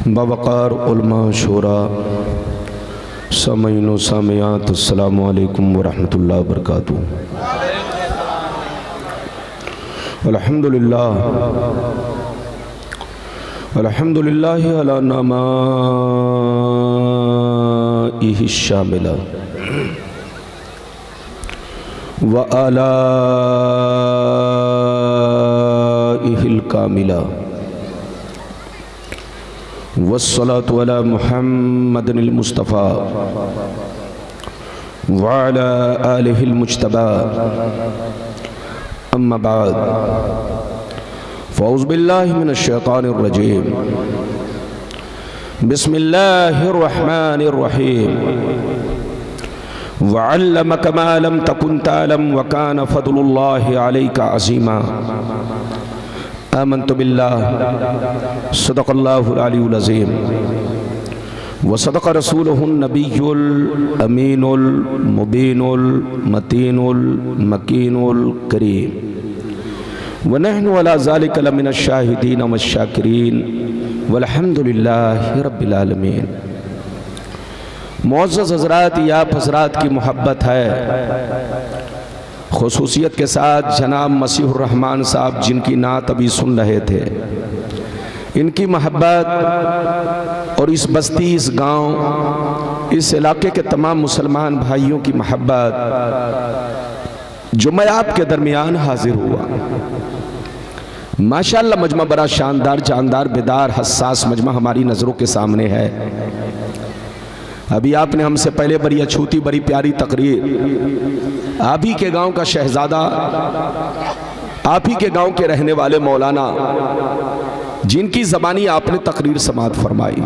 बावक़ार उलमा शोरा सामीन व सामियात अस्सलामु अलैकुम व रहमतुल्लाहि व बरकातुहू। अल्हम्दुलिल्लाह अल्हम्दुलिल्लाहि अला नमाइहि शामिला व आलाइहिल कामिला वस्सलातु अला मुहम्मदिल मुस्तफ़ा व अला आलिहिल मुज्तबा अम्मा बाद फ़ौज़ु बिल्लाहि मिनश शैतानिर रजीम बिस्मिल्लाहिर रहमानिर रहीम वअल्लमक मा लम तकुन तअलम व कान फ़ज़्लुल्लाहि अलैका अज़ीमा। आमन्तु बिल्लाह सदक़ल्लाहुल अलीयुल अज़ीम व सदक़ रसूलुहुन नबियुल अमीनुल मुबीनुल मतीनुल मकीनुल करीम व नहनु अला ज़ालिका लमिनश शाहिदीन वश्शाकिरीन वल्हम्दुलिल्लाहि रब्बिल आलमीन। मुअज़्ज़ज़ हज़रात, आप हज़रात की मोहब्बत है, ख़ुसूसियत के साथ जनाब मसीहुर रहमान साहब जिनकी नात अभी सुन रहे थे, इनकी मोहब्बत और इस बस्ती, इस गांव, इस इलाके के तमाम मुसलमान भाइयों की मोहब्बत जो मैं आपके दरमियान हाजिर हुआ। माशाअल्लाह मजमा बड़ा शानदार, जानदार, बेदार, हसास मजमा हमारी नज़रों के सामने है। अभी आपने हमसे पहले बड़ी अछूती, बड़ी प्यारी तकरीर, आप ही के गांव का शहजादा, आप ही के गांव के रहने वाले मौलाना, जिनकी ज़बानी आपने तकरीर समाअत फरमाई,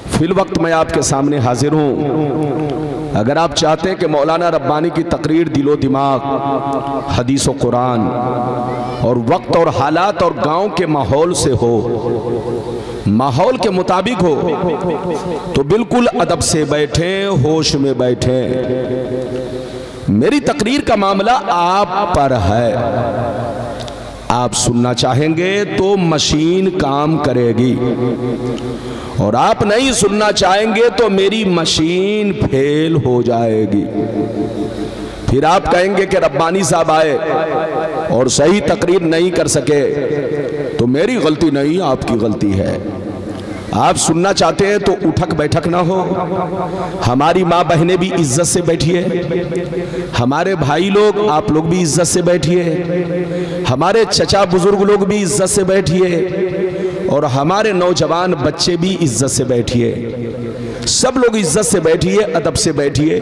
फिल वक्त मैं आपके सामने हाजिर हूँ। अगर आप चाहते हैं कि मौलाना रब्बानी की तकरीर दिलो दिमाग, हदीस व कुरान और वक्त और हालात और गांव के माहौल से हो, माहौल के मुताबिक हो, तो बिल्कुल अदब से बैठे, होश में बैठे। मेरी तकरीर का मामला आप पर है। आप सुनना चाहेंगे तो मशीन काम करेगी, और आप नहीं सुनना चाहेंगे तो मेरी मशीन फेल हो जाएगी। फिर आप कहेंगे कि रब्बानी साहब आए और सही तकरीर नहीं कर सके, तो मेरी गलती नहीं, आपकी गलती है। आप सुनना चाहते हैं तो उठक बैठक ना हो। हमारी माँ बहनें भी इज्जत से बैठिए, हमारे भाई लोग, आप लोग भी इज्जत से बैठिए, हमारे चचा बुजुर्ग लोग भी इज्जत से बैठिए, और हमारे नौजवान बच्चे भी इज्जत से बैठिए। सब लोग इज्जत से बैठिए, अदब से बैठिए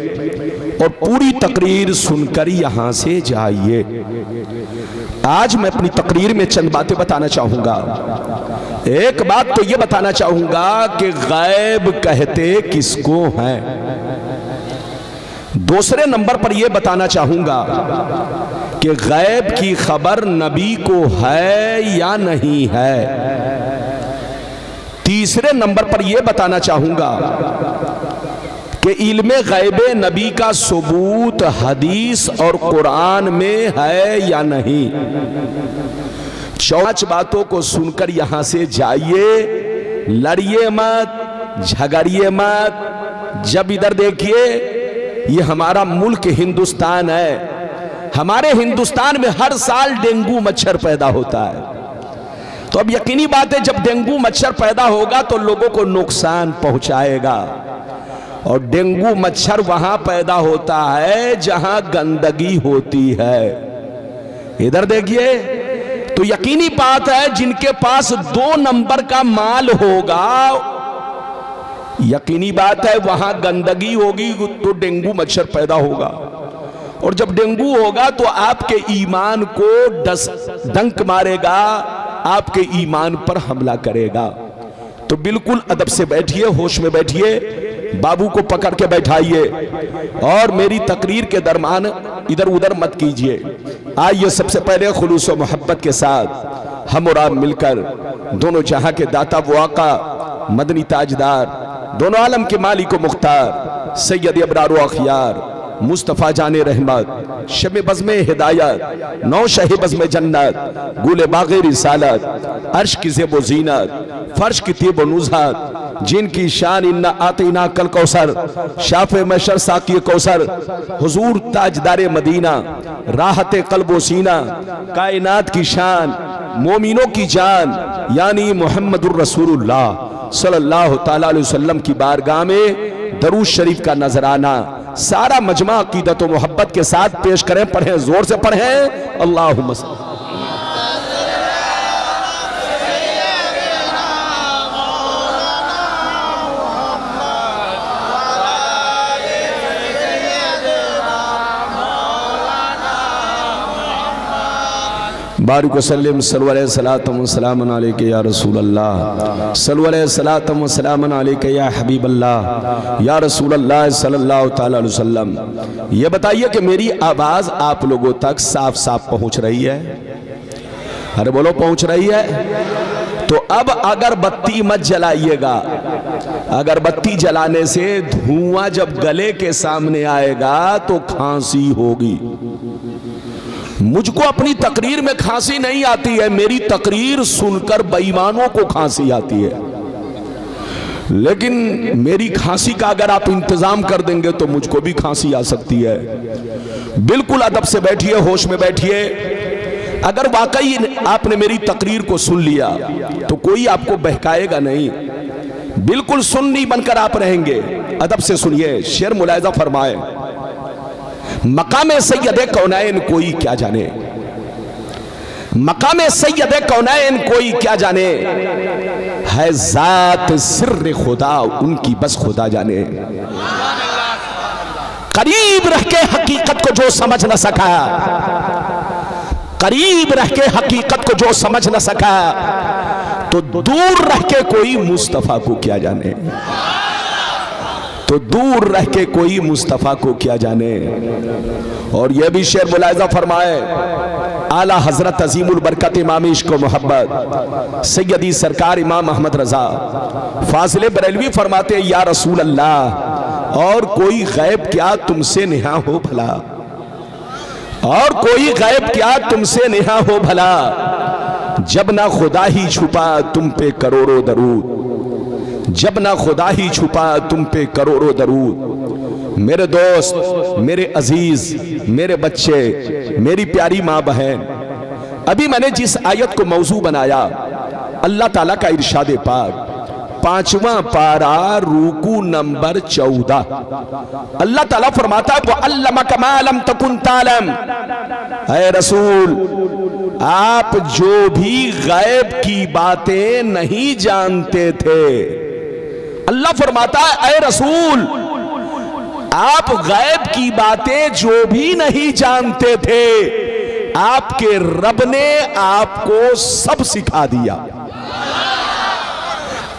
और पूरी तकरीर सुनकर यहाँ से जाइए। आज मैं अपनी तकरीर में चंद बातें बताना चाहूंगा। एक बात तो ये बताना चाहूंगा कि गैब कहते किसको हैं। दूसरे नंबर पर यह बताना चाहूंगा कि गैब की खबर नबी को है या नहीं है। तीसरे नंबर पर यह बताना चाहूंगा कि इल्मे गैबे नबी का सबूत हदीस और कुरान में है या नहीं। 5 बातों को सुनकर यहां से जाइए। लड़िए मत, झगड़िए मत। जब इधर देखिए, ये हमारा मुल्क हिंदुस्तान है। हमारे हिंदुस्तान में हर साल डेंगू मच्छर पैदा होता है। तो अब यकीनी बात है, जब डेंगू मच्छर पैदा होगा तो लोगों को नुकसान पहुंचाएगा। और डेंगू मच्छर वहां पैदा होता है जहां गंदगी होती है। इधर देखिए, तो यकीनी बात है जिनके पास 2 नंबर का माल होगा, यकीनी बात है वहां गंदगी होगी तो डेंगू मच्छर पैदा होगा। और जब डेंगू होगा तो आपके ईमान को डंक मारेगा, आपके ईमान पर हमला करेगा। तो बिल्कुल अदब से बैठिए, होश में बैठिए, बाबू को पकड़ के बैठाइए और मेरी तकरीर के दरमियान इधर उधर मत कीजिए। आइए सबसे पहले खुलूस व मोहब्बत के साथ हम और आप मिलकर दोनों जहां के दाता वो आका मदनी ताजदार, दोनों आलम के मालिक व मुख्तार, सैयद अबरार व अखियार मुस्तफ़ा जाने रहमत, शब बज़्म हिदायत, नौ शह बज़्म जन्नत, गुले बाग़े रिसालत, अर्श की ज़ेब ज़ीनत, फर्श की तीब नुज़हत, जिनकी शान इन्ना आतीना कल कौसर, शाफ़े मशर साक़ी कौसर, हुजूर ताजदारे मदीना, राहते क़ल्ब सीना, कायनात की शान, मोमिनों की जान यानी मुहम्मदुर रसूलुल्लाह सल्लल्लाहु तआला अलैहि वसल्लम की बारगाह में दरूद शरीफ का नजराना सारा मजमा अकीदत व मोहब्बत के साथ पेश करें। पढ़ें, जोर से पढ़ें, अल्लाहुम्मा सल्ली। बारिक वसल्लम सल्लल्लाहु अलैहि सलातम व सलामन अलैका या रसूल अल्लाह, सल्लल्लाहु अलैहि सलातम व सलामन अलैका या हबीब अल्लाह, या रसूल अल्लाह सल्लल्लाहु तआला अलैहि वसल्लम। ये बताइए कि मेरी आवाज़ आप लोगों तक साफ साफ पहुँच रही है? अरे बोलो, पहुँच रही है? तो अब अगरबत्ती मत जलाइएगा। अगरबत्ती जलाने से धुआं जब गले के सामने आएगा तो खांसी होगी। मुझको अपनी तकरीर में खांसी नहीं आती है, मेरी तकरीर सुनकर बेईमानों को खांसी आती है। लेकिन मेरी खांसी का अगर आप इंतजाम कर देंगे तो मुझको भी खांसी आ सकती है। बिल्कुल अदब से बैठिए, होश में बैठिए। अगर वाकई आपने मेरी तकरीर को सुन लिया तो कोई आपको बहकाएगा नहीं, बिल्कुल सुन्नी बनकर आप रहेंगे। अदब से सुनिए, शेर मुलाहिजा फरमाए, मकामे सैयदे कौनैन कोई क्या जाने, मकामे सैयदे कौनैन कोई क्या जाने, है जात सिर्र खुदा उनकी बस खुदा जाने। करीब रह के हकीकत को जो समझ न सका, करीब रह के हकीकत को जो समझ न सका, तो दूर रह के कोई मुस्तफा को क्या जाने, तो दूर रह के कोई मुस्तफ़ा को क्या जाने। और यह भी शेर मुलाहिजा फरमाए, आला हजरत अजीमुल बरकत इमाम इश्क व मोहब्बत सैयदी सरकार इमाम अहमद रजा फाजिल बरेलवी फरमाते, या रसूल अल्लाह, और कोई गैब क्या तुमसे नेहा हो भला, और कोई गैब क्या तुमसे नेहा हो भला, जब ना खुदा ही छुपा तुम पे करोड़ों दरूद, जब ना खुदा ही छुपा तुम पे करोड़ों दरूद। मेरे दोस्त, मेरे अजीज, मेरे बच्चे, मेरी प्यारी माँ बहन, अभी मैंने जिस आयत को मौजू बनाया, अल्लाह ताला का इरशाद पाक 5वां पारा रूकू नंबर 14, अल्लाह ताला फरमाता है, वो अल्लमका मा लम तकुन तालम। ऐ रसूल, आप जो भी गैब की बातें नहीं जानते थे, अल्लाह फरमाता है, ऐ रसूल, आप गैब की बातें जो भी नहीं जानते थे, आपके रब ने आपको सब सिखा दिया,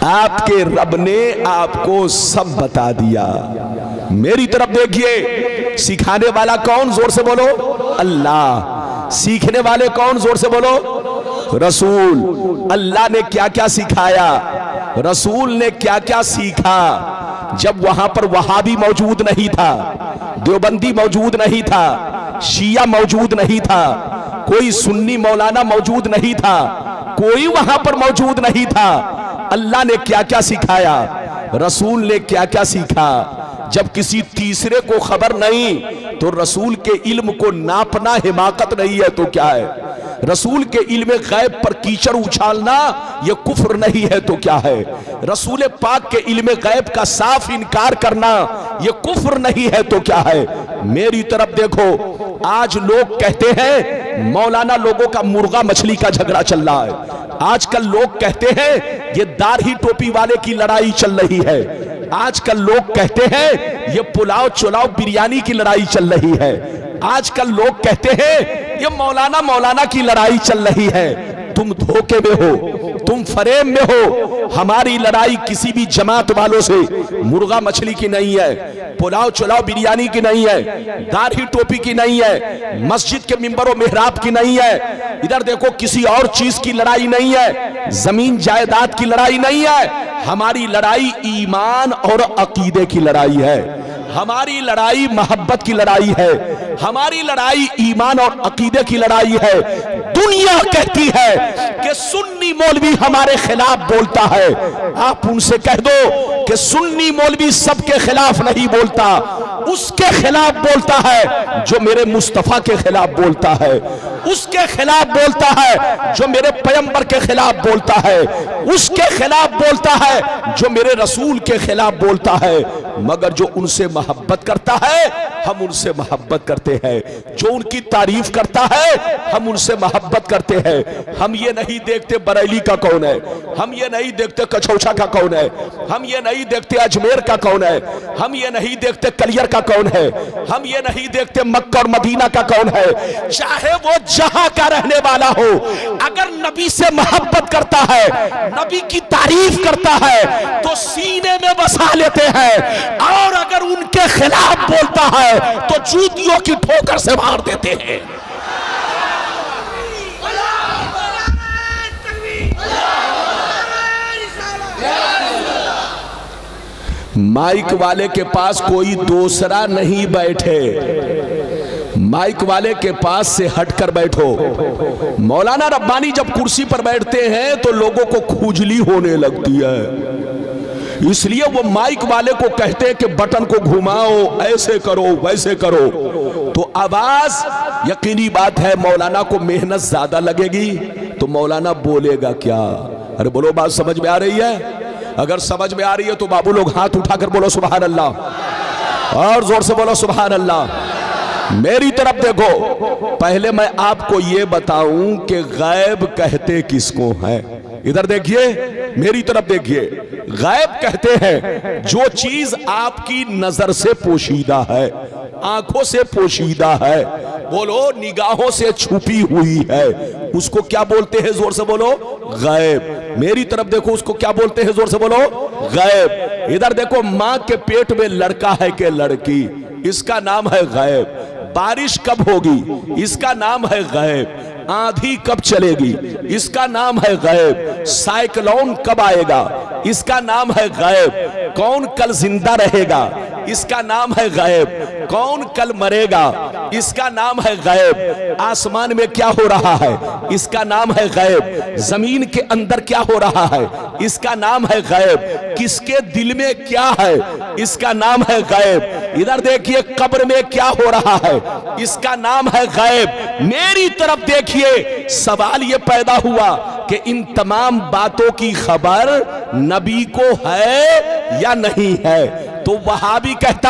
आपके रब ने आपको सब बता दिया। मेरी तरफ देखिए, सिखाने वाला कौन? जोर से बोलो, अल्लाह। सीखने वाले कौन? जोर से बोलो, रसूल। अल्लाह ने क्या क्या सिखाया, रसूल ने क्या क्या सीखा? जब वहां पर वहाबी मौजूद नहीं था, देवबंदी मौजूद नहीं था, शिया मौजूद नहीं था, कोई सुन्नी मौलाना मौजूद नहीं था, कोई वहां पर मौजूद नहीं था, अल्लाह ने क्या क्या सिखाया, रसूल ने क्या क्या सीखा? जब किसी तीसरे को खबर नहीं तो रसूल के इल्म को नापना हिमाकत नहीं है तो क्या है? रसूल के इल्म गैब पर कीचड़ उछालना यह कुफ्र नहीं है तो क्या है? रसूल पाक के इल्म गैब का साफ इनकार करना यह कुफ्र नहीं है तो क्या है? मेरी तरफ देखो, आज लोग कहते हैं मौलाना लोगों का मुर्गा मछली का झगड़ा चल रहा है। आजकल लोग कहते हैं ये दाढ़ी टोपी वाले की लड़ाई चल रही है। आजकल लोग कहते हैं ये पुलाव चुलाव बिरयानी की लड़ाई चल रही है। आजकल लोग कहते हैं ये मौलाना की लड़ाई चल रही है। तुम धोखे में हो, तुम फरेब में हो। हमारी लड़ाई किसी भी जमात वालों से मुर्गा मछली की नहीं है, पुलाव चुलाव बिरयानी की नहीं है, दाढ़ी टोपी की नहीं है, मस्जिद के मिंबर और मेहराब की नहीं है। इधर देखो, किसी और चीज की लड़ाई नहीं है, जमीन जायदाद की लड़ाई नहीं है। हमारी लड़ाई ईमान और अकीदे की लड़ाई है। हमारी लड़ाई मोहब्बत की लड़ाई है, हमारी लड़ाई ईमान और अकीदे की लड़ाई है। दुनिया कहती है कि सुन्नी मौलवी हमारे खिलाफ बोलता है, आप उनसे कह दो कि सुन्नी मौलवी सबके खिलाफ नहीं बोलता, उसके खिलाफ बोलता है जो मेरे मुस्तफा के खिलाफ बोलता है, उसके खिलाफ बोलता है जो मेरे पैगंबर के खिलाफ बोलता है, उसके खिलाफ बोलता है जो मेरे रसूल के खिलाफ बोलता है। मगर जो उनसे मोहब्बत करता है हम उनसे मोहब्बत करते हैं, जो उनकी तारीफ करता है हम उनसे मोहब्बत करते हैं। हम ये नहीं देखते बरेली का कौन है, हम ये नहीं देखते कछौछा का कौन है, हम ये नहीं देखते अजमेर का कौन है, हम ये नहीं देखते कलियर का कौन है, हम ये नहीं देखते मक्का और मदीना का कौन है। चाहे वो जहां का रहने वाला हो, अगर नबी से मोहब्बत करता है, नबी की तारीफ करता है तो सीने में बसा लेते हैं, और अगर उनके खिलाफ बोलता है तो जूतियों की ठोकर से मार देते हैं। माइक वाले के पास कोई दूसरा नहीं बैठे, माइक वाले के पास से हटकर बैठो। मौलाना रब्बानी जब कुर्सी पर बैठते हैं तो लोगों को खुजली होने लगती है, इसलिए वो माइक वाले को कहते हैं कि बटन को घुमाओ, ऐसे करो वैसे करो, तो आवाज यकीनी बात है मौलाना को मेहनत ज्यादा लगेगी तो मौलाना बोलेगा क्या। अरे बोलो, बात समझ में आ रही है? अगर समझ में आ रही है तो बाबू लोग हाथ उठाकर बोलो सुभान अल्लाह, और जोर से बोलो सुभान अल्लाह। मेरी तरफ देखो, पहले मैं आपको ये बताऊं कि गैब कहते किसको है। इधर देखिए, मेरी तरफ देखिए। गैब कहते हैं जो चीज आपकी नजर से पोशीदा है, आंखों से पोशीदा है, बोलो निगाहों से छुपी हुई है, उसको क्या बोलते हैं? जोर से बोलो गैब। मेरी तरफ देखो, उसको क्या बोलते हैं? जोर से बोलो गैब। इधर देखो, मां के पेट में लड़का है कि लड़की, इसका नाम है गैब। बारिश कब होगी, इसका नाम है गैब। आंधी कब चलेगी, इसका नाम है गैब। साइक्लोन कब आएगा, इसका नाम है गैब। कौन कल जिंदा रहेगा, इसका नाम है गैब। कौन कल मरेगा, इसका नाम है गैब। आसमान में क्या हो रहा है, इसका नाम है गैब। जमीन के अंदर क्या हो रहा है, इसका नाम है गैब। किसके दिल में क्या है, इसका नाम है गैब। इधर देखिए, कब्र में क्या हो रहा है, इसका नाम है गैब। मेरी तरफ देखिए, सवाल ये पैदा हुआ कि इन तमाम बातों की खबर नबी को है या नहीं है। तो वहाबी कहता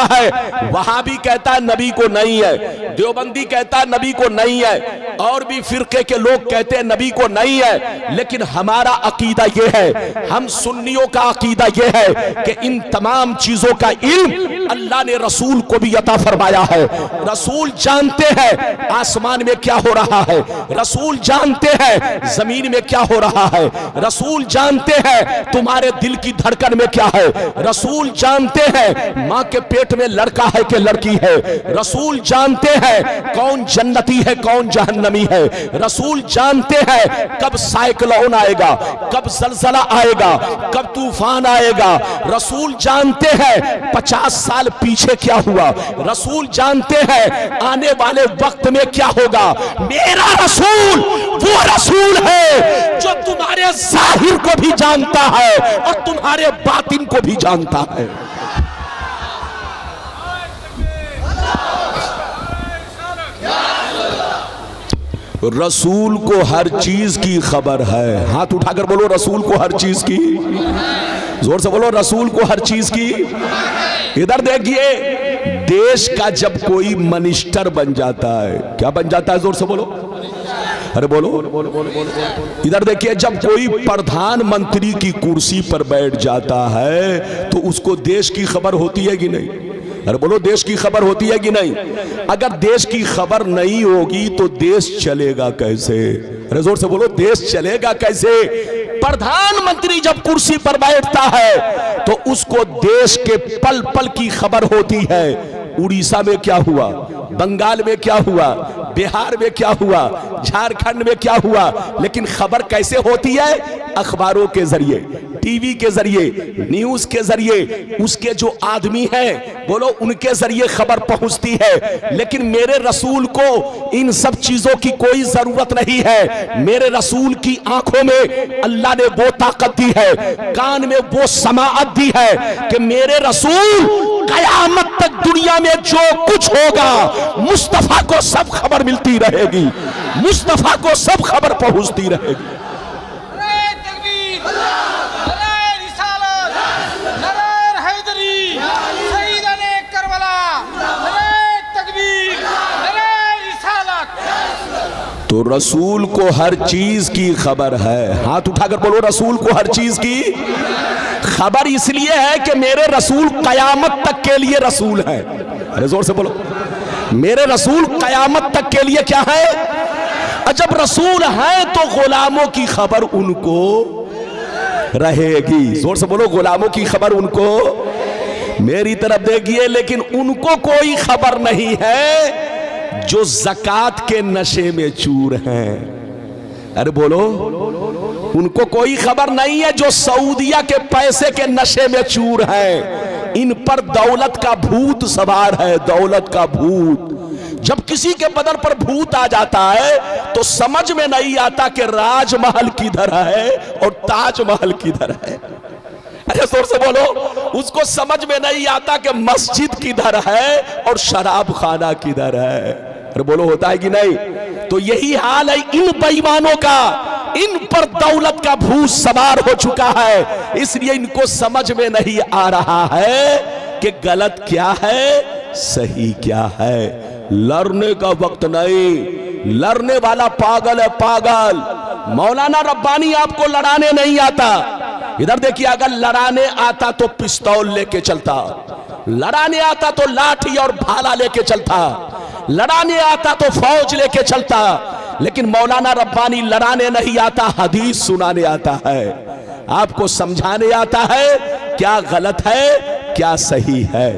है नबी को नहीं है, देवबंदी कहता है नबी को नहीं है, और भी फिरके के लोग कहते हैं नबी को नहीं है। लेकिन हमारा अकीदा यह है, हम सुन्नियों का अकीदा यह है कि इन तमाम चीजों का इल्म अल्लाह ने रसूल को भी अता फरमाया है। रसूल जानते हैं आसमान में क्या हो रहा है, रसूल जानते हैं जमीन में क्या हो रहा है, रसूल जानते हैं तुम्हारे दिल की धड़कन में क्या है, रसूल जानते हैं मां के पेट में लड़का है कि लड़की है, रसूल जानते हैं कौन जन्नती है कौन जहन्नमी है, रसूल जानते हैं कब साइक्लोन आएगा, कब जलजला आएगा, कब तूफान आएगा। रसूल जानते हैं 50 साल पीछे क्या हुआ, रसूल जानते हैं आने वाले वक्त में क्या होगा। मेरा रसूल वो रसूल है जो तुम्हारे जाहिर को भी जानता है और तुम्हारे बातिन को भी जानता है। रसूल को हर चीज की खबर है। हाथ उठाकर बोलो रसूल को हर चीज की, जोर से बोलो रसूल को हर चीज की। इधर देखिए, देश का जब कोई मिनिस्टर बन जाता है, क्या बन जाता है? जोर से बोलो, अरे बोलो। इधर देखिए, जब कोई प्रधानमंत्री की कुर्सी पर बैठ जाता है तो उसको देश की खबर होती है कि नहीं? अरे बोलो, देश की खबर होती है कि नहीं? अगर देश की खबर नहीं होगी तो देश चलेगा कैसे? अरे जोर से बोलो, देश चलेगा कैसे? प्रधानमंत्री जब कुर्सी पर बैठता है तो उसको देश के पल पल की खबर होती है। उड़ीसा में क्या हुआ, बंगाल में क्या हुआ, बिहार में क्या हुआ, झारखंड में क्या हुआ, लेकिन खबर कैसे होती है? अखबारों के जरिए, टीवी के जरिए, न्यूज के जरिए, उसके जो आदमी हैं बोलो उनके जरिए खबर पहुंचती है। लेकिन मेरे रसूल को इन सब चीजों की कोई जरूरत नहीं है। मेरे रसूल की आंखों में अल्लाह ने वो ताकत दी है, कान में वो समाअत दी है कि मेरे रसूल कयामत तक दुनिया में जो कुछ होगा मुस्तफा को सब खबर मिलती रहेगी, मुस्तफा को सब खबर पहुंचती रहेगी। तो रसूल को हर चीज की खबर है। हाथ उठाकर बोलो, रसूल को हर चीज की खबर इसलिए है कि मेरे रसूल कयामत तक के लिए रसूल है। अरे जोर से बोलो, मेरे रसूल कयामत तक के लिए क्या है? और जब रसूल है तो गुलामों की खबर उनको रहेगी। जोर से बोलो, गुलामों की खबर उनको, मेरी तरफ देखिए, लेकिन उनको कोई खबर नहीं है जो ज़कात के नशे में चूर हैं। अरे बोलो, उनको कोई खबर नहीं है जो सऊदिया के पैसे के नशे में चूर हैं। इन पर दौलत का भूत सवार है, दौलत का भूत। जब किसी के बदन पर भूत आ जाता है तो समझ में नहीं आता कि राजमहल किधर है और ताजमहल किधर है। अरे जोर से बोलो, उसको समझ में नहीं आता कि मस्जिद किधर है और शराब खाना किधर है। अरे बोलो, होता है कि नहीं? तो यही हाल है इन बेईमानों का, इन पर दौलत का भूत सवार हो चुका है, इसलिए इनको समझ में नहीं आ रहा है कि गलत क्या है, सही क्या है। लड़ने का वक्त नहीं, लड़ने वाला पागल है, पागल। मौलाना रब्बानी आपको लड़ाने नहीं आता। इधर देखिए, अगर लड़ाने आता तो पिस्तौल लेके चलता, लड़ाने आता तो लाठी और भाला लेके चलता, लड़ाने आता तो फौज लेके चलता। लेकिन मौलाना रब्बानी लड़ाने नहीं आता, हदीस सुनाने आता है, आपको समझाने आता है क्या गलत है क्या सही है।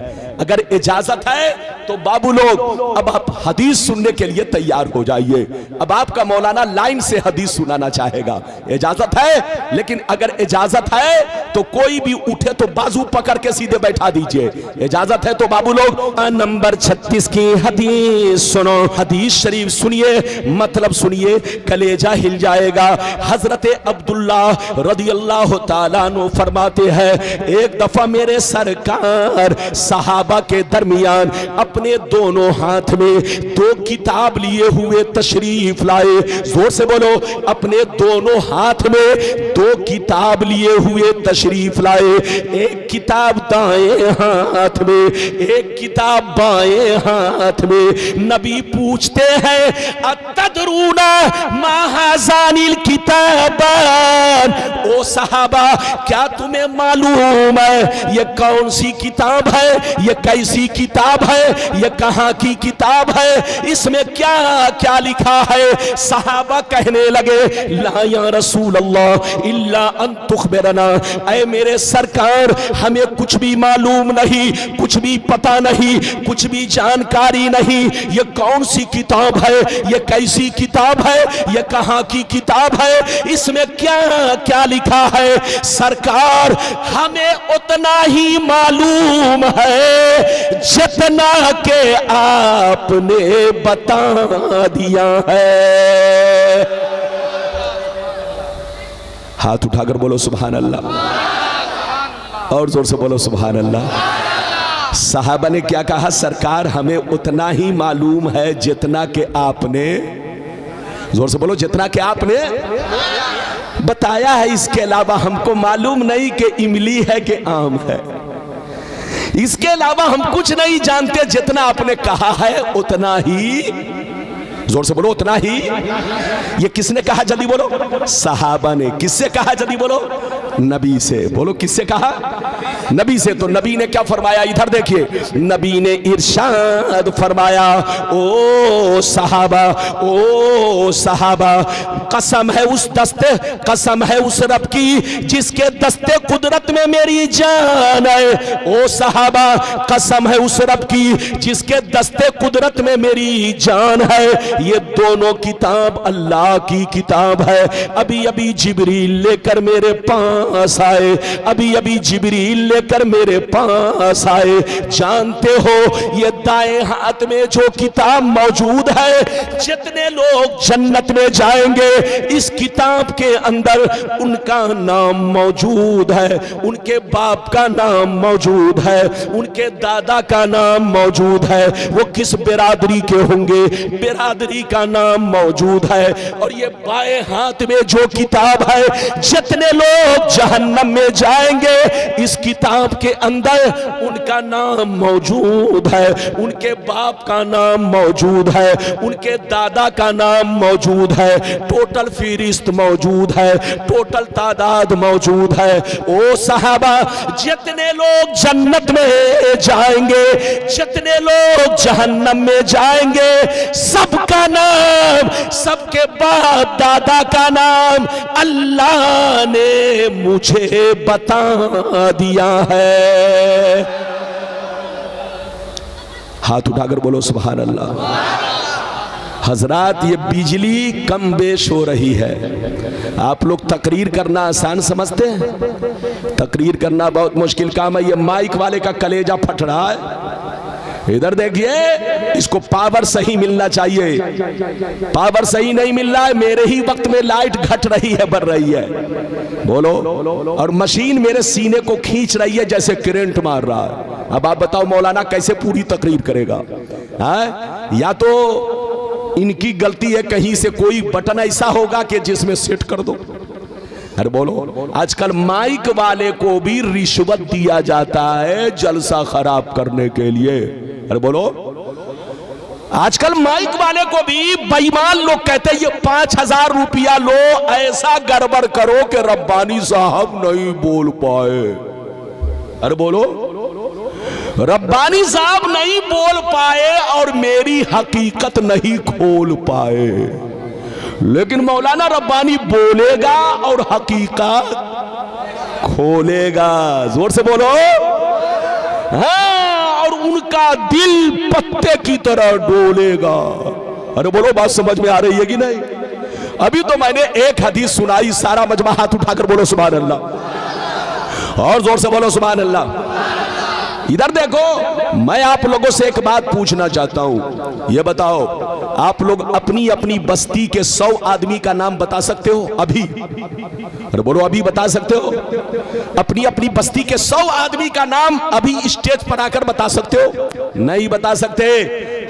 अगर इजाजत है तो बाबू लोग अब आप हदीस सुनने के लिए तैयार हो जाइए। अब आपका मौलाना लाइन से हदीस सुनाना चाहेगा, इजाजत है। लेकिन अगर इजाजत है तो कोई भी उठे तो बाजू पकड़ के सीधे बैठा दीजिए, इजाजत है तो बाबू लोग। नंबर 36 की हदीस सुनो, हदीस शरीफ सुनिए, मतलब सुनिए, कलेजा हिल जाएगा। हजरत अब्दुल्ला रदियल्लाहु ताला अन्हु फरमाते हैं, एक दफा मेरे सरकार सहाबा के दरमियान अपने दोनों हाथ में दो किताब लिए हुए तशरीफ लाए। जोर से बोलो, अपने दोनों हाथ में दो किताब लिए हुए तशरीफ लाए। एक किताब दाएं हाथ में, एक किताब बाएं हाथ में। नबी पूछते हैं, अतदरूना मा हाज़ानिल किताबान, ओ सहाबा क्या तुम्हें मालूम है ये कौन सी किताब है, ये कैसी किताब है, ये कहां की किताब है, इसमें क्या क्या लिखा है। सहाबा कहने लगे, ला या रसूल अल्लाह इल्ला अन तुखबिरना, ऐ मेरे सरकार हमें कुछ भी मालूम नहीं, कुछ भी पता नहीं, कुछ भी जानकारी नहीं, ये कौन सी किताब है, ये कैसी किताब है, ये कहां की किताब है, इसमें क्या क्या लिखा है। सरकार हमें उतना ही मालूम है जितना के आपने बता दिया है। हाथ उठाकर बोलो सुभान अल्लाह, और जोर से बोलो सुभान अल्लाह। साहबा ने क्या कहा, सरकार हमें उतना ही मालूम है जितना के आपने, जोर से बोलो, जितना के आपने बताया है, इसके अलावा हमको मालूम नहीं कि इमली है कि आम है, इसके अलावा हम कुछ नहीं जानते, जितना आपने कहा है उतना ही, जोर से बोलो उतना ही। ये किसने कहा जल्दी बोलो, सहाबा ने। किससे कहा जल्दी बोलो, नबी से। बोलो किससे कहा, नबी से। तो नबी ने क्या फरमाया, इधर देखिए, नबी ने इरशाद फरमाया, ओ सहाबा, ओ सहाबा, कसम है उस दस्ते, कसम है उस रब की जिसके दस्ते कुदरत में मेरी जान है। ओ सहाबा, कसम है उस रब की जिसके दस्ते कुदरत में मेरी जान है। ये दोनों किताब अल्लाह की किताब है। अभी अभी जिब्रील लेकर मेरे पास आए, अभी अभी जिब्रील लेकर मेरे पास आए। जानते हो ये दाएं हाथ में जो किताब मौजूद है, जितने लोग जन्नत में जाएंगे इस किताब के अंदर उनका नाम मौजूद है, उनके बाप का नाम मौजूद है, उनके दादा का नाम मौजूद है, वो किस बिरादरी के होंगे बिरादरी का नाम मौजूद है। और ये बाएं हाथ में जो किताब है, जितने लोग जहन्नम में जाएंगे इस किताब के अंदर उनका नाम मौजूद है, उनके बाप का नाम मौजूद है, उनके दादा का नाम मौजूद है, टोटल फहरिस्त मौजूद है, टोटल तादाद मौजूद है। ओ सहाबा, जितने लोग जन्नत में जाएंगे, जितने लोग जहन्नम में जाएंगे, सबका नाम, सबके बाप दादा का नाम अल्लाह ने मुझे बता दिया है। हाथ उठाकर बोलो सुभान अल्लाह। हजरात, ये बिजली कम बेश हो रही है। आप लोग तकरीर करना आसान समझते हैं, तकरीर करना बहुत मुश्किल काम है। ये माइक वाले का कलेजा फट रहा है। इधर देखिए, इसको पावर सही मिलना चाहिए, पावर सही नहीं मिल रहा है। मेरे ही वक्त में लाइट घट रही है, बढ़ रही है, बोलो। और मशीन मेरे सीने को खींच रही है जैसे करंट मार रहा है। अब आप बताओ मौलाना कैसे पूरी तकरीर करेगा? या तो इनकी गलती है, कहीं से कोई बटन ऐसा होगा कि जिसमें सेट कर दो। अरे बोलो, आजकल माइक वाले को भी रिश्वत दिया जाता है जलसा खराब करने के लिए। अरे बोलो, आजकल माइक वाले को भी बेईमान लोग कहते हैं ये 5000 रुपया लो, ऐसा गड़बड़ करो कि रब्बानी साहब नहीं बोल पाए। अरे बोलो, रब्बानी साहब नहीं बोल पाए और मेरी हकीकत नहीं खोल पाए, लेकिन मौलाना रब्बानी बोलेगा और हकीकत खोलेगा। जोर से बोलो। हाँ, और उनका दिल पत्ते की तरह डोलेगा। अरे बोलो, बात समझ में आ रही है कि नहीं? अभी तो मैंने एक हदीस सुनाई, सारा मजमा हाथ उठाकर बोलो सुभान अल्लाह, और जोर से बोलो सुभान अल्लाह। इधर देखो, मैं आप लोगों से एक बात पूछना चाहता हूं, ये बताओ, आप लोग अपनी अपनी बस्ती के 100 आदमी का नाम बता सकते हो अभी? अरे बोलो, अभी बता सकते हो? अपनी अपनी बस्ती के 100 आदमी का नाम अभी स्टेज पर आकर बता सकते हो? नहीं बता सकते।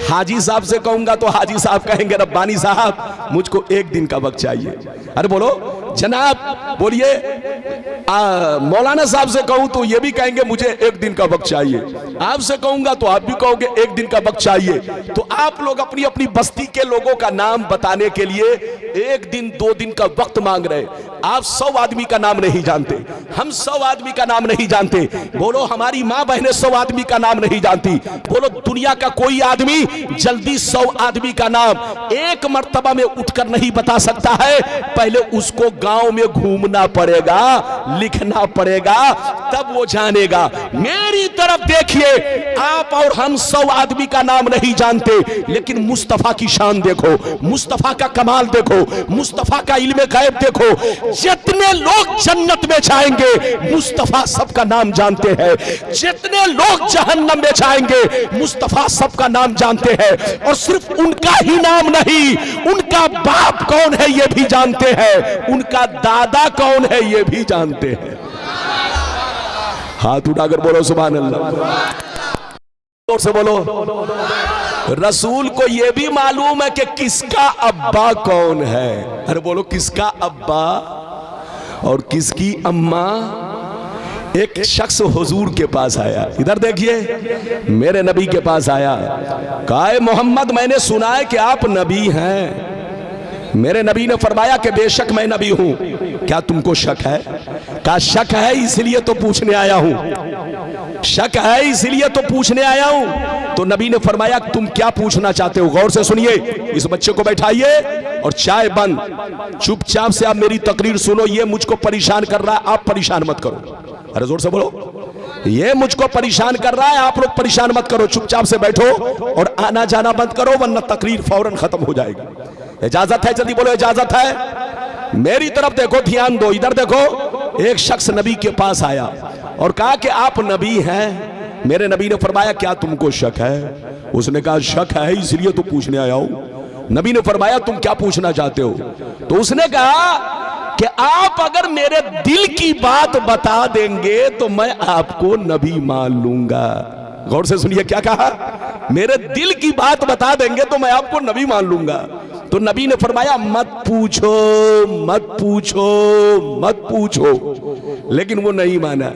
हाजी साहब से कहूंगा तो हाजी साहब कहेंगे रब्बानी साहब मुझको 1 दिन का वक्त चाहिए। अरे बोलो जनाब, बोलिए। मौलाना साहब से कहूं तो ये भी कहेंगे मुझे 1 दिन का वक्त चाहिए। आपसे कहूंगा तो आप भी कहोगे 1 दिन का वक्त चाहिए। तो आप लोग अपनी अपनी बस्ती के लोगों का नाम बताने के लिए 1 दिन 2 दिन का वक्त मांग रहे। आप 100 आदमी का नाम नहीं जानते, हम 100 आदमी का नाम नहीं जानते। बोलो, हमारी माँ बहनें 100 आदमी का नाम नहीं जानती। बोलो, दुनिया का कोई आदमी जल्दी 100 आदमी का नाम एक मर्तबा में उठकर नहीं बता सकता है। पहले उसको गांव में घूमना पड़ेगा, लिखना पड़ेगा, तब वो जानेगा। मेरी तरफ देखिए, आप और हम 100 आदमी का नाम नहीं जानते, लेकिन मुस्तफा की शान देखो, मुस्तफा का कमाल देखो, मुस्तफा का इल्मे गैब देखो। जितने लोग जन्नत में जाएंगे मुस्तफा सबका नाम जानते हैं, जितने लोग जहन्नम में जाएंगे मुस्तफा सबका नाम जानते हैं। और सिर्फ उनका ही नाम नहीं, उनका बाप कौन है ये भी जानते हैं, उनका दादा कौन है ये भी जानते हैं। हाथ उठाकर बोलो सुभान अल्लाह, जोर से बोलो। रसूल को यह भी मालूम है कि किसका अब्बा कौन है। अरे बोलो, किसका अब्बा और किसकी अम्मा। एक शख्स हुजूर के पास आया, इधर देखिए, मेरे नबी के पास आया, कहा मोहम्मद मैंने सुना है कि आप नबी हैं। मेरे नबी ने फरमाया कि बेशक मैं नबी हूं, क्या तुमको शक है? कहा शक है, इसलिए तो पूछने आया हूं। शक है इसलिए तो पूछने आया हूं। तो नबी ने फरमाया तुम क्या पूछना चाहते हो? गौर से सुनिए, इस बच्चे को बैठाइए और चाय बंद, चुपचाप से आप मेरी तकरीर सुनो। ये मुझको परेशान कर रहा है, आप परेशान मत करो। अरे जोर से बोलो, ये मुझको परेशान कर रहा है, आप लोग परेशान मत करो। चुपचाप से बैठो और आना जाना बंद करो, वरना तकरीर फौरन खत्म हो जाएगी। इजाजत है? जल्दी बोलो, इजाजत है? मेरी तरफ देखो, ध्यान दो, इधर देखो। एक शख्स नबी के पास आया और कहा कि आप नबी हैं। मेरे नबी ने फरमाया क्या तुमको शक है? उसने कहा शक है इसलिए तो पूछने आया हूं। नबी ने फरमाया तुम क्या पूछना चाहते हो? तो उसने कहा कि आप अगर मेरे दिल की बात बता देंगे तो मैं आपको नबी मान लूंगा। गौर से सुनिए क्या कहा, मेरे दिल की बात बता देंगे तो मैं आपको नबी मान लूंगा। तो नबी ने फरमाया मत पूछो मत पूछो मत पूछो, लेकिन वो नहीं माना।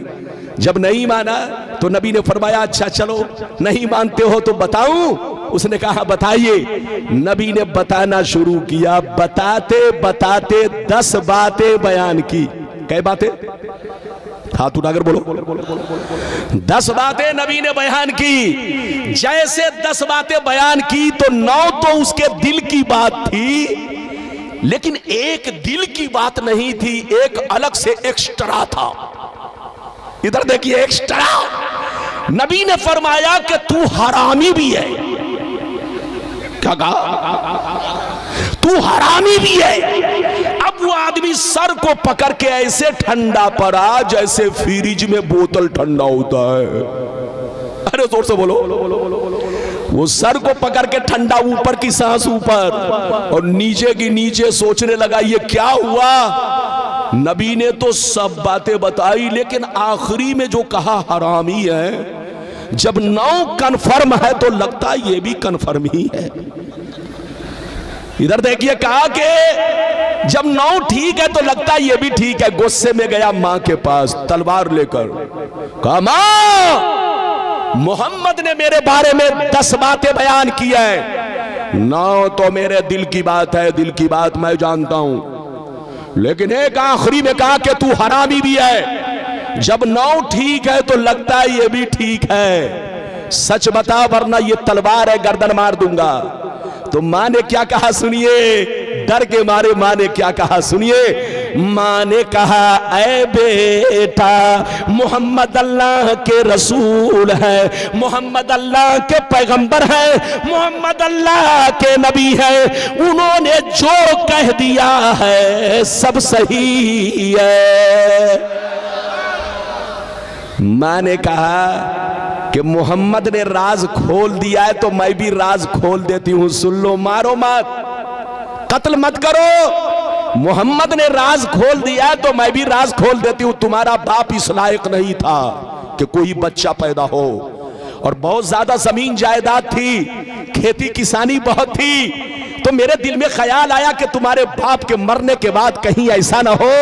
जब नहीं माना तो नबी ने फरमाया अच्छा चलो नहीं मानते हो तो बताऊं? उसने कहा बताइए। नबी ने बताना शुरू किया। बताते बताते 10 बातें बयान की। कई बातें? हाथ उठाकर बोलो। 10 बातें नबी ने बयान की। जैसे 10 बातें बयान की तो 9 तो उसके दिल की बात थी, लेकिन एक दिल की बात नहीं थी, एक अलग से एक्स्ट्रा था। इधर देखिए, एक्स्ट्रा। नबी ने फरमाया कि तू हरामी भी है। क्या कहा? तू हरामी भी है। अब वो आदमी सर को पकड़ के ऐसे ठंडा पड़ा जैसे फ्रिज में बोतल ठंडा होता है। अरे जोर से बोलो। वो सर को पकड़ के ठंडा, ऊपर की सांस ऊपर और नीचे की नीचे, सोचने लगा ये क्या हुआ। नबी ने तो सब बातें बताई, लेकिन आखिरी में जो कहा हरामी है, जब 9 कन्फर्म है तो लगता है ये भी कन्फर्म ही है। इधर देखिए, कहा कि जब 9 ठीक है तो लगता है ये भी ठीक है। गुस्से में गया मां के पास तलवार लेकर, कहा मां, मोहम्मद ने मेरे बारे में 10 बातें बयान की है। 9 तो मेरे दिल की बात है, दिल की बात मैं जानता हूं, लेकिन एक आखिरी में कहा कि तू हरामी भी है। जब 9 ठीक है तो लगता है ये भी ठीक है। सच बता वरना ये तलवार है, गर्दन मार दूंगा। तो मां ने क्या कहा सुनिए, डर के मारे मां ने क्या कहा सुनिए। मां ने कहा ऐ बेटा, मोहम्मद अल्लाह के रसूल है, मोहम्मद अल्लाह के पैगंबर है, मोहम्मद अल्लाह के नबी है। उन्होंने जो कह दिया है सब सही है। मां ने कहा कि मोहम्मद ने राज खोल दिया है तो मैं भी राज खोल देती हूं, सुन लो। मारो मत, कत्ल मत करो। मोहम्मद ने राज खोल दिया है तो मैं भी राज खोल देती हूं। तुम्हारा बाप इस लायक नहीं था कि कोई बच्चा पैदा हो, और बहुत ज्यादा जमीन जायदाद थी, खेती किसानी बहुत थी। तो मेरे दिल में ख्याल आया कि तुम्हारे बाप के मरने के बाद कहीं ऐसा ना हो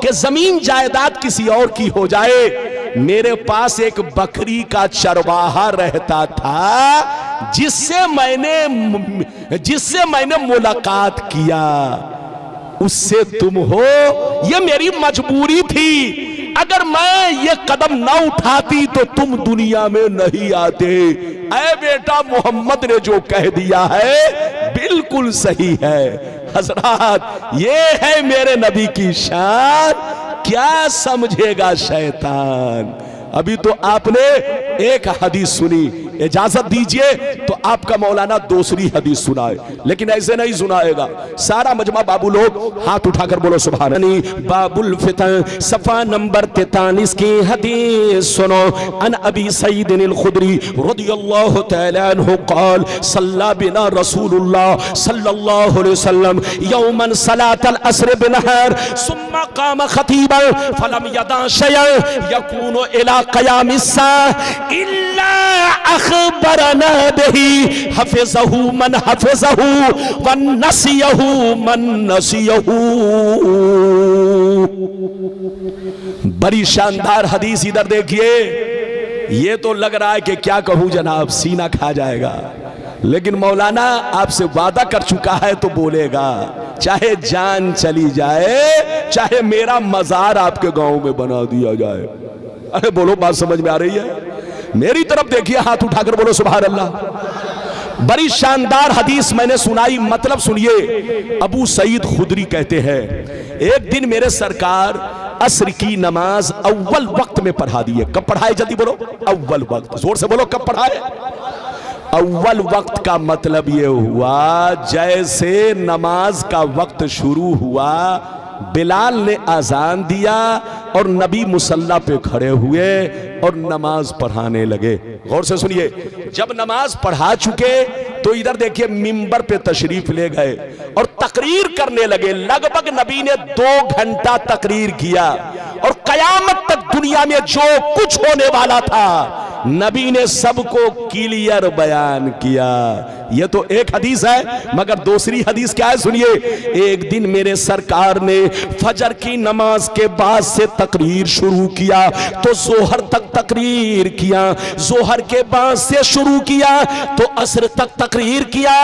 कि जमीन जायदाद किसी और की हो जाए। मेरे पास एक बकरी का चरवाहा रहता था जिससे मैंने मुलाकात किया, उससे तुम हो। ये मेरी मजबूरी थी, अगर मैं ये कदम ना उठाती तो तुम दुनिया में नहीं आते। ऐ बेटा, मोहम्मद ने जो कह दिया है बिल्कुल सही है। हजरात, ये है मेरे नबी की शान, क्या समझेगा शैतान। अभी तो आपने एक हदीस सुनी, इजाजत दीजिए तो आपका मौलाना दूसरी हदीस सुनाए, लेकिन ऐसे नहीं सुनाएगा। सारा मजमा बाबू लोग हाथ उठाकर बोलो सुभान अल्लाह। बाबुल फितन सफा नंबर 43 की हदीस सुनो। अन अबी सईद अल खुदरी रदियल्लाहु तआला अन्हु क़ाल सल्ला बिना रसूलुल्लाह सल्लल्लाहु अलैहि वसल्लम यौमन सलातल अस्र बिनहर सुम्मा क़ाम खतीबन फलम यदा शय'न यकूनु इला क़यामिस्सा इल्ला अखबरना बिही हफ़िज़हु मन हफ़िज़हु व नसियहु मन नसियहु। बड़ी शानदार हदीस, इधर देखिए। ये तो लग रहा है कि क्या कहूं जनाब, सीना खा जाएगा, लेकिन मौलाना आपसे वादा कर चुका है तो बोलेगा, चाहे जान चली जाए, चाहे मेरा मजार आपके गांव में बना दिया जाए। अरे बोलो, बात समझ में आ रही है? मेरी तरफ देखिए, हाथ उठाकर बोलो सुभान अल्लाह। बड़ी शानदार हदीस मैंने सुनाई, मतलब सुनिए। अबू सईद खुदरी कहते हैं, एक दिन मेरे सरकार असर की नमाज अव्वल वक्त में पढ़ा दी है। कब पढ़ाए? जल्दी बोलो। अव्वल वक्त, जोर से बोलो, कब पढ़ाए? अव्वल वक्त का मतलब यह हुआ जैसे नमाज का वक्त शुरू हुआ, बिलाल ने आजान दिया और नबी मुसल्ला पे खड़े हुए और नमाज पढ़ाने लगे। गौर से सुनिए, जब नमाज पढ़ा चुके तो इधर देखिए मिंबर पे तशरीफ ले गए और तकरीर करने लगे। लगभग नबी ने 2 घंटा तकरीर किया और कयामत तक दुनिया में जो कुछ होने वाला था नबी ने सबको क्लियर बयान किया। यह तो एक हदीस है, मगर दूसरी हदीस क्या है सुनिए। एक दिन मेरे सरकार ने फजर की नमाज के बाद से तकरीर शुरू किया तो जोहर तक तकरीर किया, जोहर के बाद से शुरू किया तो असर तक तकरीर किया,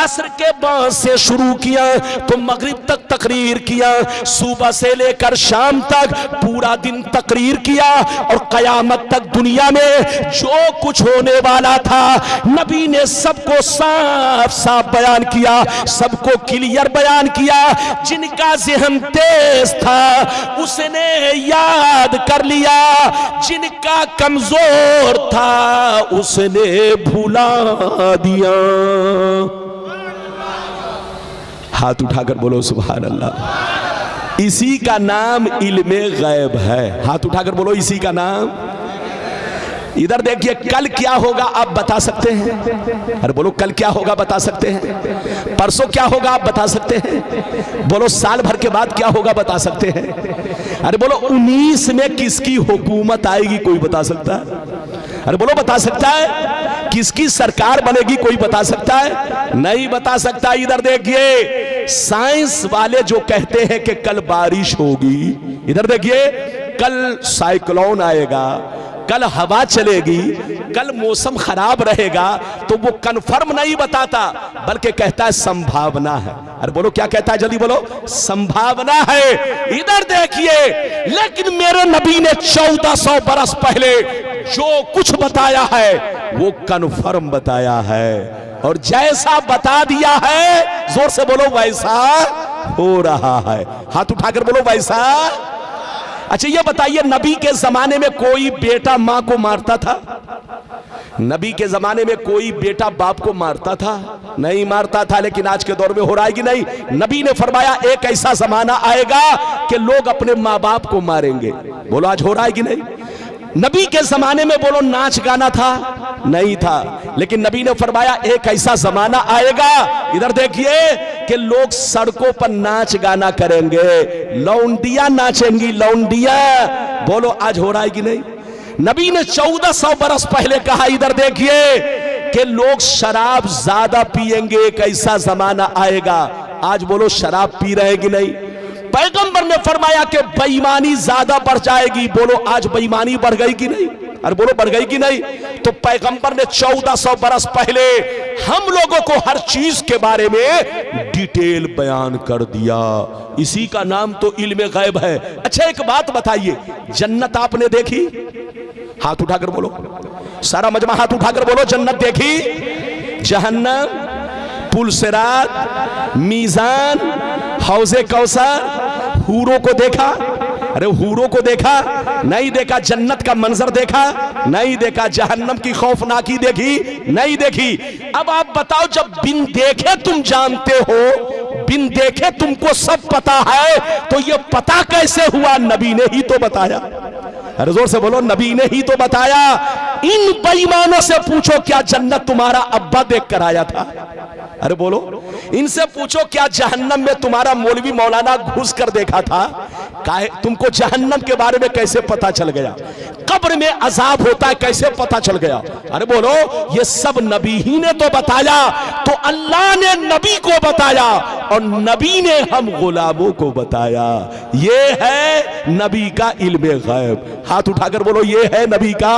असर के बाद से शुरू किया तो मगरिब तक तकरीर किया, सुबह से लेकर शाम तक पूरा दिन तकरीर किया और कयामत तक दुनिया में जो कुछ होने वाला था नबी ने सबको साफ साफ बयान किया, सबको क्लियर बयान किया। जिनका ज़हन तेज था उसने याद कर लिया, जिनका कमजोर था उसने भुला दिया। हाथ उठाकर बोलो सुभान अल्लाह। इसी का नाम इल्मे गैब है। हाथ उठाकर बोलो, इसी का नाम। इधर देखिए, कल क्या होगा आप बता सकते हैं? अरे बोलो, कल क्या होगा बता सकते हैं? परसों क्या होगा आप बता सकते हैं? बोलो, साल भर के बाद क्या होगा बता सकते हैं? अरे बोलो, 19 में किसकी हुकूमत आएगी कोई बता सकता है? अरे बोलो, बता सकता है? किसकी सरकार बनेगी कोई बता सकता है? नहीं बता सकता। इधर देखिए, साइंस वाले जो कहते हैं कि कल बारिश होगी, इधर देखिए, कल साइक्लोन आएगा, कल हवा चलेगी, कल मौसम खराब रहेगा, तो वो कंफर्म नहीं बताता बल्कि कहता है संभावना है। अरे बोलो, क्या कहता है? जल्दी बोलो। संभावना है। इधर देखिए, लेकिन मेरे नबी ने 1400 बरस पहले जो कुछ बताया है वो कंफर्म बताया है और जैसा बता दिया है, जोर से बोलो, वैसा हो रहा है। हाथ उठाकर बोलो, वैसा। अच्छा ये बताइए, नबी के जमाने में कोई बेटा मां को मारता था? नबी के जमाने में कोई बेटा बाप को मारता था? नहीं मारता था। लेकिन आज के दौर में हो रहा है कि नहीं? नबी ने फरमाया एक ऐसा जमाना आएगा कि लोग अपने माँ बाप को मारेंगे। बोलो, आज हो रहा है कि नहीं? नबी के जमाने में बोलो नाच गाना था? नहीं था। लेकिन नबी ने फरमाया एक ऐसा जमाना आएगा, इधर देखिए, कि लोग सड़कों पर नाच गाना करेंगे, लौंडियां नाचेंगी, लौंडियां। बोलो, आज हो रहा है कि नहीं? नबी ने 1400 बरस पहले कहा, इधर देखिए, कि लोग शराब ज्यादा पिएंगे, एक ऐसा जमाना आएगा। आज बोलो, शराब पी रहे कि नहीं? पैगंबर ने फरमाया कि बेईमानी ज्यादा बढ़ जाएगी। बोलो, आज बेईमानी बढ़ गई कि नहीं? अरे बोलो, बढ़ गई कि नहीं? तो पैगंबर ने 1400 बरस पहले हम लोगों को हर चीज के बारे में डिटेल बयान कर दिया। इसी का नाम तो इल्मे गैब है। अच्छा एक बात बताइए, जन्नत आपने देखी? हाथ उठाकर बोलो, सारा मजमा हाथ उठाकर बोलो, जन्नत देखी? जहन्नम, पुलसिरात, मीजान, हौजे कौसर, हूरों को देखा? अरे हूरों को देखा? नहीं देखा। जन्नत का मंजर देखा? नहीं देखा। जहन्नम की खौफनाकी देखी? नहीं देखी। अब आप बताओ, जब बिन देखे तुम जानते हो, बिन देखे तुमको सब पता है, तो ये पता कैसे हुआ? नबी ने ही तो बताया। अरे जोर से बोलो, नबी ने ही तो बताया। इन बेईमानों से पूछो, क्या जन्नत तुम्हारा अब्बा देख कर आया था? अरे बोलो, इनसे पूछो, क्या जहन्नम में तुम्हारा मौलवी मौलाना घुस कर देखा था? तुमको जहन्नम के बारे में कैसे पता चल गया? कब्र में अजाब होता है, कैसे पता चल गया? अरे बोलो, ये सब नबी ही ने तो बताया। तो अल्लाह ने नबी को बताया और नबी ने हम गुलामों को बताया। ये है नबी का इल्मे गैब। हाथ उठाकर बोलो, ये है नबी का।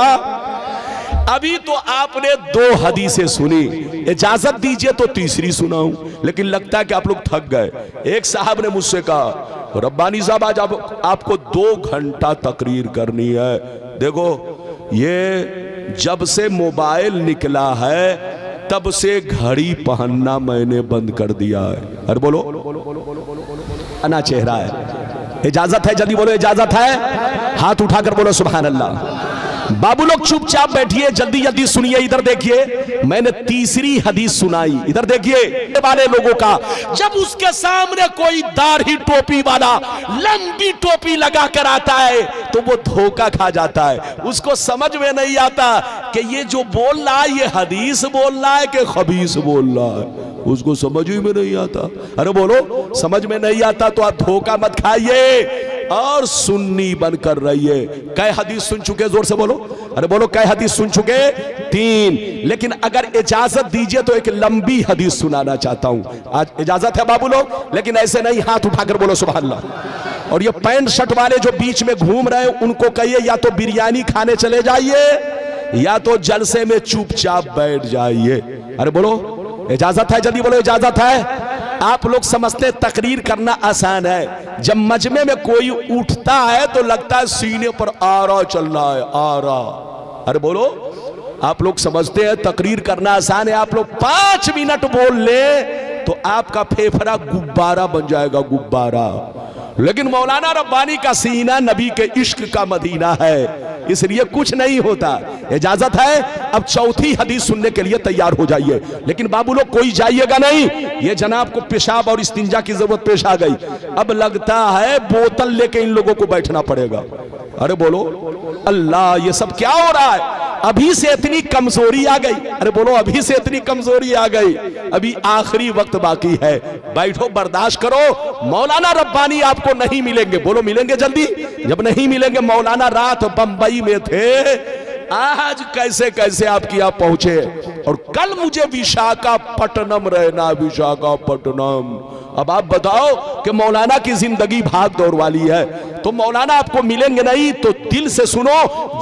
अभी तो आपने 2 हदीसें सुनी, इजाजत दीजिए तो तीसरी सुनाऊं, लेकिन लगता है कि आप लोग थक गए। एक साहब ने मुझसे कहा, रब्बानी साहब आज आपको 2 घंटा तकरीर करनी है। देखो, ये जब से मोबाइल निकला है तब से घड़ी पहनना मैंने बंद कर दिया है। अरे बोलो, अना चेहरा है। इजाजत है? जल्दी बोलो, इजाजत है? हाथ उठाकर बोलो सुभान अल्लाह। बाबू लोग चुपचाप बैठिए, जल्दी जल्दी सुनिए। इधर देखिए, मैंने तीसरी हदीस सुनाई। इधर देखिए वाले लोगों का, जब उसके सामने कोई दाढ़ी टोपी वाला लंबी टोपी लगा कर आता है तो वो धोखा खा जाता है। उसको समझ में नहीं आता कि ये जो बोल रहा है ये हदीस बोल रहा है कि खबीस बोल रहा है, उसको समझ ही में नहीं आता। अरे बोलो, समझ में नहीं आता तो आप धोखा मत खाइए और सुन्नी बनकर रहिए। कै हदीस सुन चुके? जोर से बोलो। अरे बोलो, कै हदीस सुन चुके? 3। लेकिन अगर इजाजत दीजिए तो एक लंबी हदीस सुनाना चाहता हूं। आज इजाजत है बाबू लोग? लेकिन ऐसे नहीं, हाथ उठाकर बोलो सुभान अल्लाह। और ये पैंट शर्ट वाले जो बीच में घूम रहे हैं उनको कहिए या तो बिरयानी खाने चले जाइए या तो जलसे में चुपचाप बैठ जाइए। अरे बोलो, इजाजत है? जल्दी बोलो, इजाजत है? आप लोग समझते हैं तकरीर करना आसान है। जब मजमे में कोई उठता है तो लगता है सीने पर आरा चल रहा है, आरा। अरे बोलो, आप लोग समझते हैं तकरीर करना आसान है? आप लोग 5 मिनट बोल ले तो आपका फेफड़ा गुब्बारा बन जाएगा, गुब्बारा। लेकिन मौलाना रब्बानी का सीना नबी के इश्क का मदीना है, इसलिए कुछ नहीं होता। इजाजत है? अब चौथी हदीस सुनने के लिए तैयार हो जाइए। लेकिन बाबू लोग कोई जाइएगा नहीं, ये जनाब को पेशाब और इस्तिंजा की जरूरत पेश आ गई। अब लगता है बोतल लेके इन लोगों को बैठना पड़ेगा। अरे बोलो अल्लाह, ये सब क्या हो रहा है? अभी से इतनी कमजोरी आ गई। अरे बोलो, अभी से इतनी कमजोरी आ गई। अभी आखिरी वक्त बाकी है, बैठो, बर्दाश्त करो। मौलाना रब्बानी आपको नहीं मिलेंगे। बोलो, मिलेंगे जल्दी? जब नहीं मिलेंगे, मौलाना रात बंबई में थे, आज कैसे कैसे आपकी आप पहुंचे। और कल मुझे विशाखापट्टनम रहना, विशाखापट्टनम। अब आप बताओ कि मौलाना की जिंदगी भाग दौड़ वाली है, तो मौलाना आपको मिलेंगे नहीं। तो दिल से सुनो,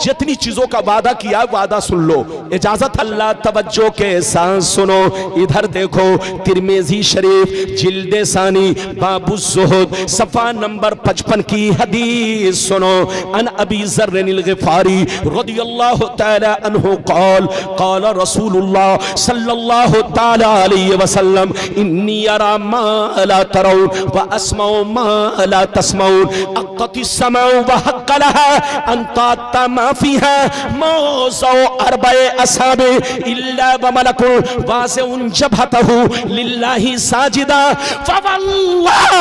जितनी चीजों का वादा किया वादा सुन लो। इजाजत? अल्लाह तवज्जो के साथ सुनो। इधर देखो, तिरमिज़ी शरीफ जिल्दे सानी बाबु ज़ुहद सफा नंबर 55 की हदीस सुनो। अन अबी ज़र्रिल ग़िफ़ारी रज़ियल्लाहु तआला अन्हु क़ाल क़ाल रसूलुल्लाह सल्लल्लाहु तआला अलैहि वसल्लम इन्नी अरा मा ला तरौन व अस्माउ मा ला तस्माउन अक़्क़ति समाउ व हक़्क़ लहा अन ताता मा फ़ीहा मौज़उ अरबए असहाबे इल्ला व मलकुन वासिउन जबहतहु लिल्लाहि साजिदा फवल्लाह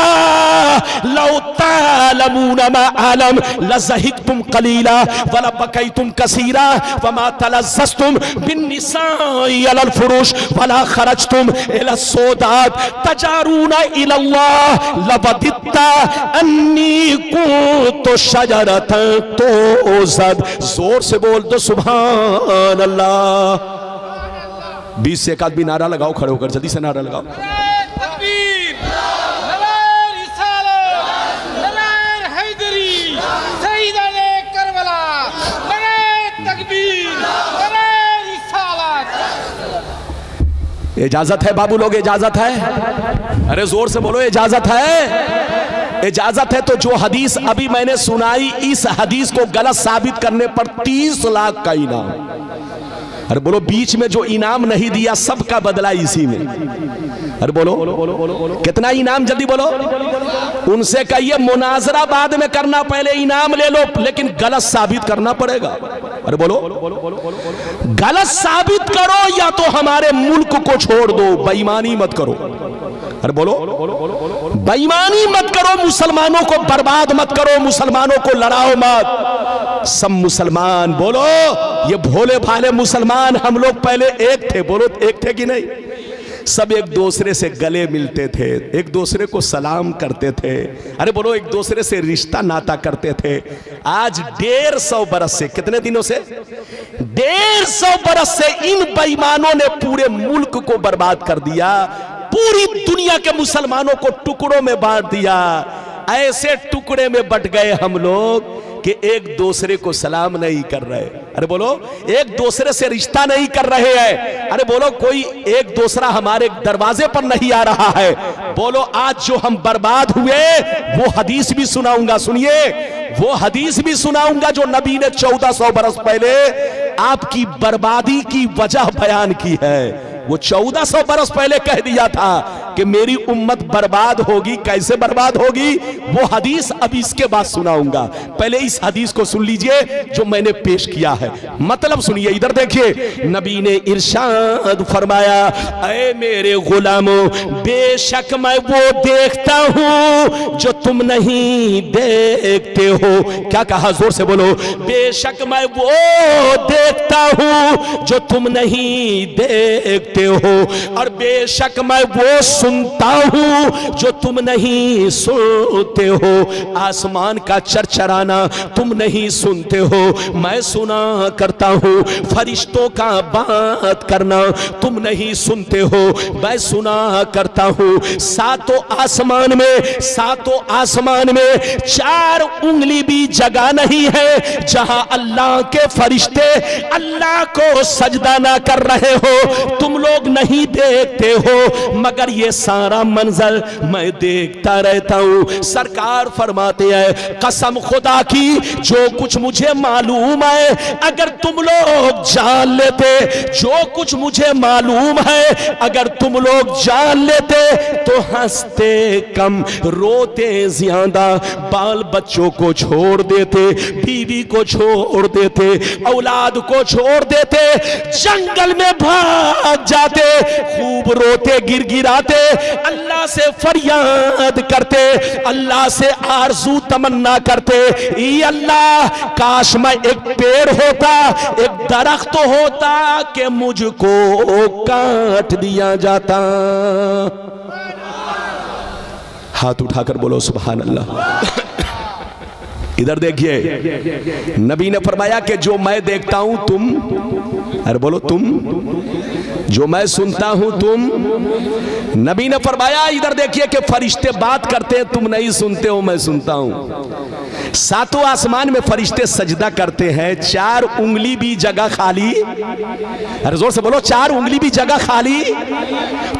लौ तालमून मा आलम लज़हिकतुम क़लीला व लबकैतुम कसीरा व मा तलज़्ज़ज़तुम बिन्निसाइ अलल फ़ुरूश व ला ख़रजतुम इला सौदात तजारून इल्लाह लबदित्ता अन्नी कुन्तु शजरतन तोज़द। जोर से बोल दो सुभान अल्लाह। 20 से एक आदमी नारा लगाओ, खड़े होकर जल्दी से नारा लगाओ। इजाजत है बाबू लोग? इजाजत है? अरे जोर से बोलो, इजाजत है? इजाजत है तो जो हदीस अभी मैंने सुनाई, इस हदीस को गलत साबित करने पर 30 लाख का इनाम। अरे बोलो, बीच में जो इनाम नहीं दिया सबका बदला इसी में। अरे बोलो, कितना इनाम? जल्दी बोलो। उनसे कहिए मुनाजरा बाद में करना, पहले इनाम ले लो, लेकिन गलत साबित करना पड़ेगा। अरे बोलो, गलत साबित करो या तो हमारे मुल्क को छोड़ दो, बेईमानी मत करो। अरे बोलो, बेईमानी मत करो, मुसलमानों को बर्बाद मत करो, मुसलमानों को लड़ाओ मत। सब मुसलमान, बोलो, ये भोले भाले मुसलमान हम लोग पहले एक थे। बोलो, एक थे कि नहीं? सब एक दूसरे से गले मिलते थे, एक दूसरे को सलाम करते थे। अरे बोलो, एक दूसरे से रिश्ता नाता करते थे। आज 150 बरस से, कितने दिनों से? 150 बरस से इन बेईमानों ने पूरे मुल्क को बर्बाद कर दिया, पूरी दुनिया के मुसलमानों को टुकड़ों में बांट दिया। ऐसे टुकड़े में बट गए हम लोग कि एक दूसरे को सलाम नहीं कर रहे। अरे बोलो, एक दूसरे से रिश्ता नहीं कर रहे हैं। अरे बोलो, कोई एक दूसरा हमारे दरवाजे पर नहीं आ रहा है। बोलो, आज जो हम बर्बाद हुए वो हदीस भी सुनाऊंगा, सुनिए, वो हदीस भी सुनाऊंगा जो नबी ने 1400 बरस पहले आपकी बर्बादी की वजह बयान की है। वो 1400 बरस पहले कह दिया था कि मेरी उम्मत बर्बाद होगी। कैसे बर्बाद होगी वो हदीस अब इसके बाद सुनाऊंगा। पहले इस हदीस को सुन लीजिए जो मैंने पेश किया है, मतलब सुनिए। इधर देखिए, नबी ने इरशाद फरमाया, ऐ मेरे गुलामों, बेशक मैं वो देखता हूं जो तुम नहीं देखते हो। क्या कहा, जोर से बोलो। बेशक मैं वो देखता हूं जो तुम नहीं देखते हो, और बेशक मैं वो सुनता हूं जो तुम नहीं सुनते हो। आसमान का चरचराना तुम नहीं सुनते हो, मैं सुना करता हूं। फरिश्तों का बात करना तुम नहीं सुनते हो, मैं सुना करता हूं। सातों आसमान में 4 उंगली भी जगह नहीं है जहां अल्लाह के फरिश्ते अल्लाह को सजदा ना कर रहे हो। तुम लोग नहीं देखते हो, मगर ये सारा मंजर मैं देखता रहता हूं। सरकार फरमाते हैं, कसम खुदा की जो कुछ मुझे मालूम है अगर तुम लोग जान लेते, जो कुछ मुझे मालूम है अगर तुम लोग जान लेते तो हंसते कम, रोते ज्यादा, बाल बच्चों को छोड़ देते, बीवी को छोड़ देते, औलाद को छोड़ देते, जंगल में भाग जाते, खूब रोते गिड़गिड़ाते, अल्लाह से फरियाद करते, अल्लाह से आरज़ू तमन्ना करते, ई अल्लाह काश मैं एक पेड़ होता, एक दरख्त होता कि मुझको काट दिया जाता। हाथ उठाकर बोलो सुभान अल्लाह। इधर देखिए, नबी ने फरमाया कि जो मैं देखता हूं तुम, अरे बोलो तुम, जो मैं सुनता हूं तुम। नबी ने फरमाया, इधर देखिए कि फरिश्ते बात करते हैं, तुम नहीं सुनते हो, मैं सुनता हूं। सातों आसमान में फरिश्ते सजदा करते हैं, 4 उंगली भी जगह खाली, अरे जोर से बोलो, 4 उंगली भी जगह खाली।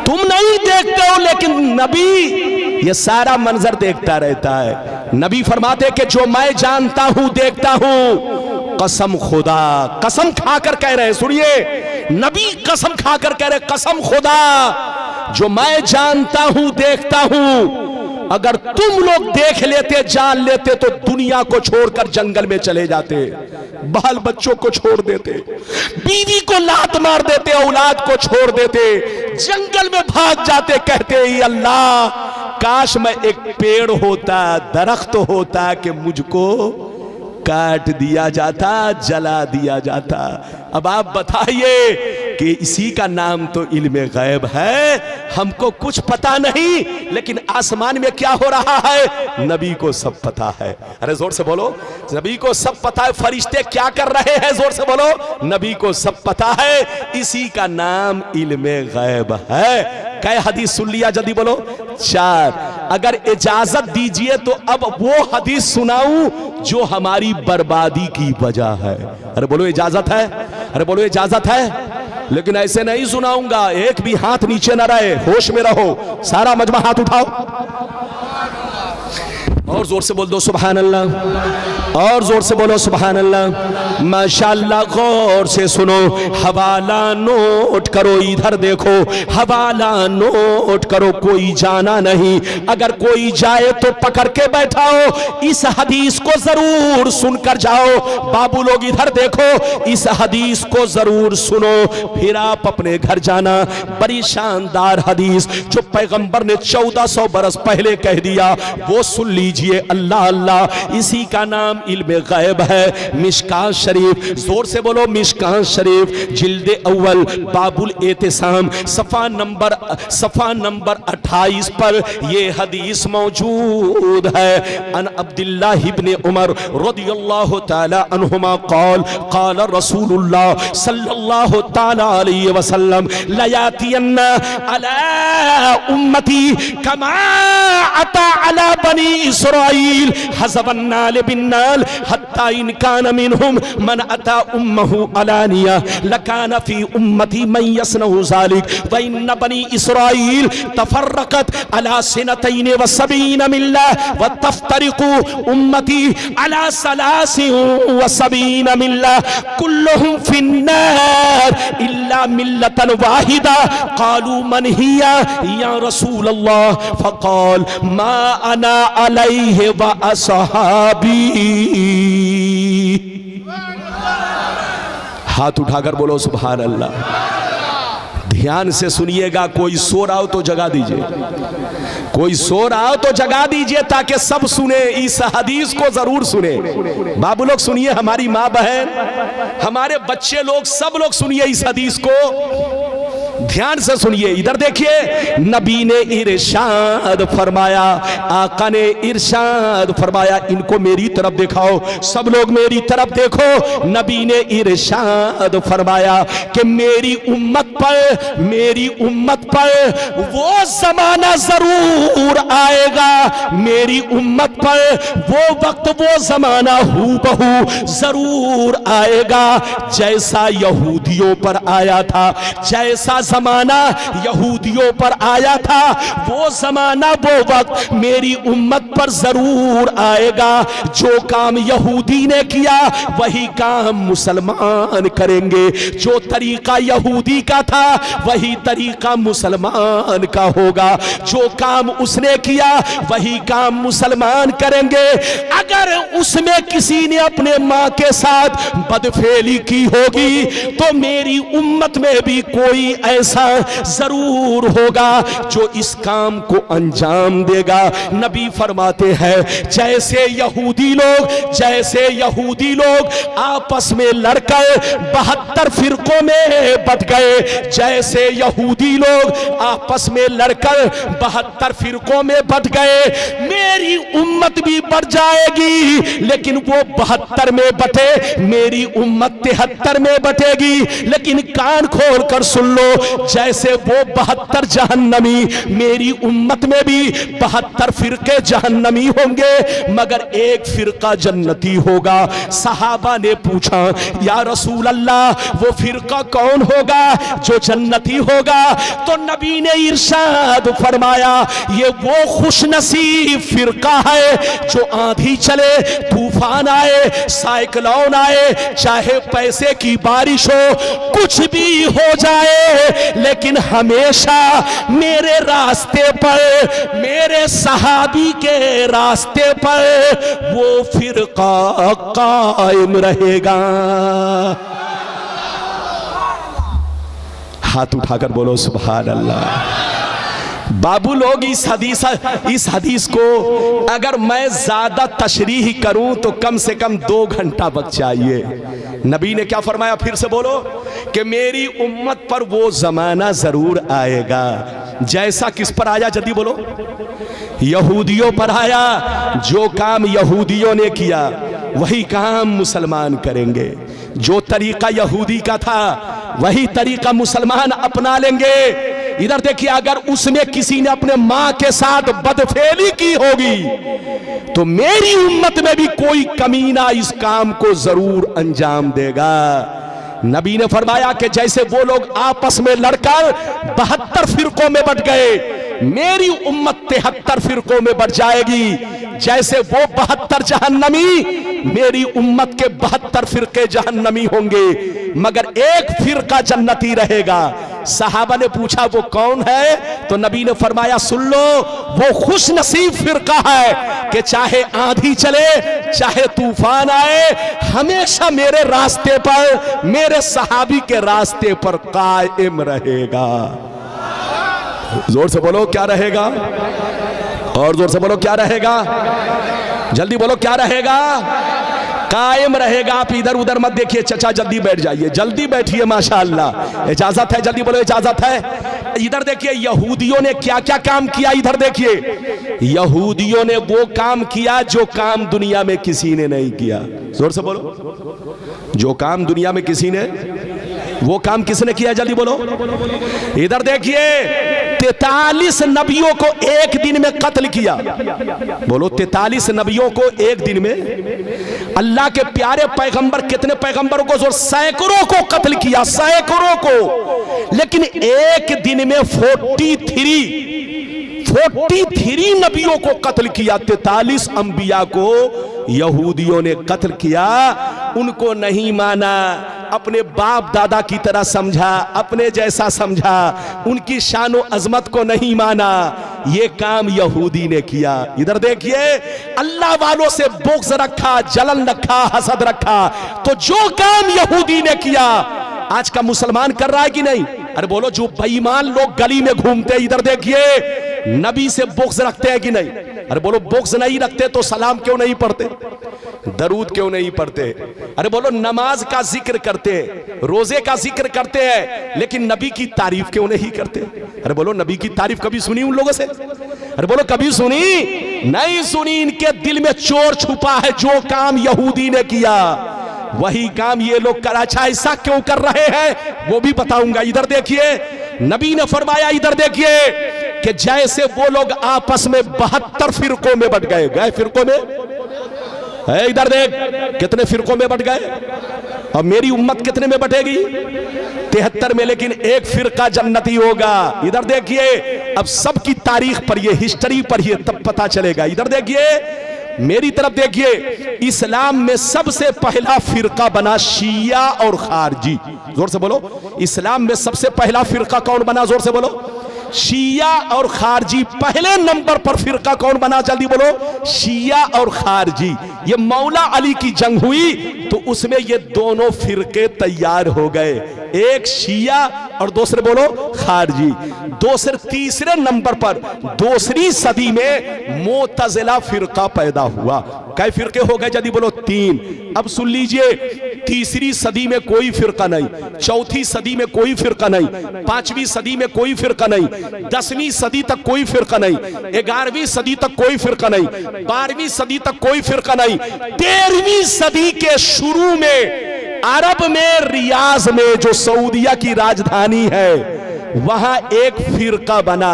तुम नहीं देखते हो, लेकिन नबी ये सारा मंजर देखता रहता है। नबी फरमाते कि जो मैं जानता हूं, देखता हूं, कसम खुदा, कसम खाकर कह रहे हैं, सुनिए, नबी कसम खाकर कह रहे, कसम खुदा, जो मैं जानता हूं, देखता हूं, अगर तुम लोग देख लेते, जान लेते, तो दुनिया को छोड़कर जंगल में चले जाते, बाल बच्चों को छोड़ देते, बीवी को लात मार देते, औलाद को छोड़ देते, जंगल में भाग जाते, कहते ही अल्लाह काश मैं एक पेड़ होता, दरख्त होता कि मुझको काट दिया जाता, जला दिया जाता। अब आप बताइए कि इसी का नाम तो इल्मे गैब है, हमको कुछ पता नहीं, लेकिन आसमान में क्या हो रहा है नबी को सब पता है। अरे जोर से बोलो, नबी को सब पता है। फरिश्ते क्या कर रहे हैं, जोर से बोलो, नबी को सब पता है। इसी का नाम इल्मे गैब है। कै हदीस सुन लिया, जल्दी बोलो, 4। अगर इजाजत दीजिए तो अब वो हदीस सुनाऊं जो हमारी बर्बादी की वजह है। अरे बोलो इजाजत है, अरे बोलो इजाजत है। लेकिन ऐसे नहीं सुनाऊंगा, एक भी हाथ नीचे ना रहे, होश में रहो, सारा मजमा हाथ उठाओ और जोर से बोल दो सुभान अल्लाह, और जोर से बोलो सुभान अल्लाह। माशाअल्लाह, गौर से सुनो, हवाला नोट करो, इधर देखो, हवाला नोट करो, कोई जाना नहीं, अगर कोई जाए तो पकड़ के बैठाओ, इस हदीस को जरूर सुनकर जाओ। बाबू लोग इधर देखो, इस हदीस को जरूर सुनो, फिर आप अपने घर जाना। बड़ी शानदार हदीस जो पैगंबर ने 1400 बरस पहले कह दिया, वो सुन लीजिए। अल्लाह अल्लाह, इसी का नाम इल्मे गैब है। मिशकात शरीफ, जोर से बोलो मिशकात शरीफ, जिल्दे अव्वल, बाबुल एतिसाम, सफा नंबर 28 पर ये हदीस मौजूद है। अन अब्दुल्लाह इब्न उमर रदियल्लाहु ताला अन्हुमा क़ाल क़ाल रसूलुल्लाह सल्लल्लाहु ताला अलैहि वसल्लम लयातियन्ना अला उम्मती कमा अता अला बनी इसराईल हज़बन्नाल बिन्नाल हत्ता इन कान मिनहुम मन अता उम्महु अलानिया लकान फी उम्मती मन यसनहु ज़ालिक व इन्न बनी इसराईल तफर्रकत अला सिनतैन व सबीन मिल्ला व तफ्तरिकु उम्मती अला सलासिन व सबीन मिल्ला कुल्लुहुम फिन्नार इल्ला मिल्लतन वाहिदा क़ालू मन हिया या रसूल अल्लाह फ़क़ाल मा अना अलैहि व असहाबी। हाथ उठाकर बोलो सुभान अल्लाह। ध्यान से सुनिएगा, कोई सो रहा हो तो जगा दीजिए, कोई सो रहा हो तो जगा दीजिए ताकि सब सुने, इस हदीस को जरूर सुने। बाबू लोग सुनिए, हमारी माँ बहन, हमारे बच्चे लोग, सब लोग सुनिए इस हदीस को, ध्यान से सुनिए। इधर देखिए, नबी ने इरशाद फरमाया, आका ने इरशाद फरमाया, इनको मेरी तरफ दिखाओ, सब लोग मेरी तरफ देखो। नबी ने इरशाद फरमाया कि मेरी उम्मत पर वो जमाना जरूर आएगा, मेरी उम्मत पर वो वक्त, वो जमाना हूबहू जरूर आएगा जैसा यहूदियों पर आया था, जैसा जमाना यहूदियों पर आया था, वो जमाना, वो वक्त मेरी उम्मत पर जरूर आएगा। जो काम यहूदी ने किया वही काम मुसलमान करेंगे, जो तरीका यहूदी का था वही तरीका मुसलमान का होगा, जो काम उसने किया वही काम मुसलमान करेंगे। अगर उसमें किसी ने अपने माँ के साथ बदफेली की होगी तो मेरी उम्मत में भी कोई ऐसा जरूर होगा जो इस काम को अंजाम देगा। नबी फरमाते हैं, जैसे यहूदी लोग आपस में लड़कर 72 फिरकों में बट गए, जैसे यहूदी लोग आपस में लड़कर 72 फिरकों में बट गए, मेरी उम्मत भी बढ़ जाएगी, लेकिन वो 72 में बटे, मेरी उम्मत 73 में बटेगी। लेकिन कान खोल कर सुन लो, जैसे वो 72 जहन्नमी, मेरी उम्मत में भी 72 फिरके जहन्नमी होंगे, मगर एक फिरका जन्नती होगा। सहाबा ने पूछा, या रसूल अल्लाह, वो फिरका कौन होगा जो जन्नती होगा? तो नबी ने इरशाद फरमाया, ये वो खुशनसीब फिरका है जो आंधी चले, तूफान आए, साइक्लोन आए, चाहे पैसे की बारिश हो, कुछ भी हो जाए, लेकिन हमेशा मेरे रास्ते पर, मेरे सहाबी के रास्ते पर वो फिरका कायम रहेगा। हाथ उठाकर बोलो सुभान अल्लाह। बाबू लोग, इस हदीस को अगर मैं ज्यादा तशरीह करूं तो कम से कम 2 घंटा वक्त चाहिए। नबी ने क्या फरमाया, फिर से बोलो, कि मेरी उम्मत पर वो जमाना जरूर आएगा जैसा किस पर आया, जल्दी बोलो, यहूदियों पर आया। जो काम यहूदियों ने किया वही काम मुसलमान करेंगे, जो तरीका यहूदी का था वही तरीका मुसलमान अपना लेंगे। इधर देखिए, अगर उसमें किसी ने अपने मां के साथ बदफेली की होगी तो मेरी उम्मत में भी कोई कमीना इस काम को जरूर अंजाम देगा। नबी ने फरमाया कि जैसे वो लोग आपस में लड़कर 72 फिरकों में बट गए, मेरी उम्मत 73 फिरकों में बढ़ जाएगी। जैसे वो 72 जहन्नमी, मेरी उम्मत के 72 फिरके जहन्नमी होंगे, मगर एक फिरका जन्नती रहेगा। सहाबा ने पूछा, वो कौन है? तो नबी ने फरमाया, सुन लो, वो खुश नसीब फिरका है कि चाहे आंधी चले, चाहे तूफान आए, हमेशा मेरे रास्ते पर, मेरे सहाबी के रास्ते पर कायम रहेगा। जोर से बोलो, क्या रहेगा? और जोर से बोलो, क्या रहेगा? जल्दी बोलो, क्या रहेगा? कायम रहेगा। आप इधर उधर मत देखिए, चचा जल्दी बैठ जाइए, जल्दी बैठिए, माशाअल्लाह, इजाजत है, जल्दी बोलो, इजाजत है। इधर देखिए, यहूदियों ने क्या क्या काम किया, इधर देखिए, यहूदियों ने वो काम किया जो काम दुनिया में किसी ने नहीं किया। जोर से बोलो, जो काम दुनिया में किसी ने वो काम किसने किया, जल्दी बोलो। इधर देखिए, 43 नबियों को एक दिन में कत्ल किया। बोलो, 43 नबियों को एक दिन में। अल्लाह के प्यारे पैगंबर, कितने पैगंबरों को, जो सैकड़ों को कत्ल किया, सैकड़ों को। लेकिन एक दिन में 43 नबियों को कत्ल किया। 43 अंबिया को यहूदियों ने कत्ल किया। उनको नहीं माना, अपने बाप दादा की तरह समझा, अपने जैसा समझा, उनकी शान और अजमत को नहीं माना। ये काम यहूदी ने किया। इधर देखिए, अल्लाह वालों से बुग़्ज़ रखा, जलन रखा, हसद रखा। तो जो काम यहूदी ने किया, आज का मुसलमान कर रहा है कि नहीं? अरे बोलो, जो बेईमान लोग गली में घूमते, इधर देखिए, नबी से बुग़्ज़ रखते हैं कि नहीं? अरे बोलो, बुग़्ज़ नहीं रखते तो सलाम क्यों नहीं पढ़ते, दरूद क्यों नहीं पढ़ते? अरे बोलो, नमाज का जिक्र करते हैं, रोजे का जिक्र करते हैं, लेकिन नबी की तारीफ क्यों नहीं करते? अरे बोलो, नबी की तारीफ कभी सुनी उन लोगों से? अरे बोलो, कभी सुनी? नहीं सुनी। इनके दिल में चोर छुपा है। जो काम यहूदी ने किया, वही काम ये लोग कर। अच्छा, ऐसा क्यों कर रहे हैं वो भी बताऊंगा। इधर देखिए, नबी ने फरमाया, इधर देखिए, कि जैसे वो लोग आपस में 72 फिरकों में बट गए फिरकों में। इधर देख, कितने फिरकों में बट गए। अब मेरी उम्मत कितने में बटेगी? 73 में। लेकिन एक फिरका जन्नती होगा। इधर देखिए, अब सबकी तारीख पढ़िए, हिस्ट्री पढ़िए, तब पता चलेगा। इधर देखिए, मेरी तरफ देखिए, इस्लाम में सबसे पहला फिरका बना शिया और खारजी। जोर से बोलो, इस्लाम में सबसे पहला फिरका कौन बना? जोर से बोलो, शिया और खारजी। पहले नंबर पर फिरका कौन बना? जल्दी बोलो, शिया और खारजी। ये मौला अली की जंग हुई तो उसमें ये दोनों फिरके तैयार हो गए, एक शिया और दूसरे बोलो खारजी। तीसरे नंबर पर दूसरी सदी में मोतजिला फिरका पैदा हुआ। कई फिरके हो गए? जल्दी बोलो, 3। अब सुन लीजिए, तीसरी सदी में कोई फिरका नहीं, चौथी सदी में कोई फिरका नहीं, 5वीं सदी में कोई फिरका नहीं, 10वीं सदी तक कोई फिरका नहीं, 11वीं सदी तक कोई फिरका नहीं, 12वीं सदी तक कोई फिरका नहीं। 13वीं सदी के शुरू में अरब में रियाज में, जो सऊदिया की राजधानी है, वहां एक फिरका बना।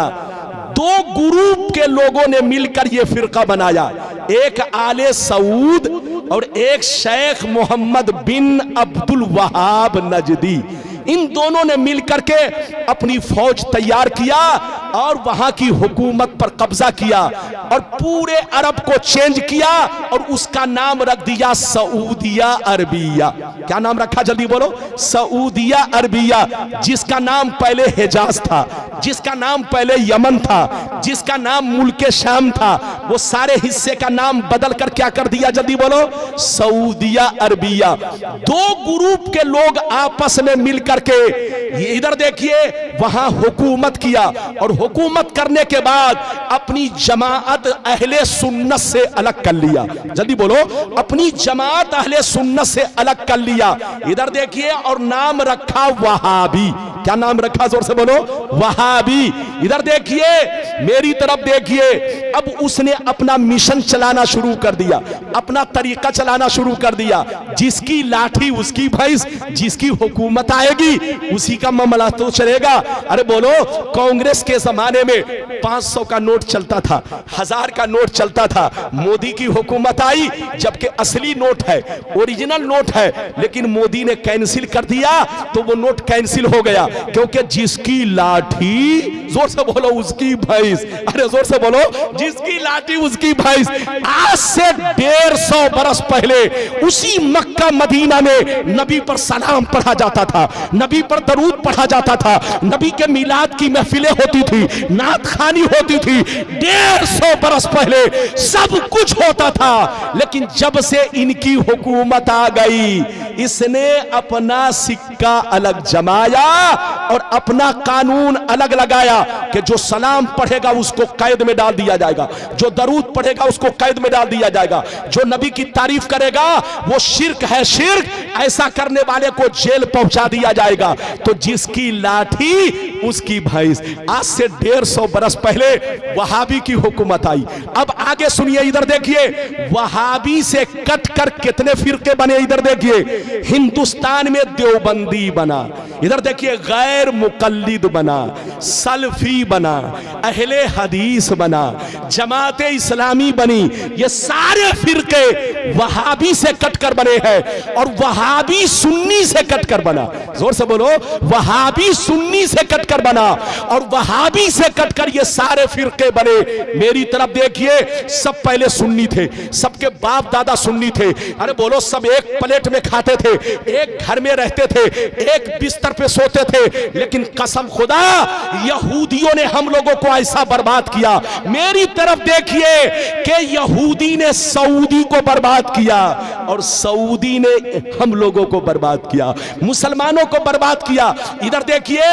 2 ग्रुप के लोगों ने मिलकर यह फिरका बनाया, एक आले सऊद और एक शेख मोहम्मद बिन अब्दुल वहाब नजदी। इन दोनों ने मिलकर के अपनी फौज तैयार किया और वहां की हुकूमत पर कब्जा किया और पूरे अरब को चेंज किया और उसका नाम रख दिया सऊदिया अरबिया। क्या नाम रखा? जल्दी बोलो, सऊदिया अरबिया। जिसका नाम पहले हिजाज था, जिसका नाम पहले यमन था, जिसका नाम मुल्के शाम था, वो सारे हिस्से का नाम बदल कर क्या कर दिया? जल्दी बोलो, सऊदिया अरबिया। 2 ग्रुप के लोग आपस में मिलकर के इधर देखिए वहां हुकूमत किया और हुकूमत करने के बाद अपनी जमात अहले सुन्नत से अलग कर लिया। जल्दी बोलो, अपनी जमात अहले सुन्नत से अलग कर लिया। इधर देखिए, और नाम रखा वहाबी। क्या नाम रखा? जोर से बोलो, वहाबी। इधर देखिए, मेरी तरफ देखिए, अब उसने अपना मिशन चलाना शुरू कर दिया, अपना तरीका चलाना शुरू कर दिया। जिसकी लाठी उसकी भैंस, जिसकी हुकूमत आएगी उसी का मामला तो चलेगा। अरे बोलो, कांग्रेस के जमाने में 500 का नोट चलता था, 1000 का नोट चलता था। मोदी की हुकूमत आई, जबकि असली नोट है, ओरिजिनल नोट है, लेकिन मोदी ने कैंसिल कर दिया तो वो नोट कैंसिल हो गया, क्योंकि जिसकी लाठी, जोर से बोलो, उसकी भैंस। अरे जोर से बोलो, जिसकी लाठी उसकी भैंस। आज से 150 बरस पहले उसी मक्का मदीना में नबी पर सलाम पढ़ा जाता था, नबी पर दरूद पढ़ा जाता था, नबी के मिलाद की महफिलें होती थी, नात खानी होती थी। 150 बरस पहले सब कुछ होता था। लेकिन जब से इनकी हुकूमत आ गई, इसने अपना सिक्का अलग जमाया और अपना कानून अलग लगाया कि जो सलाम पढ़ेगा उसको कैद में डाल दिया जाएगा, जो दरूद पढ़ेगा उसको कैद में डाल दिया जाएगा, जो नबी की तारीफ करेगा वो शिर्क है शिर्क, ऐसा करने वाले को जेल पहुंचा दिया जाएगा। तो जिसकी लाठी उसकी भैंस। आज से 150 बरस पहले वहाबी की हुकूमत आई। अब आगे सुनिए, इधर देखिए, वहाबी से कट कर कितने फिरके बने। इधर देखिए, हिंदुस्तान में देवबंदी बना, इधर देखिए गैर मुकल्लिद बना, सल्फी बना, अहले हदीस बना, जमाते इस्लामी बनी। ये सारे फिरके वहाबी से कटकर बने हैं। और वहाबी सुन्नी से कटकर बना। जोर से बोलो, वहाबी सुन्नी से कटकर बना और वहाबी से कटकर ये सारे फिरके बने। मेरी तरफ देखिए, सब पहले सुन्नी थे, सबके बाप दादा सुन्नी थे। अरे बोलो, सब एक प्लेट में खाते थे, एक घर में रहते थे, एक बिस्तर पे सोते थे। लेकिन कसम खुदा, यहूदियों ने हम लोगों को ऐसा बर्बाद किया। मेरी तरफ देखिए कि यहूदी ने सऊदी को बर्बाद किया और सऊदी ने हम लोगों को बर्बाद किया, मुसलमानों को बर्बाद किया। इधर देखिए,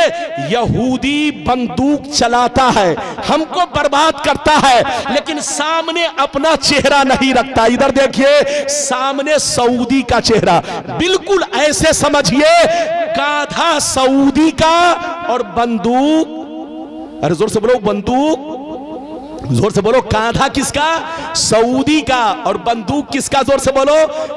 यहूदी बंदूक चलाता है, हमको बर्बाद करता है, लेकिन सामने अपना चेहरा नहीं रखता। इधर देखिए, सामने सऊदी का चेहरा, बिल्कुल ऐसे समझिए गाधा सऊदी का और बंदूक, अरे जोर से बोलो, बंदूक, जोर से बोलो, कांधा किसका? सऊदी का। और बंदूक किसका? जोर से बोलो,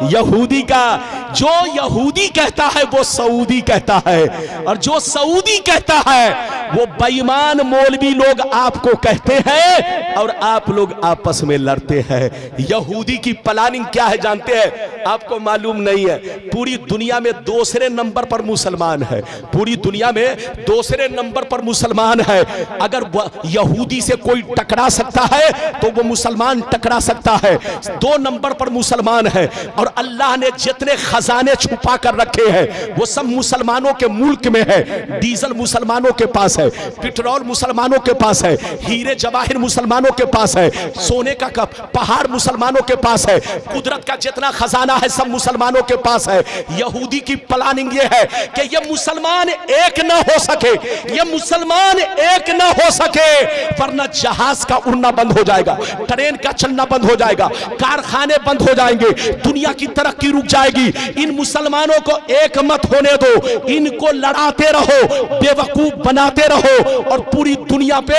यहूदी का। जो यहूदी कहता है वो सऊदी कहता है, और जो सऊदी कहता है वो बेईमान मौलवी लोग आपको कहते हैं और आप लोग आपस में लड़ते हैं। यहूदी की प्लानिंग क्या है जानते हैं? आपको मालूम नहीं है। पूरी दुनिया में दूसरे नंबर पर मुसलमान है, पूरी दुनिया में दूसरे नंबर पर मुसलमान है। अगर यहूदी से कोई टकरा सकता है तो वो मुसलमान टकरा सकता है। 2 नंबर पर मुसलमान है। और अल्लाह ने जितने खजाने छुपा कर रखे हैं वो सब मुसलमानों के मुल्क में है। डीजल मुसलमानों के पास है, पेट्रोल मुसलमानों के पास है, हीरे जवाहिर मुसलमानों के पास है, सोने का पहाड़ मुसलमानों के पास है, कुदरत का जितना खजाना है सब मुसलमानों के पास है। यहूदी की प्लानिंग ये है कि ये मुसलमान एक ना हो सके, ये मुसलमान एक ना हो सके, वरना जहाज का उड़ना बंद हो जाएगा, ट्रेन का चलना बंद हो जाएगा, कारखाने बंद हो जाएंगे, दुनिया की तरक्की रुक जाएगी। इन मुसलमानों को एक मत होने दो, इनको लड़ाते रहो, बेवकूफ बनाते रहो और पूरी दुनिया पे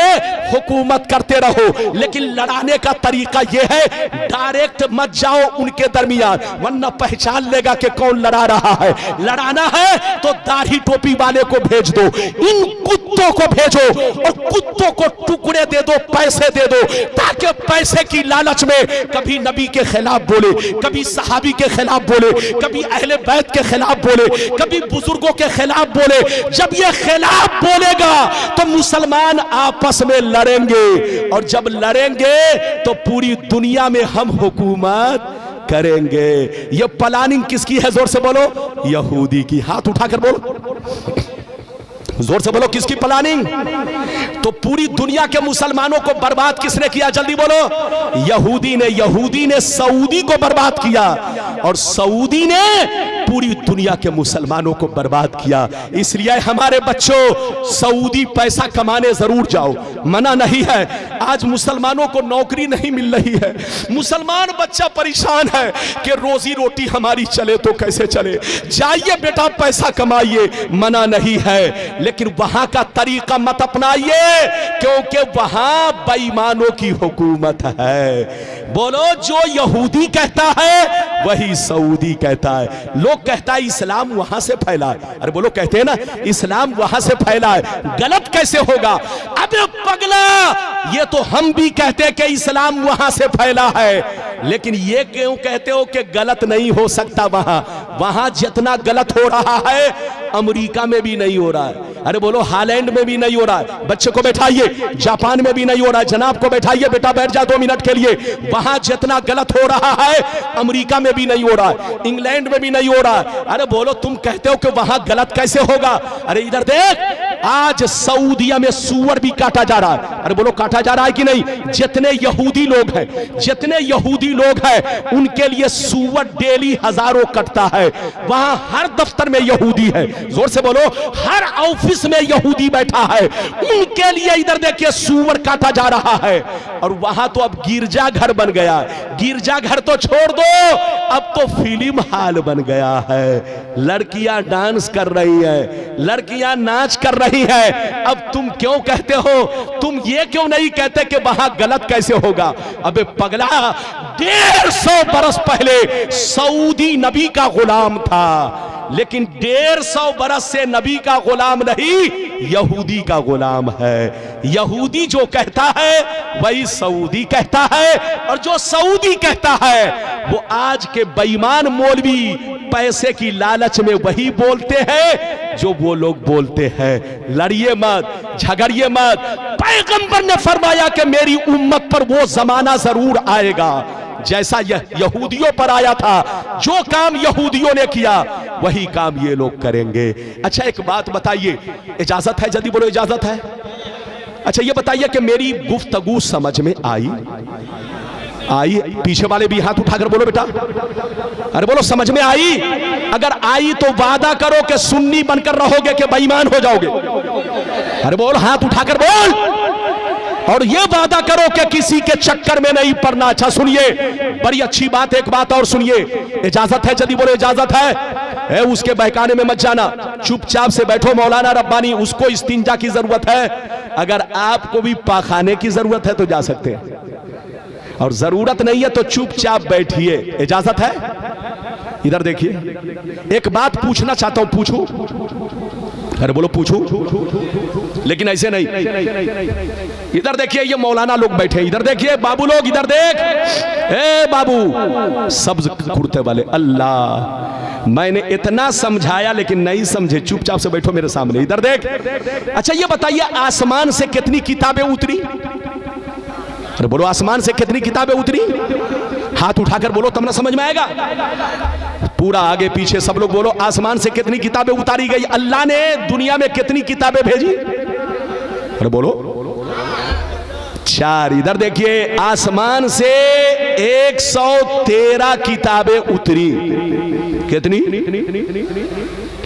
हुकूमत करते रहो। लेकिन लड़ाने का तरीका यह है, डायरेक्ट मत जाओ उनके दरमियान, वरना पहचान लेगा कि कौन लड़ा रहा है। लड़ाना है तो दाढ़ी टोपी वाले को भेज दो, इन कुत्तों को भेजो और कुत्तों को टुकड़े दे दो, पैसे दे दो, ताकि पैसे की लालच में कभी नबी के खिलाफ बोले, कभी सहाबी के खिलाफ बोले, कभी अहले बैत के खिलाफ बोले, कभी बुजुर्गों के खिलाफ बोले। जब ये खिलाफ बोलेगा तो मुसलमान आपस में लड़ेंगे और जब लड़ेंगे तो पूरी दुनिया में हम हुकूमत करेंगे। ये प्लानिंग किसकी है? जोर से बोलो, यहूदी की। हाथ उठाकर बोलो, जोर से बोलो, किसकी प्लानिंग? तो पूरी दुनिया के मुसलमानों को बर्बाद किसने किया? जल्दी बोलो, यहूदी ने। यहूदी ने सऊदी को बर्बाद किया और सऊदी ने पूरी दुनिया के मुसलमानों को बर्बाद किया। इसलिए हमारे बच्चों, सऊदी पैसा कमाने जरूर जाओ, मना नहीं है। आज मुसलमानों को नौकरी नहीं मिल रही है, मुसलमान बच्चा परेशान है कि रोजी रोटी हमारी चले तो कैसे चले। जाइए बेटा, पैसा कमाइए, मना नहीं है, लेकिन वहां का तरीका मत अपनाइए, क्योंकि वहां बेईमानों की हुकूमत है। बोलो, जो यहूदी कहता है वही सऊदी कहता है। लोग कहता है इस्लाम वहां से फैला है। अरे बोलो, कहते हैं ना इस्लाम वहां से फैला है, गलत कैसे होगा? अबे पगला, ये तो हम भी कहते हैं कि इस्लाम वहां से फैला है, लेकिन ये क्यों कहते हो कि गलत नहीं हो सकता? वहां जितना गलत हो रहा है अमेरिका में भी नहीं हो रहा है। अरे बोलो, हालैंड में भी नहीं हो रहा है। बच्चे को बैठाइए, जापान में भी नहीं हो रहा है। जनाब को बैठाइए, बेटा बैठ जा 2 मिनट के लिए। वहां जितना गलत हो रहा है अमेरिका में भी नहीं हो रहा है, इंग्लैंड में भी नहीं हो रहा है। अरे बोलो, तुम कहते हो कि वहां गलत कैसे होगा? अरे इधर देख, आज सऊदिया में सूअर भी काटा जा रहा है। अरे बोलो काटा जा रहा है कि नहीं? जितने यहूदी लोग हैं उनके लिए सूअर डेली हजारों कटता है। वहां हर दफ्तर में यहूदी है, जोर से बोलो, हर ऑफिस में यहूदी बैठा है, उनके लिए इधर देखिए सूअर काटा जा रहा है। और वहां तो अब गिरजा घर बन गया, गिरजा घर तो छोड़ दो, अब तो फिल्म हॉल बन गया है। लड़कियां डांस कर रही है, लड़कियां नाच कर रही है। अब तुम क्यों कहते हो, तुम ये क्यों नहीं कहते कि वहां गलत कैसे होगा? अबे पगला, 150 बरस पहले सऊदी नबी का गुलाम था, लेकिन 150 बरस से नबी का गुलाम नहीं, यहूदी का गुलाम है। यहूदी जो कहता है वही सऊदी कहता है, और जो सऊदी कहता है वो आज के बेईमान मौलवी पैसे की लालच में वही बोलते हैं जो वो लोग बोलते हैं। लड़िए मत, झगड़िए मत। पैगंबर ने फरमाया कि मेरी उम्मत पर वो जमाना जरूर आएगा जैसा यहूदियों पर आया था। जो काम यहूदियों ने किया वही काम ये लोग करेंगे। अच्छा एक बात बताइए, इजाजत है? जल्दी बोलो, इजाजत है? अच्छा ये बताइए कि मेरी गुफ्तगू समझ में आई? पीछे वाले भी हाथ उठाकर बोलो बेटा, अरे बोलो समझ में आई? अगर आई तो वादा करो कि सुन्नी बनकर रहोगे कि बेईमान हो जाओगे? अरे बोल, हाथ उठाकर बोल, और ये वादा करो कि किसी के चक्कर में नहीं पड़ना। अच्छा सुनिए, बड़ी अच्छी बात, एक बात और सुनिए। इजाजत है? जल्दी बोलो, इजाजत है? उसके बहकाने में मत जाना, चुपचाप से बैठो। मौलाना रब्बानी, उसको इस्तिंजा की जरूरत है, अगर आपको भी पाखाने की जरूरत है तो जा सकते हैं, और जरूरत नहीं है तो चुपचाप बैठिए। इजाजत है? इधर देखिए, एक बात पूछना चाहता हूं, पूछूं? अरे बोलो पूछूं, लेकिन ऐसे नहीं। इधर देखिए, ये मौलाना लोग बैठे, इधर देखिए बाबू लोग, इधर देख, ए बाबू सब्ज कुर्ते वाले। अल्लाह, मैंने इतना समझाया लेकिन नहीं समझे, चुपचाप से बैठो मेरे सामने, इधर देख। अच्छा ये बताइए, आसमान से कितनी किताबें उतरी? अरे बोलो, आसमान से कितनी किताबें उतरी? हाथ उठाकर बोलो, तब ना समझ में आएगा। पूरा आगे पीछे सब लोग बोलो, आसमान से कितनी किताबें उतारी गई? अल्लाह ने दुनिया में कितनी किताबें भेजी? अरे बोलो, 4। इधर देखिए, आसमान से 113 किताबें उतरी। कितनी?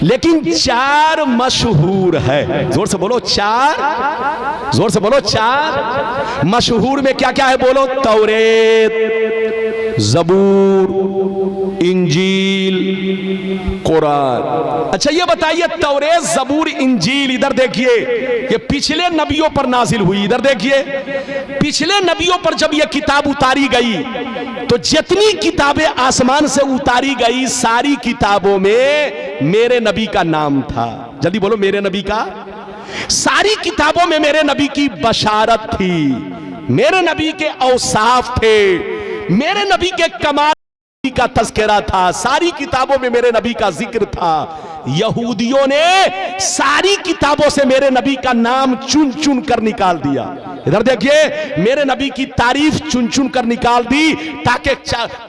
लेकिन 4 मशहूर है। जोर से बोलो, 4। जोर से बोलो, 4 मशहूर में क्या क्या है? बोलो, तौरेत, जबूर, इंजील, कुरान। अच्छा ये बताइए, तौरेत, जबूर, इंजील, इधर देखिए, ये पिछले नबियों पर नाजिल हुई। इधर देखिए, पिछले नबियों पर जब ये किताब उतारी गई तो जितनी किताबें आसमान से उतारी गई, सारी किताबों में मेरे नबी का नाम था। जल्दी बोलो, मेरे नबी का। सारी किताबों में मेरे नबी की बशारत थी, मेरे नबी के औसाफ थे, मेरे नबी के कमाल का तस्करा था, सारी किताबों में मेरे नबी का जिक्र था। यहूदियों ने सारी किताबों से मेरे नबी का नाम चुन चुन कर निकाल दिया। इधर देखिए, मेरे नबी की तारीफ चुन चुन कर निकाल दी ताकि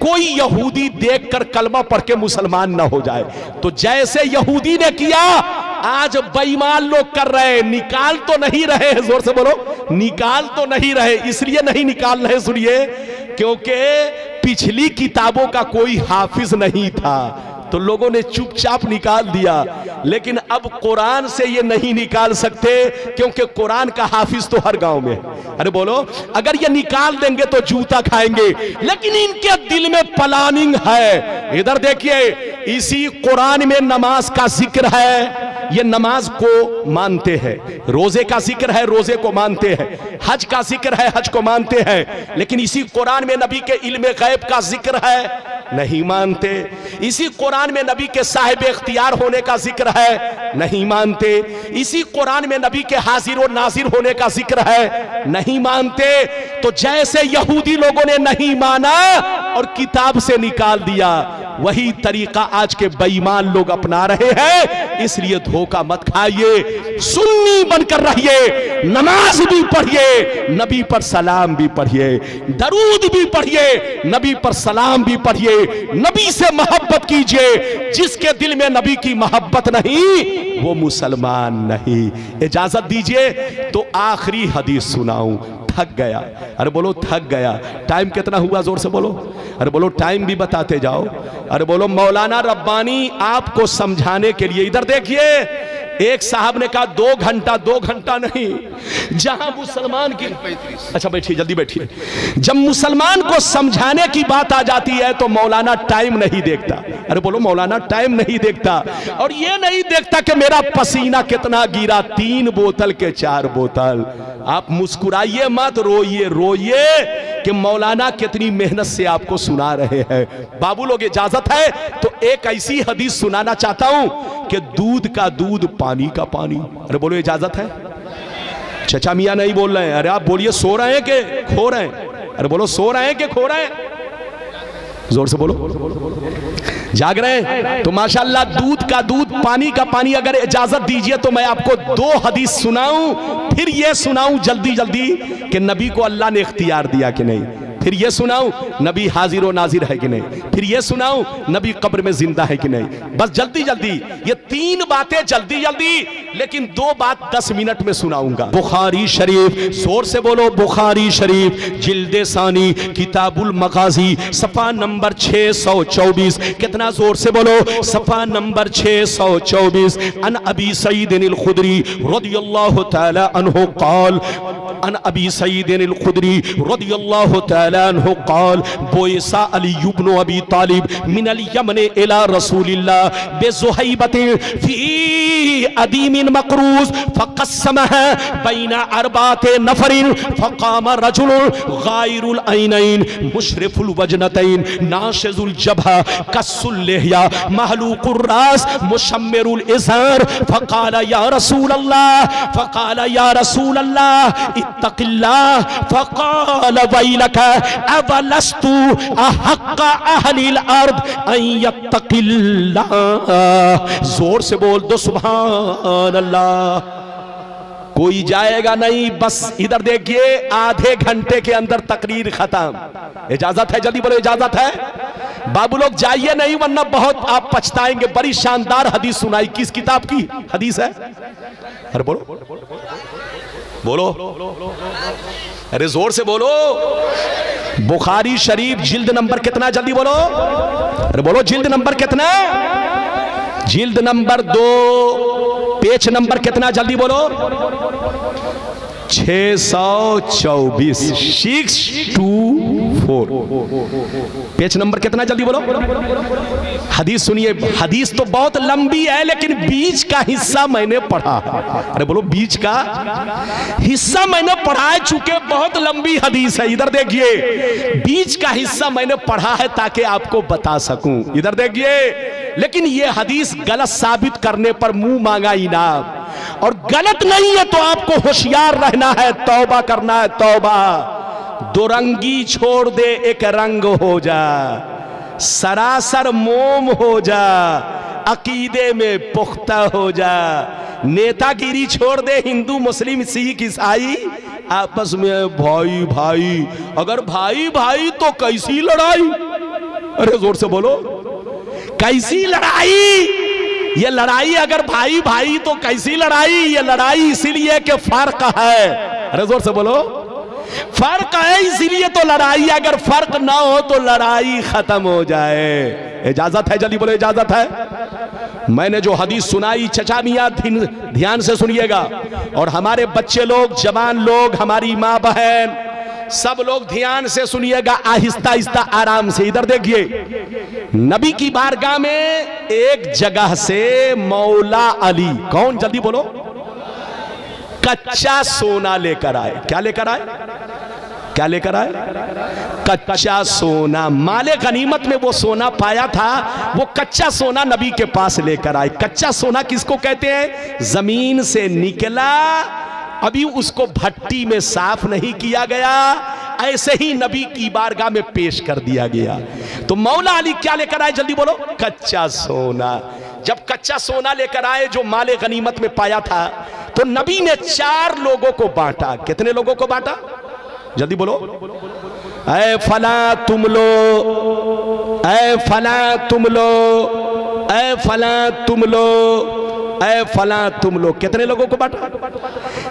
कोई यहूदी देखकर कलमा पढ़ के मुसलमान ना हो जाए। तो जैसे यहूदी ने किया, आज बेईमान लोग कर रहे। निकाल तो नहीं रहे, जोर से बोलो, निकाल तो नहीं रहे। इसलिए नहीं निकाल रहे, सुनिए, क्योंकि पिछली किताबों का कोई हाफिज नहीं था, तो लोगों ने चुपचाप निकाल दिया। लेकिन अब कुरान से ये नहीं निकाल सकते, क्योंकि कुरान का हाफिज तो हर गांव में। अरे बोलो, अगर ये निकाल देंगे तो जूता खाएंगे, लेकिन इनके दिल में प्लानिंग है। इधर देखिए, इसी कुरान में नमाज का जिक्र है, ये नमाज को मानते हैं। रोजे का जिक्र है, रोजे को मानते हैं। हज का जिक्र है, हज को मानते हैं। लेकिन इसी कुरान में नबी के इल्म गैब का जिक्र है, नहीं मानते। इसी कुरान में नबी के साहिब इख्तियार होने का जिक्र है, नहीं मानते। इसी कुरान में नबी के हाजिर और नाजिर होने का जिक्र है, नहीं मानते। तो जैसे यहूदी लोगों ने नहीं माना और किताब से निकाल दिया, वही तरीका आज के बेईमान लोग अपना रहे हैं। इसलिए धोखा मत खाइए, सुन्नी बनकर रहिए, नमाज भी पढ़िए, नबी पर सलाम भी पढ़िए, दरूद भी पढ़िए, नबी पर सलाम भी पढ़िए, नबी से मोहब्बत कीजिए। जिसके दिल में नबी की मोहब्बत नहीं वो मुसलमान नहीं। इजाजत दीजिए तो आखिरी हदीस सुनाऊं। थक गया, अरे बोलो थक गया। टाइम कितना हुआ जोर से बोलो, अरे बोलो टाइम भी बताते जाओ। अरे बोलो मौलाना रब्बानी आपको समझाने के लिए, इधर देखिए, एक साहब ने कहा 2 घंटा, 2 घंटा नहीं, जहां मुसलमान की, अच्छा बैठिए जल्दी बैठिए, जब मुसलमान को समझाने की बात आ जाती है तो मौलाना टाइम नहीं देखता। अरे बोलो मौलाना टाइम नहीं देखता, और ये नहीं देखता कि मेरा पसीना कितना गिरा, 3 बोतल के 4 बोतल। आप मुस्कुराइए मत, रोइए, रोइए कि मौलाना कितनी मेहनत से आपको सुना रहे हैं। बाबू लोग इजाजत है तो एक ऐसी हदीस सुनाना चाहता हूं कि दूध का दूध, पानी का पानी। अरे बोलो इजाजत है? चचा मियां नहीं बोल रहे हैं, अरे आप बोलिए सो रहे हैं कि खो रहे हैं? अरे बोलो सो रहे हैं कि खो रहे हैं? जोर से बोलो, जाग रहे हैं? तो माशाल्लाह दूध का दूध, पानी का पानी। अगर इजाजत दीजिए तो मैं आपको 2 हदीस सुनाऊं, फिर यह सुनाऊं जल्दी जल्दी कि नबी को अल्लाह ने इख्तियार दिया कि नहीं, फिर यह सुनाऊं नबी हाजिर व नाजिर है कि नहीं, फिर यह सुनाऊं नबी कब्र में जिंदा है कि नहीं। बस जल्दी जल्दी ये 3 बातें जल्दी जल्दी, लेकिन 2 बात 10 मिनट में सुनाऊंगा। बुखारी शरीफ, जोर से बोलो बुखारी शरीफ, जिल्दे सानी, किताबुल मगाजी, सफा नंबर 624। कितना जोर से बोलो? सफा नंबर 624। अन अबी सईद अल खुदरी रदियल्लाहु तआला अन्हु क़ाल, अन अबी सईद अल खुदरी रदियल्लाहु तआला अन्हु क़ाल, बोयसा अली इब्न अबी तालिब मिनल यमन इला रसूलिल्लाह बिज़ुहैबतिन फी अदीमिन मक़रूज़ फ़क़स्समहा बैना अर्बाते नफ़रिन फ़क़ाम रजुलुन गायरुल ऐनैन मुशरिफुल वजनतैन नाशिजुल जबहा कस्सुल लिहया महलूकुर रास मुशम्मिरुल इज़ार फ़क़ाल या रसूलल्लाह, फ़क़ाल या रसूलल्लाह इत्तक़िल्लाह, फ़क़ाल वैलक अवलस्तु अहक्का अहलिल अर्द अन यत्तक़िल्लाह। जोर से बोल दो सुभान अल्लाह। कोई जाएगा नहीं, बस इधर देखिए, आधे घंटे के अंदर तकरीर खत्म। इजाजत है? जल्दी बोलो इजाजत है? बाबू लोग जाइए नहीं वरना बहुत आप पछताएंगे। बड़ी शानदार हदीस सुनाई, किस किताब की हदीस है? अरे बोलो बोलो, अरे जोर से बोलो। बुखारी शरीफ जिल्द नंबर कितना? जल्दी बोलो, अरे बोलो जिल्द नंबर कितना? जिल्द नंबर 2, पेज नंबर कितना? जल्दी बोलो। 624, 624, पेज नंबर कितना? जल्दी बोलो। हदीस सुनिए, हदीस तो बहुत लंबी है लेकिन बीच का हिस्सा मैंने पढ़ा। अरे बोलो बीच का हिस्सा मैंने पढ़ा है, चूंकि बहुत लंबी हदीस है। इधर देखिए, बीच का हिस्सा मैंने पढ़ा है ताकि आपको बता सकूं। इधर देखिए, लेकिन यह हदीस गलत साबित करने पर मुंह मांगा इनाम, और गलत नहीं है तो आपको होशियार रहना है, तौबा करना है, तौबा। 2 रंगी छोड़ दे, एक रंग हो जा, सरासर मोम हो जा, अकीदे में पुख्ता हो जा। नेतागिरी छोड़ दे, हिंदू मुस्लिम सिख ईसाई आपस में भाई भाई, अगर भाई भाई तो कैसी लड़ाई? अरे जोर से बोलो, कैसी लड़ाई? ये लड़ाई अगर भाई भाई तो कैसी लड़ाई? ये लड़ाई इसीलिए कि फर्क है। अरे जोर से बोलो, फर्क है इसीलिए तो लड़ाई। अगर फर्क ना हो तो लड़ाई खत्म हो जाए। इजाजत है? जल्दी बोलो इजाजत है? मैंने जो हदीस सुनाई चचा मियां ध्यान से सुनिएगा, और हमारे बच्चे लोग, जवान लोग, हमारी माँ बहन, सब लोग ध्यान से सुनिएगा, आहिस्ता आहिस्ता आराम से। इधर देखिए, नबी की बारगाह में एक जगह से मौला अली, कौन? जल्दी बोलो, कच्चा सोना लेकर आए। क्या लेकर आए? क्या लेकर आए? कच्चा सोना। माले गनीमत में वो सोना पाया था, वो कच्चा सोना नबी के पास लेकर आए। कच्चा सोना किसको कहते हैं? जमीन से निकला, अभी उसको भट्टी में साफ नहीं किया गया, ऐसे ही नबी की बारगाह में पेश कर दिया गया। तो मौला अली क्या लेकर आए, जल्दी बोलो? कच्चा सोना। जब कच्चा सोना लेकर आए जो माले गनीमत में पाया था, तो नबी ने 4 लोगों को बांटा। कितने लोगों को बांटा, जल्दी बोलो? ऐ फला तुम लो, ऐ फला तुम लो, ऐ फला तुम लो, ऐ फला तुम लो। कितने लोगों को बांटा?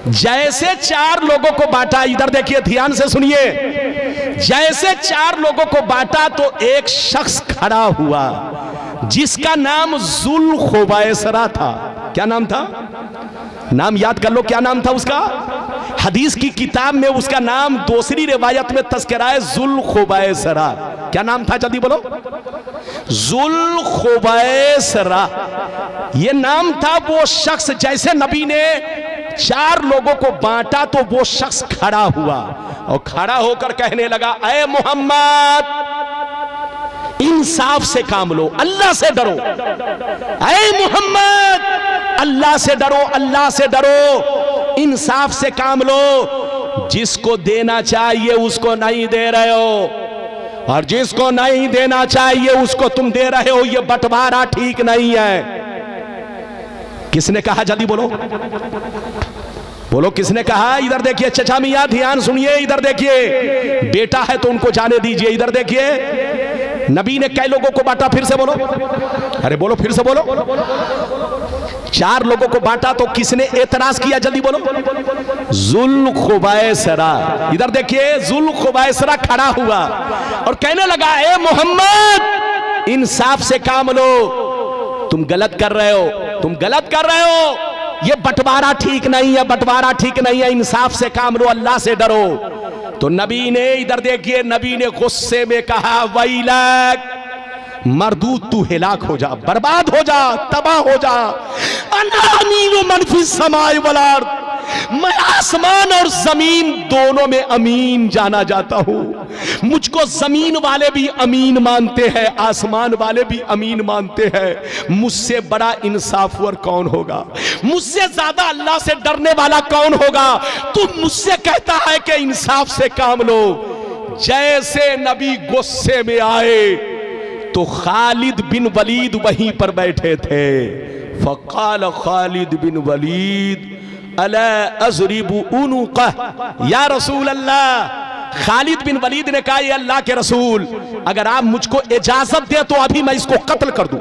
जैसे 4 लोगों को बांटा, इधर देखिए, ध्यान से सुनिए। जैसे 4 लोगों को बांटा तो एक शख्स खड़ा हुआ जिसका नाम जुल खुबैसरा था। क्या नाम था? नाम याद कर लो, क्या नाम था उसका? हदीस की किताब में उसका नाम दूसरी रिवायत में तस्करा है जुल खुबैसरा। क्या नाम था, जल्दी बोलो? जुल खुबैसरा ये नाम था। वो शख्स, जैसे नबी ने 4 लोगों को बांटा तो वो शख्स खड़ा हुआ और खड़ा होकर कहने लगा, ऐ मोहम्मद, इंसाफ से काम लो, अल्लाह से डरो। ऐ मोहम्मद, अल्लाह से डरो, अल्लाह से डरो, इंसाफ से काम लो। जिसको देना चाहिए उसको नहीं दे रहे हो, और जिसको नहीं देना चाहिए उसको तुम दे रहे हो। ये बंटवारा ठीक नहीं है। किसने कहा, जल्दी बोलो? बोलो, किसने कहा? इधर देखिए चचा मियां, ध्यान सुनिए। इधर देखिए, बेटा है तो उनको जाने दीजिए। इधर देखिए, नबी ने कई लोगों को बांटा, फिर से बोलो? अरे बोलो, फिर से बोलो। 4 लोगों को बांटा तो किसने एतराज किया, जल्दी बोलो? जुल खुबैसरा। इधर देखिए, जुल खुबैसरा खड़ा हुआ और कहने लगा, ए मोहम्मद, इंसाफ से काम लो, तुम गलत कर रहे हो, तुम गलत कर रहे हो। ये बंटवारा ठीक नहीं है, बंटवारा ठीक नहीं है, इंसाफ से काम लो, अल्लाह से डरो। तो नबी ने, इधर देखिए, नबी ने गुस्से में कहा, वैलक, मरदूद, तू हिलाक हो जा, बर्बाद हो जा, तबाह हो जा। अना अमीनु मन फिस समाए वल अर्द, मैं आसमान और जमीन दोनों में अमीन जाना जाता हूं। मुझको जमीन वाले भी अमीन मानते हैं, आसमान वाले भी अमीन मानते हैं। मुझसे बड़ा इंसाफवर कौन होगा? मुझसे ज्यादा अल्लाह से डरने वाला कौन होगा? तू मुझसे कहता है कि इंसाफ से काम लो। जैसे नबी गुस्से में आए तो खालिद बिन वलीद वहीं पर बैठे थे। फकाल खालिद बिन वलीद अला अज़रिबु उनुक़ह या रसूल अल्लाह। खालिद बिन वलीद ने कहा, ये अल्लाह के रसूल, अगर आप मुझको इजाजत दें तो अभी मैं इसको कत्ल कर दूं।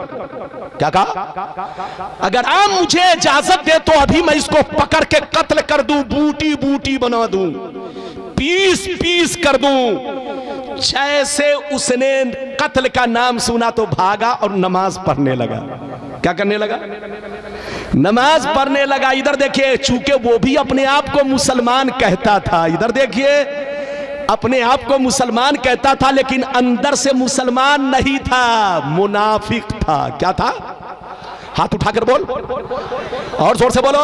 क्या कहा? अगर आप मुझे इजाजत दें तो अभी मैं इसको पकड़ के कत्ल कर दूं, बूटी बूटी बना दूं, पीस पीस कर दूं। जैसे उसने कत्ल का नाम सुना तो भागा और नमाज पढ़ने लगा। क्या करने लगा? नमाज पढ़ने लगा। इधर देखिए, चूंकि वो भी अपने आप को मुसलमान कहता था, इधर देखिए, अपने आप को मुसलमान कहता था लेकिन अंदर से मुसलमान नहीं था, मुनाफिक था। क्या था? हाथ उठाकर बोल, और जोर से बोलो।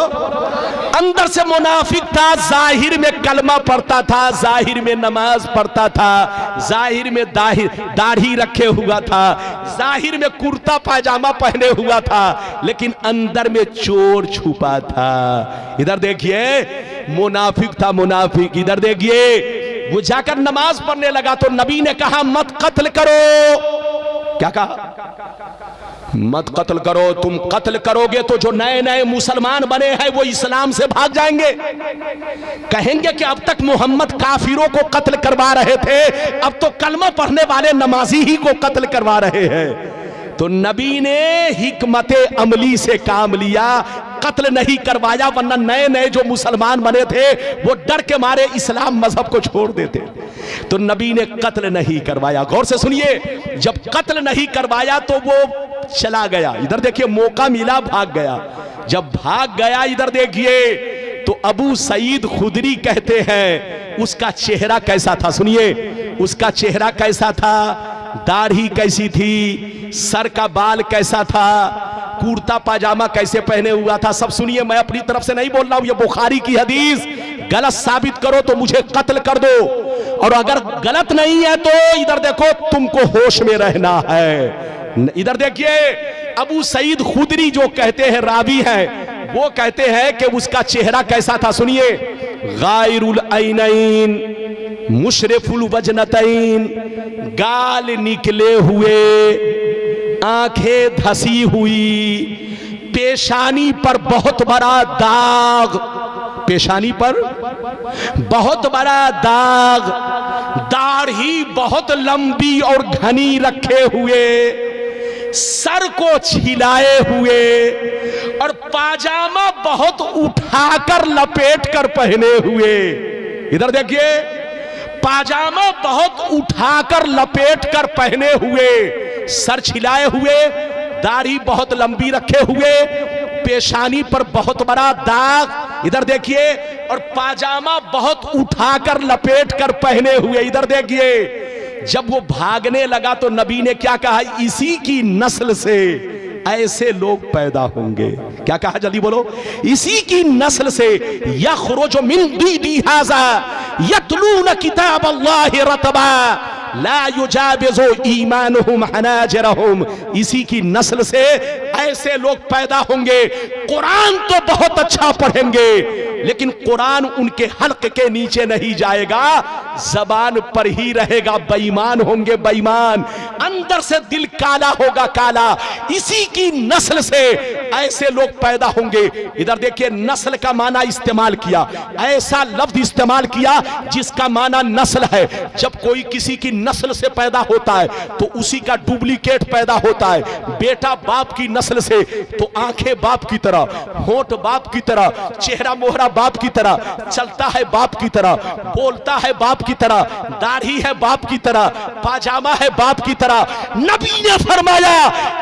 अंदर से मुनाफिक था, जाहिर में कलमा पढ़ता था, जाहिर में नमाज पढ़ता था, जाहिर में दाढ़ी रखे हुआ था, जाहिर में कुर्ता पायजामा पहने हुआ था, लेकिन अंदर में चोर छुपा था। इधर देखिए, मुनाफिक था, मुनाफिक। इधर देखिए, वो जाकर नमाज पढ़ने लगा तो नबी ने कहा, मत कत्ल करो। क्या कहा? मत कत्ल करो। तुम कत्ल करोगे तो जो नए नए मुसलमान बने हैं वो इस्लाम से भाग जाएंगे, कहेंगे कि अब तक मोहम्मद काफिरों को कत्ल करवा रहे थे, अब तो कलमा पढ़ने वाले नमाजी ही को कत्ल करवा रहे हैं। तो नबी ने हिकमत अमली से काम लिया, कत्ल नहीं करवाया, वरना नए नए जो मुसलमान बने थे वो डर के मारे इस्लाम मजहब को छोड़ देते। तो नबी ने कत्ल नहीं करवाया। गौर से सुनिए, जब कत्ल नहीं करवाया तो वो चला गया। इधर देखिए, मौका मिला, भाग गया। जब भाग गया, इधर देखिए, तो अबू सईद खुदरी कहते हैं उसका चेहरा कैसा था, सुनिए उसका चेहरा कैसा था, दाढ़ी कैसी थी, सर का बाल कैसा था, कुर्ता पाजामा कैसे पहने हुआ था, सब सुनिए। मैं अपनी तरफ से नहीं बोल रहा हूं, ये बुखारी की हदीस। गलत साबित करो तो मुझे कत्ल कर दो, और अगर गलत नहीं है तो इधर देखो, तुमको होश में रहना है। इधर देखिए, अबू सईद खुदरी जो कहते हैं, रावी हैं, वो कहते हैं कि उसका चेहरा कैसा था, सुनिए। गायरुल ऐनैन, मुशरिफुल वजनतैन, गाल निकले हुए, आंखें धसी हुई, पेशानी पर बहुत बड़ा दाग, पेशानी पर बहुत बड़ा दाग, दाढ़ी बहुत लंबी और घनी रखे हुए, सर को छिलाए हुए और पाजामा बहुत उठाकर लपेट कर पहने हुए। इधर देखिए, पाजामा बहुत उठाकर लपेट कर पहने हुए, सर छिलाए हुए, दाढ़ी बहुत लंबी रखे हुए, पेशानी पर बहुत बड़ा दाग, इधर देखिए, और पाजामा बहुत उठाकर लपेट कर पहने हुए। इधर देखिए, जब वो भागने लगा तो नबी ने क्या कहा, इसी की नस्ल से ऐसे लोग पैदा होंगे। क्या कहा, जल्दी बोलो, इसी की नस्ल से यखरुजु मिन दीदी हाज़ा यतलून किताब अल्लाह रतबा ला युजाविज़ु ईमानुहुम हनाजिरहुम, इसी की नस्ल से ऐसे लोग पैदा होंगे। कुरान तो बहुत अच्छा पढ़ेंगे, लेकिन कुरान उनके हल्क के नीचे नहीं जाएगा, जबान पर ही रहेगा। बेईमान होंगे, बेईमान, अंदर से दिल काला होगा, काला। इसी की नस्ल से ऐसे लोग पैदा होंगे। इधर देखिए, नस्ल का माना इस्तेमाल किया, ऐसा लफ्ज इस्तेमाल किया जिसका माना नस्ल है। जब कोई किसी की नस्ल से पैदा होता है तो उसी का डुप्लीकेट पैदा होता है। बेटा बाप की नस्ल से तो आंखें बाप की तरह, होंठ बाप की तरह, चेहरा मोहरा बाप की तरह, चलता है बाप की तरह, बोलता है बाप की तरह, दाढ़ी है बाप की तरह, पाजामा है बाप की तरह। नबी ने फरमाया,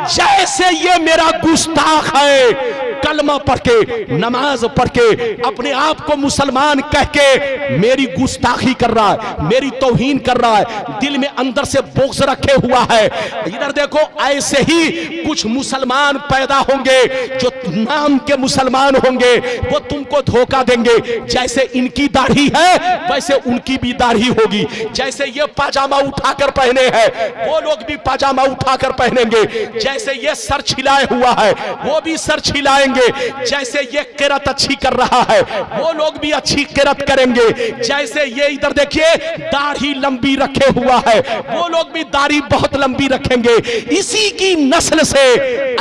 जैसे ये मेरा गुस्ताख है, कलमा पढ़ के, नमाज पढ़ के, अपने आप को मुसलमान कह के मेरी गुस्ताखी कर रहा है, मेरी तौहीन कर रहा है, दिल में अंदर से बोझ रखे हुआ है। इधर देखो, ऐसे ही कुछ मुसलमान पैदा होंगे जो नाम के मुसलमान होंगे, वो तुमको धोखा देंगे। जैसे इनकी दाढ़ी है वैसे उनकी भी दाढ़ी होगी, जैसे ये पाजामा उठाकर पहने हैं वो लोग भी पाजामा उठाकर पहनेंगे, जैसे ये सर छिलाए हुआ है वो भी सर छिलाएंगे, जैसे ये किरत अच्छी कर रहा है वो लोग भी अच्छी किरत करेंगे, जैसे ये इधर देखिए दाढ़ी लंबी रखे हुआ है वो लोग भी दाढ़ी बहुत लंबी रखेंगे। इसी की नस्ल से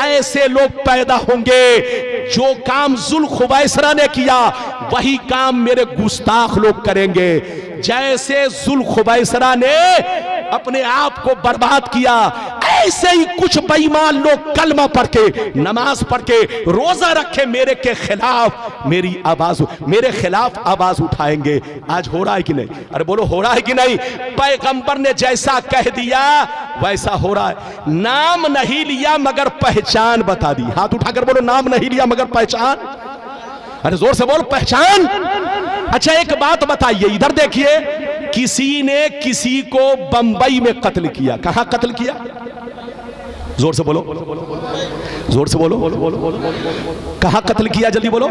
ऐसे लोग पैदा होंगे। जो काम जुल्खुवैसरा ने किया वही काम मेरे गुस्ताख लोग करेंगे। जैसे जुल्खुवैसरा ने अपने आप को बर्बाद किया, ऐसे ही कुछ बेईमान लोग कलमा पढ़ के, नमाज पढ़ के, रोजा रखे मेरे के खिलाफ मेरी आवाज, मेरे खिलाफ आवाज उठाएंगे। आज हो रहा है कि नहीं? अरे बोलो, हो रहा है कि नहीं? पैगंबर ने जैसा कह दिया वैसा हो रहा है। नाम नहीं लिया मगर पहचान बता दी। हाथ उठाकर बोलो, नाम नहीं लिया मगर पहचान। अरे जोर से बोल, पहचान। अच्छा, एक बात बताइए, इधर देखिए, किसी ने किसी को बंबई में कत्ल किया। कहां कत्ल किया? जोर से बोलो, जोर से बोलो, कहां कत्ल किया? जल्दी बोलो।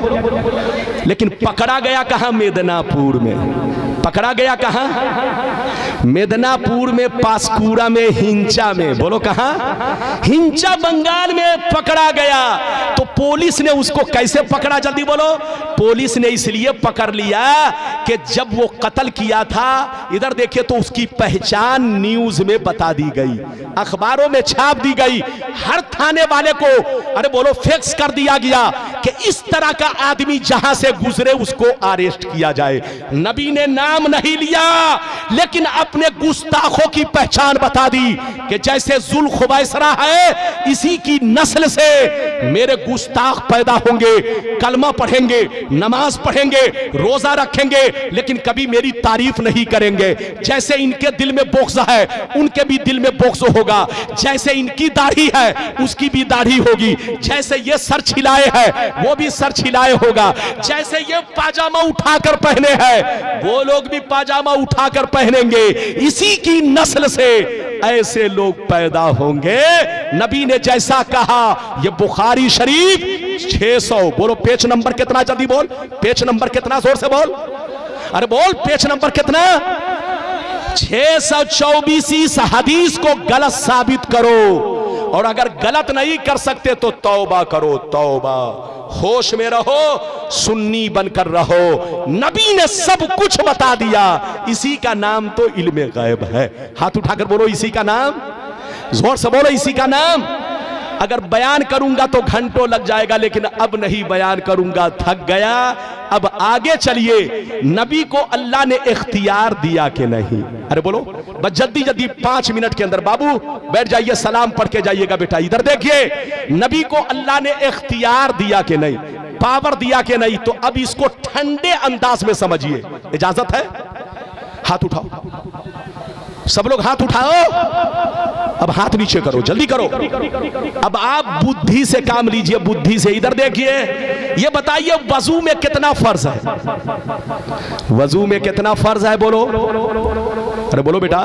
लेकिन पकड़ा गया कहां? मेदिनापुर में। पकड़ा गया कहां? मेदिनापुर में, पासकुरा में, हिंचा में। बोलो कहां? हिंचा बंगाल में पकड़ा गया। तो पुलिस ने उसको कैसे पकड़ा? जल्दी बोलो। पुलिस ने इसलिए पकड़ लिया कि जब वो कत्ल किया था, इधर देखिए, तो उसकी पहचान न्यूज में बता दी गई, अखबारों में छाप दी गई, हर थाने वाले को, अरे बोलो, फिक्स कर दिया गया कि इस तरह का आदमी जहां से गुजरे उसको अरेस्ट किया जाए। नबी ने नाम नहीं लिया लेकिन अपने गुस्ताखों की पहचान बता दी कि जैसे जुल्खुवैसरा है इसी की नस्ल से मेरे गुस्ताख पैदा होंगे, कलमा पढ़ेंगे, नमाज पढ़ेंगे, रोजा रखेंगे, लेकिन कभी मेरी तारीफ नहीं करेंगे। जैसे इनके दिल में बोक्स है उनके भी दिल में बोक्स होगा, जैसे इनकी दाढ़ी है उसकी भी दाढ़ी होगी, जैसे ये सर छिलाए है वो भी सर छिलाए होगा, जैसे ये पाजामा उठाकर पहने हैं वो लोग भी पाजामा उठाकर पहनेंगे। इसी की नस्ल से ऐसे लोग पैदा होंगे। नबी ने जैसा कहा, ये बुखारी शरीफ 600, बोलो पेज नंबर कितना? जल्दी बोल, पेज नंबर कितना? जोर से बोल, अरे बोल, पेज नंबर कितना? 624। इस हदीस को गलत साबित करो और अगर गलत नहीं कर सकते तो तौबा करो, तौबा। होश में रहो, सुन्नी बनकर रहो। नबी ने सब कुछ बता दिया, इसी का नाम तो इल्मे गैब है। हाथ उठाकर बोलो इसी का नाम, जोर से बोलो इसी का नाम। अगर बयान करूंगा तो घंटों लग जाएगा, लेकिन अब नहीं बयान करूंगा, थक गया। अब आगे चलिए, नबी को अल्लाह ने इख्तियार दिया कि नहीं? अरे बोलो बस जल्दी जल्दी 5 मिनट के अंदर। बाबू बैठ जाइए, सलाम पढ़ के जाइएगा बेटा। इधर देखिए, नबी को अल्लाह ने इख्तियार दिया कि नहीं, पावर दिया कि नहीं? तो अब इसको ठंडे अंदाज में समझिए। इजाजत है? हाथ उठाओ, सब लोग हाथ उठाओ। अब हाथ नीचे करो, जल्दी करो। अब आप बुद्धि से काम लीजिए, बुद्धि से। इधर देखिए, ये बताइए वजू में कितना फर्ज है? वजू में कितना फर्ज है? बोलो, अरे बोलो बेटा,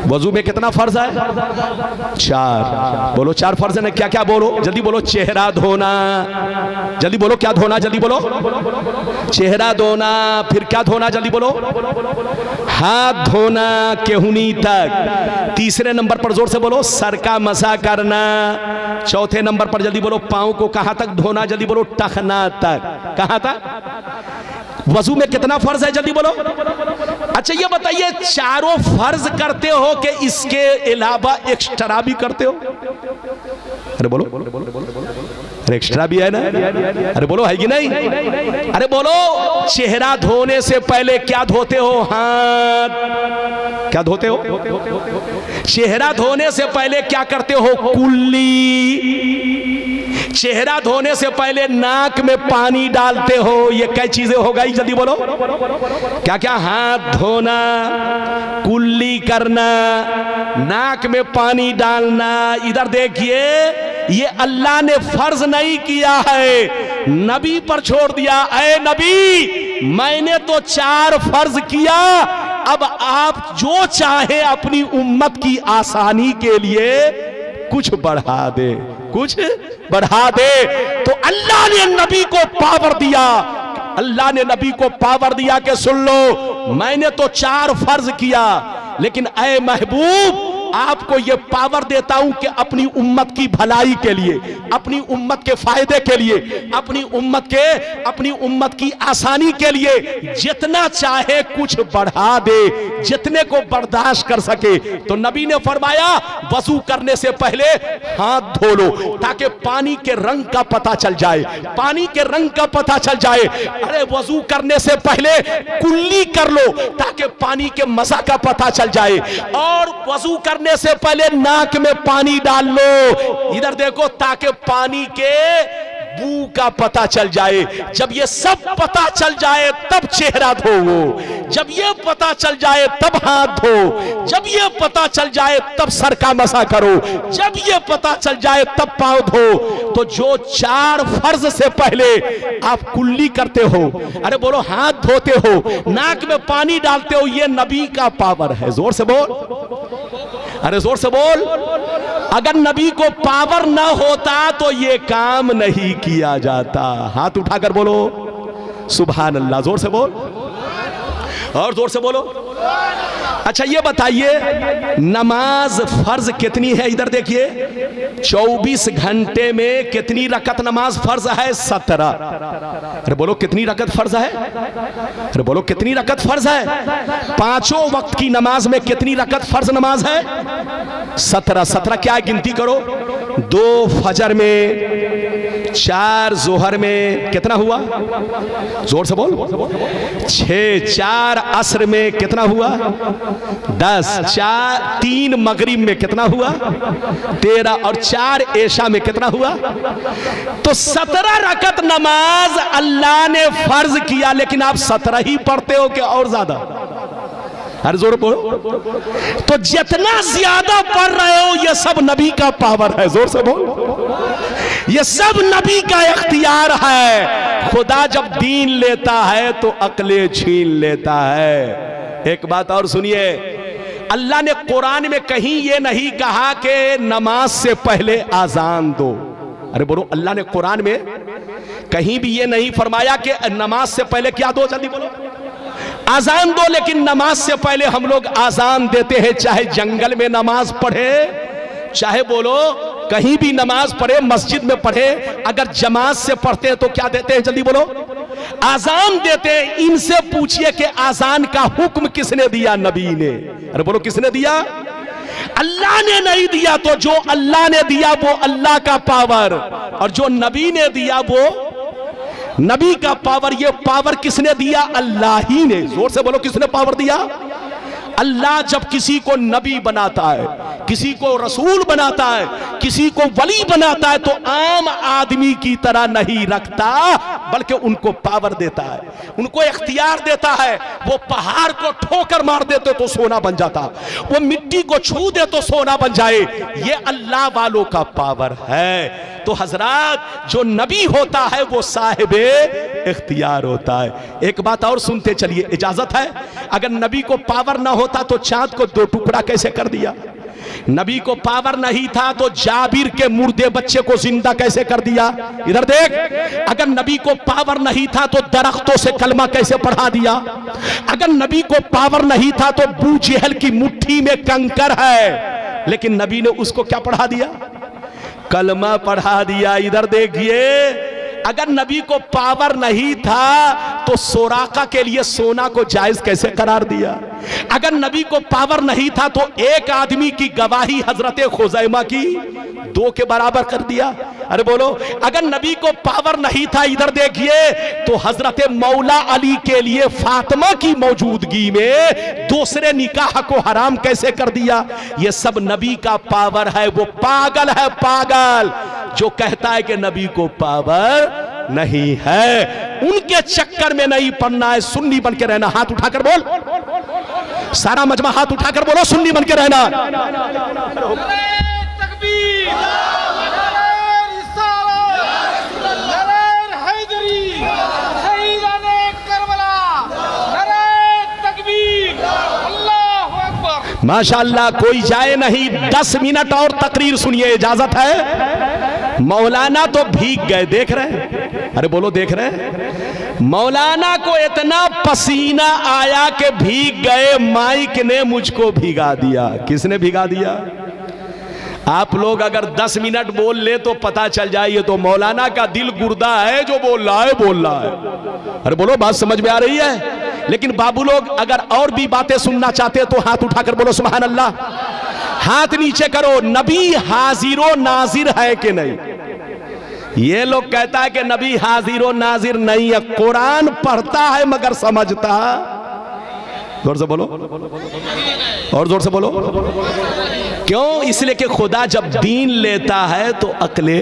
वजू में कितना फर्ज है? 4। बोलो 4 फर्ज है। क्या क्या? बोलो जल्दी बोलो। चेहरा धोना, जल्दी बोलो। क्या धोना? जल्दी बोलो। चेहरा धोना। फिर क्या धोना? जल्दी बोलो। हाथ धोना केहूनी तक। तीसरे नंबर पर जोर से बोलो, सर का मसा करना। चौथे नंबर पर जल्दी बोलो, पांव को कहां तक धोना? जल्दी बोलो, टखना तक। कहां तक? वजू में कितना फर्ज है? जल्दी बोलो। अच्छा ये बताइए, चारों फर्ज करते हो कि इसके अलावा एक्स्ट्रा भी करते हो? अरे बोलो, अरे एक्स्ट्रा भी है ना? अरे बोलो, है कि नहीं? अरे बोलो, चेहरा धोने से पहले क्या धोते हो? हाथ। क्या धोते हो? चेहरा धोने से पहले क्या करते हो? कुल्ली। चेहरा धोने से पहले नाक में पानी डालते हो। ये कई चीजें हो गई? जल्दी बोलो। क्या क्या? हाथ धोना, कुल्ली करना, नाक में पानी डालना। इधर देखिए, ये अल्लाह ने फर्ज नहीं किया है, नबी पर छोड़ दिया। ऐ नबी, मैंने तो 4 फर्ज किया, अब आप जो चाहे अपनी उम्मत की आसानी के लिए कुछ बढ़ा दे, कुछ बढ़ा दे। तो अल्लाह ने नबी को पावर दिया, अल्लाह ने नबी को पावर दिया कि सुन लो, मैंने तो 4 फर्ज किया, लेकिन ऐ महबूब आपको ये पावर देता हूं कि अपनी उम्मत की भलाई के लिए, अपनी उम्मत के फायदे के लिए, अपनी उम्मत की आसानी के लिए जितना चाहे कुछ बढ़ा दे, जितने को बर्दाश्त कर सके। तो नबी ने फरमाया, वजू करने से पहले हाथ धो लो ताकि पानी के रंग का पता चल जाए, पानी के रंग का पता चल जाए। अरे वजू करने से पहले कुल्ली कर लो ताकि पानी के मजा का पता चल जाए, और वजू करने से पहले नाक में पानी डाल लो, इधर देखो, ताकि पानी के बू का पता चल जाए। जब ये सब पता चल जाए तब चेहरा धो, जब ये पता चल जाए तब हाथ धो, जब ये पता चल जाए तब सर का मसा करो, जब ये पता चल जाए तब पांव धो। तो जो 4 फर्ज से पहले आप कुल्ली करते हो, अरे बोलो हाथ धोते हो, नाक में पानी डालते हो, ये नबी का पावर है। जोर से बोल, अरे जोर से बोल। अगर नबी को पावर ना होता तो ये काम नहीं किया जाता। हाथ उठाकर बोलो सुभान अल्लाह, जोर से बोल, और जोर से बोलो। अच्छा ये बताइए, नमाज फर्ज कितनी है? इधर देखिए, 24 घंटे में कितनी रकत नमाज फर्ज है? 17। अरे बोलो कितनी रकत फर्ज है? अरे बोलो कितनी रकत फर्ज है? 5 वक्त की नमाज में कितनी रकत फर्ज नमाज है? 17। 17 क्या है? गिनती करो। 2 फजर में, 4 जोहर में, कितना हुआ? जोर से बोल। 6, 4 असर में कितना हुआ? 10, 4, 3 मगरिब में कितना हुआ? 13, और 4 ऐशा में कितना हुआ? तो 17 रकत नमाज अल्लाह ने फर्ज किया, लेकिन आप 17 ही पढ़ते हो कि और ज्यादा? हर जोर बोलो। तो जितना ज्यादा पढ़ रहे हो ये सब नबी का पावर है। जोर से बोल, ये सब नबी का इख्तियार है। खुदा जब दीन लेता है तो अक्लें छीन लेता है। एक बात और सुनिए, अल्लाह ने कुरान में कहीं ये नहीं कहा कि नमाज से पहले आजान दो। अरे बोलो, अल्लाह ने कुरान में कहीं भी ये नहीं फरमाया कि नमाज से पहले क्या दो? जल्दी बोलो, आजान दो। लेकिन नमाज से पहले हम लोग आजान देते हैं, चाहे जंगल में नमाज पढ़े, चाहे बोलो कहीं भी नमाज पढ़े, मस्जिद में पढ़े, अगर जमात से पढ़ते हैं तो क्या देते हैं? जल्दी बोलो, आजान देते हैं। इनसे पूछिए कि आजान का हुक्म किसने दिया? नबी ने। अरे बोलो किसने दिया? अल्लाह ने नहीं दिया। तो जो अल्लाह ने दिया वो अल्लाह का पावर, और जो नबी ने दिया वो नबी का पावर। ये पावर किसने दिया? अल्लाह ही ने। जोर से बोलो, किसने पावर दिया? अल्लाह जब किसी को नबी बनाता है, किसी को रसूल बनाता है, किसी को वली बनाता है, तो आम आदमी की तरह नहीं रखता, बल्कि उनको पावर देता है, उनको इख्तियार देता है। वो पहाड़ को ठोकर मार देते तो सोना बन जाता, वो मिट्टी को छू दे तो सोना बन जाए। ये अल्लाह वालों का पावर है। तो हजरात, जो नबी होता है वो साहिबे इख्तियार होता है। एक बात और सुनते चलिए, इजाजत है? अगर नबी को पावर ना होता तो चांद को 2 टुकड़ा कैसे कर दिया? नबी को पावर नहीं था तो जाबिर के मुर्दे बच्चे को जिंदा कैसे कर दिया? इधर देख। अगर नबी को पावर नहीं था तो दरख्तों से कलमा कैसे पढ़ा दिया? अगर नबी को पावर नहीं था तो अबू जहल की मुट्ठी में कंकर है, लेकिन नबी ने उसको क्या पढ़ा दिया? कलमा पढ़ा दिया। इधर देखिए, अगर नबी को पावर नहीं था तो सोराका के लिए सोना को जायज कैसे करार दिया? अगर नबी को पावर नहीं था तो एक आदमी की गवाही हजरत खुजैमा की 2 के बराबर कर दिया। अरे बोलो, अगर नबी को पावर नहीं था, इधर देखिए, तो हजरत मौला अली के लिए फातिमा की मौजूदगी में दूसरे निकाह को हराम कैसे कर दिया? ये सब नबी का पावर है। वो पागल है, पागल जो कहता है कि नबी को पावर नहीं है। उनके चक्कर में नहीं पड़ना है, सुन्नी बन के रहना। हाथ उठाकर बोल, सारा मजमा हाथ उठाकर बोलो, सुन्नी बन के रहना। माशाअल्लाह, कोई जाए नहीं, 10 मिनट और तकरीर सुनिए, इजाजत है? मौलाना तो भीग गए, देख रहे हैं? अरे बोलो, देख रहे हैं? मौलाना को इतना पसीना आया कि भीग गए। माइक ने मुझको भिगा दिया। किसने भिगा दिया? आप लोग अगर 10 मिनट बोल ले तो पता चल जाए ये तो मौलाना का दिल गुर्दा है जो बोल रहा है, बोल रहा है। अरे बोलो, बात समझ में आ रही है? लेकिन बाबू लोग अगर और भी बातें सुनना चाहते हैं तो हाथ उठाकर बोलो सुभान अल्लाह। हाथ नीचे करो। नबी हाजिरो नाजिर है कि नहीं? ये लोग कहता है कि नबी हाजिरो नाजिर नहीं है। कुरान पढ़ता है मगर समझता। जोर से बोलो, और जोर से बोलो। क्यों? इसलिए कि खुदा जब दीन लेता है तो अकले,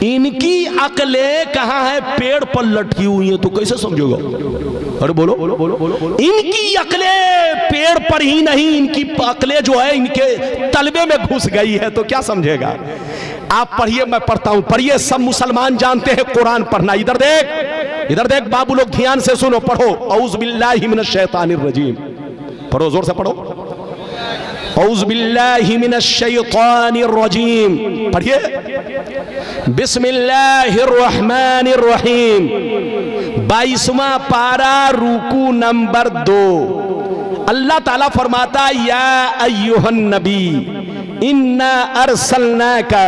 इनकी अकलें कहां है? पेड़ पर लटकी हुई है, तो कैसे समझोगा? अरे बोलो, इनकी अकलें पेड़ पर ही नहीं, इनकी अकलें जो है इनके तलबे में घुस गई है, तो क्या समझेगा? आप पढ़िए, मैं पढ़ता हूं, पढ़िए। सब मुसलमान जानते हैं कुरान पढ़ना। इधर देख, इधर देख बाबू लोग, ध्यान से सुनो, पढ़ो। औज़ु बिल्लाहि मिनश शैतानिर रजीम। पढ़ो, जोर से पढ़ो। औज़ु बिल्लाहि मिनश शैतानिर रजीम। पढ़िए। बिस्मिल्लाहिर रहमानिर रहीम। 22वां पारा, रुकू नंबर 2। अल्लाह ताला फरमाता, या अय्युहन नबी इन्ना अरसलनाका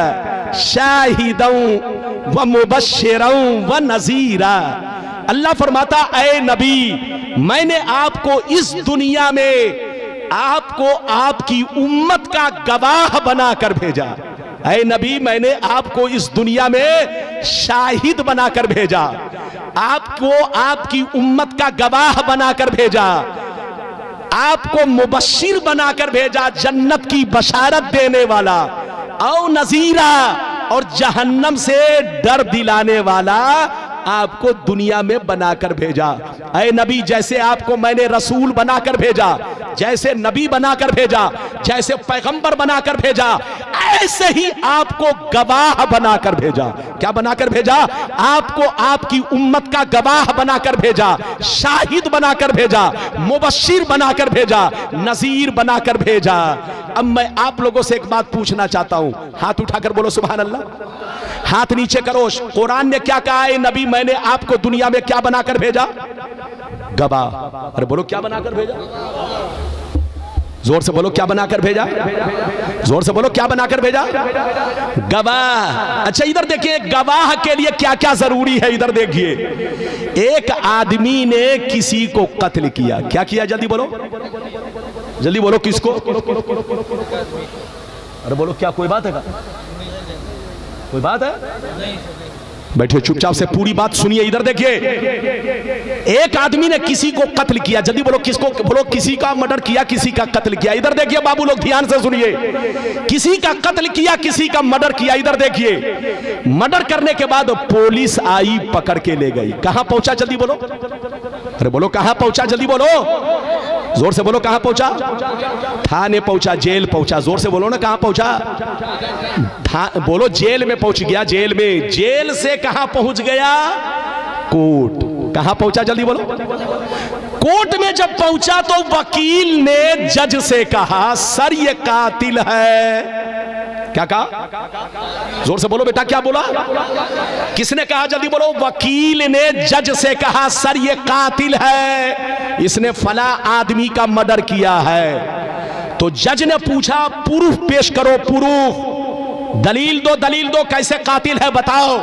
शाहिदन व मुबश्शिरन व नज़ीरा। अल्लाह फरमाता, ऐ नबी, मैंने आपको इस दुनिया में आपको आपकी उम्मत का गवाह बनाकर भेजा। ऐ नबी, मैंने आपको इस दुनिया में शाहिद बनाकर भेजा, आपको आपकी उम्मत का गवाह बनाकर भेजा, आपको मुबश्शिर बनाकर भेजा, जन्नत की बशारत देने वाला, औ नज़ीरा, और जहन्नम से डर दिलाने वाला आपको दुनिया में बनाकर भेजा। ऐ नबी, जैसे आपको मैंने रसूल बनाकर भेजा, जैसे नबी बनाकर भेजा, जैसे पैगंबर बनाकर भेजा, ऐसे ही आपको गवाह बनाकर भेजा। क्या बनाकर भेजा? आपको आपकी उम्मत का गवाह बनाकर भेजा, शाहिद बनाकर भेजा, मुबश्शिर बनाकर भेजा, नज़ीर बनाकर भेजा। अब मैं आप लोगों से एक बात पूछना चाहता हूं, हाथ उठाकर बोलो सुभान अल्लाह। हाथ नीचे करो। कुरान ने क्या कहा है? नबी, मैंने आपको दुनिया में क्या बनाकर भेजा? गवाह। अरे बोलो, क्या बनाकर भेजा? जोर से बोलो क्या बनाकर भेजा, जोर से बोलो क्या बनाकर भेजा, गवाह। अच्छा इधर देखिए गवाह के लिए क्या क्या जरूरी है, इधर देखिए। एक आदमी ने किसी को कत्ल किया, क्या किया, जल्दी बोलो, जल्दी बोलो, किसको? अरे बोलो क्या कोई बात है का? कोई बात है? बैठे चुपचाप से पूरी बात सुनिए। इधर देखिए, एक आदमी ने किसी को कत्ल किया, जल्दी बोलो किसको, बोलो किसी का मर्डर किया, किसी का कत्ल किया। इधर देखिए बाबू लोग ध्यान से सुनिए, किसी का कत्ल किया, किसी का मर्डर किया। इधर देखिए, मर्डर करने के बाद पुलिस आई, पकड़ के ले गई। कहां पहुंचा, जल्दी बोलो, अरे बोलो कहां पहुंचा, जल्दी बोलो, जोर से बोलो, कहां पहुंचा? थाने पहुंचा, जेल पहुंचा, जोर से बोलो ना, कहां पहुंचा? बोलो जेल में पहुंच गया, जेल में। जेल से कहां पहुंच गया? कोर्ट। कहां पहुंचा, जल्दी बोलो? कोर्ट में जब पहुंचा तो वकील ने जज से कहा, सर ये कातिल है। क्या कहा, जोर से बोलो बेटा, क्या बोला? किसने कहा, जल्दी बोलो? वकील ने जज से कहा, सर ये कातिल है, इसने फला आदमी का मर्डर किया है। तो जज ने पूछा, प्रूफ पेश करो, प्रूफ, दलील दो, दलील दो, कैसे कातिल है बताओ।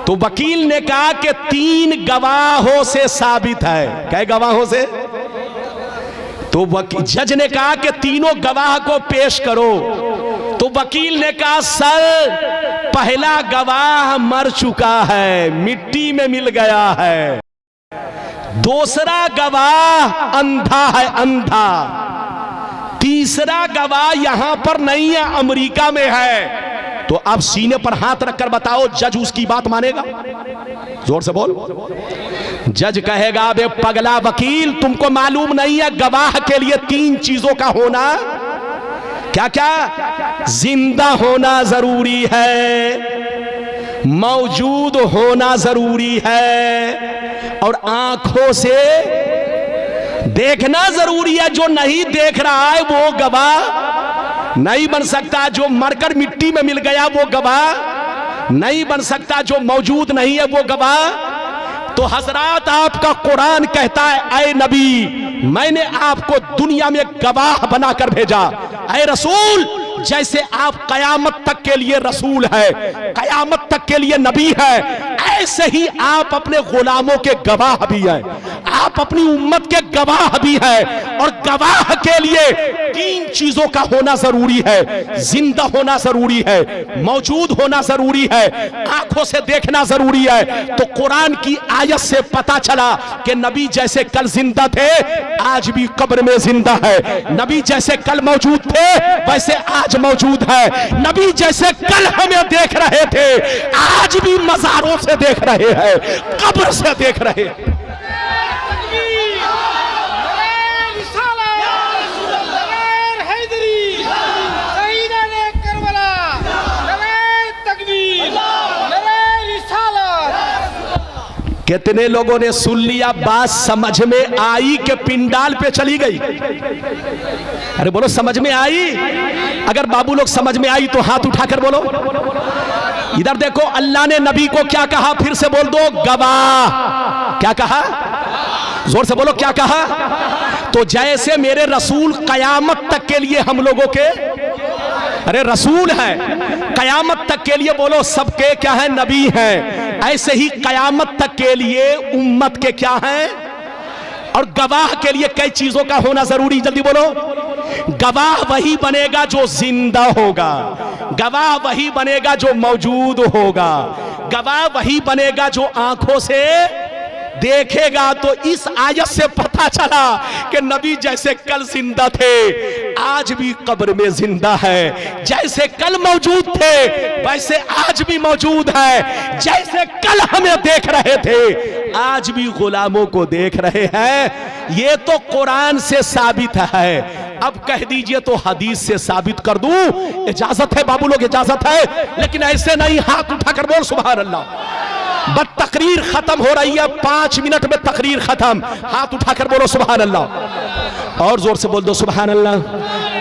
तो वकील ने कहा कि 3 गवाहों से साबित है। कै गवाहों से? तो जज ने कहा कि तीनों गवाह को पेश करो। तो वकील ने कहा, सर पहला गवाह मर चुका है, मिट्टी में मिल गया है। दूसरा गवाह अंधा है, अंधा। तीसरा गवाह यहां पर नहीं है, अमेरिका में है। तो अब सीने पर हाथ रखकर बताओ, जज उसकी बात मानेगा? जोर से बोल। जज कहेगा, बे पगला वकील, तुमको मालूम नहीं है गवाह के लिए 3 चीजों का होना क्या क्या? जिंदा होना जरूरी है, मौजूद होना जरूरी है, और आंखों से देखना जरूरी है। जो नहीं देख रहा है वो गवाह नहीं बन सकता। जो मरकर मिट्टी में मिल गया वो गवाह नहीं बन सकता। जो मौजूद नहीं है वो गवाह। तो हजरात, आपका कुरान कहता है, ऐ नबी, मैंने आपको दुनिया में गवाह बनाकर भेजा। ऐ रसूल, जैसे आप कयामत तक के लिए रसूल है, कयामत तक के लिए नबी है, ऐसे ही आप अपने गुलामों के गवाह भी हैं, आप अपनी उम्मत के गवाह भी हैं। और गवाह के लिए 3 चीजों का होना जरूरी है। जिंदा होना जरूरी है, मौजूद होना जरूरी है, आंखों से देखना जरूरी है। तो कुरान की आयत से पता चला कि नबी जैसे कल जिंदा थे, आज भी कब्र में जिंदा है। नबी जैसे कल मौजूद थे, वैसे आज मौजूद है। नबी जैसे कल हमें देख रहे थे, आज भी मज़ारों से देख रहे हैं, कब्र से देख रहे हैं। कितने लोगों ने सुन लिया, बात समझ में आई कि पिंडाल पे चली गई? अरे बोलो समझ में आई? अगर बाबू लोग समझ में आई तो हाथ उठाकर बोलो। इधर देखो, अल्लाह ने नबी को क्या कहा, फिर से बोल दो, गवाह। क्या कहा? जोर से बोलो, क्या कहा? तो जैसे मेरे रसूल कयामत तक के लिए हम लोगों के, अरे रसूल है कयामत तक के लिए, बोलो सबके क्या है, नबी हैं, ऐसे ही कयामत तक के लिए उम्मत के क्या हैं, और गवाह के लिए कई चीजों का होना जरूरी। जल्दी बोलो। गवाह वही बनेगा जो जिंदा होगा, गवाह वही बनेगा जो मौजूद होगा, गवाह वही बनेगा जो आंखों से देखेगा। तो इस आयत से पता चला कि नबी जैसे कल जिंदा थे, आज भी कब्र में जिंदा है। जैसे कल मौजूद थे, वैसे आज भी मौजूद है। जैसे कल हमें देख रहे थे, आज भी गुलामों को देख रहे हैं। ये तो कुरान से साबित है। अब कह दीजिए तो हदीस से साबित कर दूं? इजाजत है बाबू लोग, इजाजत है, लेकिन ऐसे नहीं हाथ उठाकर बोल सुभान अल्लाह। बस तकरीर खत्म हो रही है, 5 मिनट में तकरीर खत्म। हाथ उठाकर बोलो सुभान अल्लाह, और जोर से बोल दो सुभान अल्लाह।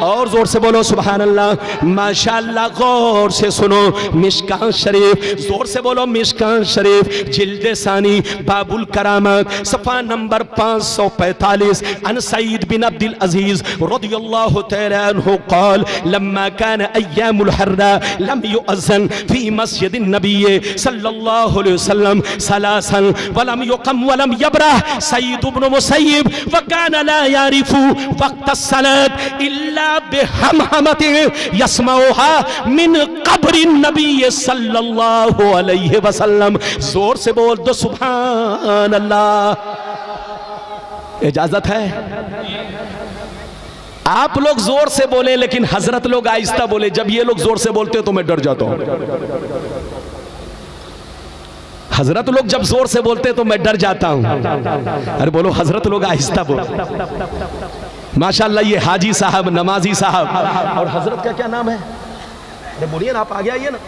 और जोर से बोलो सुभान अल्लाह। माशाअल्लाह, गौर से सुनो मिशकात शरीफ, जोर से बोलो मिशकात शरीफ, जिल्द सानी बाबुल करामत, सफ़ा नंबर 545। अन सईद बिन अब्दुल अजीज रज़ियल्लाहु तआला अन्हु क़ाल लम्मा कान अय्यामुल हर्रा लम युअज़्ज़न फी मस्जिद नबी सल्लल्लाहु अलैहि वसल्लम सलासन वलम युक़म वलम यबरह सईद इब्न मुसय्यिब व कान ला यारिफु वक्त सलात इल्ला बिहमहमति यस्मऊहा मिन क़ब्रि नबी सल्लल्लाहु अलैहि वसल्लम। जोर से बोल दो सुभान अल्लाह। इजाजत है? आप लोग जोर से बोले लेकिन हजरत लोग आहिस्ता बोले। जब ये लोग जोर से बोलते तो मैं डर जाता हूं। हजरत लोग जब जोर से बोलते तो मैं डर जाता हूं। अरे बोलो, हजरत लोग आहिस्ता बोलो। माशाअल्लाह, ये हाजी साहब, नमाजी साहब, और हजरत का क्या नाम है? अरे बोलिए ना, आप आगे आइए ना।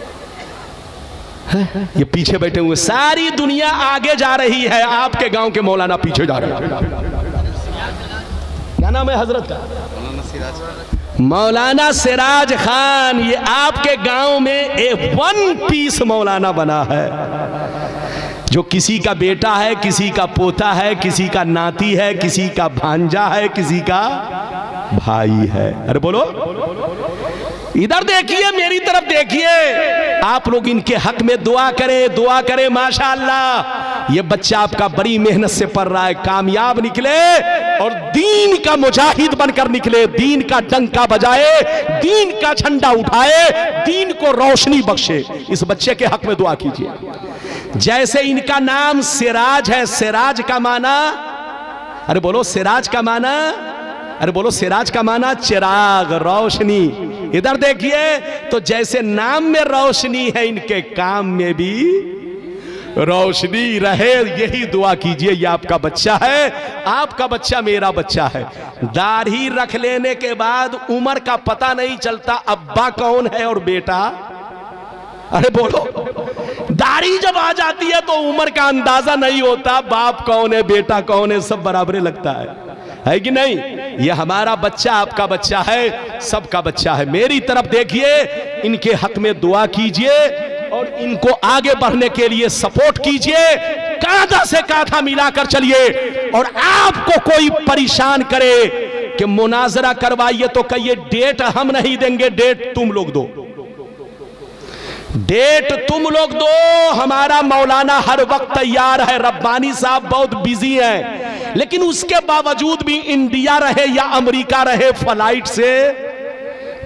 ये पीछे बैठे हुए, सारी दुनिया आगे जा रही है, आपके गांव के मौलाना पीछे जा रहे हैं। क्या नाम है हजरत का? मौलाना सिराज खान। ये आपके गांव में एक 1 पीस मौलाना बना है, जो किसी का बेटा है, किसी का पोता है, किसी का नाती है, किसी का भांजा है, किसी का भाई है। अरे बोलो, इधर देखिए, मेरी तरफ देखिए। आप लोग इनके हक में दुआ करें, दुआ करें। माशाअल्लाह, ये बच्चा आपका बड़ी मेहनत से पढ़ रहा है, कामयाब निकले और दीन का मुजाहिद बनकर निकले, दीन का डंका बजाए, दीन का झंडा उठाए, दीन को रोशनी बख्शे। इस बच्चे के हक में दुआ कीजिए। जैसे इनका नाम सिराज है, सिराज का माना, अरे बोलो सिराज का माना, अरे बोलो सिराज का माना चिराग, रोशनी। इधर देखिए, तो जैसे नाम में रोशनी है, इनके काम में भी रोशनी रहे, यही दुआ कीजिए। ये आपका बच्चा है, आपका बच्चा मेरा बच्चा है। दाढ़ी रख लेने के बाद उम्र का पता नहीं चलता, अब्बा कौन है और बेटा। अरे बोलो, दाढ़ी जब आ जाती है तो उम्र का अंदाजा नहीं होता, बाप कौन है बेटा कौन है, सब बराबर लगता है कि नहीं? ये हमारा बच्चा, आपका बच्चा है, सबका बच्चा है। मेरी तरफ देखिए, इनके हक में दुआ कीजिए और इनको आगे बढ़ने के लिए सपोर्ट कीजिए। कांधा से कांधा मिलाकर चलिए। और आपको कोई परेशान करे कि मुनाजरा करवाइए तो कहिए डेट हम नहीं देंगे, डेट तुम लोग दो, डेट तुम लोग दो। हमारा मौलाना हर वक्त तैयार है। रब्बानी साहब बहुत बिजी हैं, लेकिन उसके बावजूद भी इंडिया रहे या अमेरिका रहे, फ्लाइट से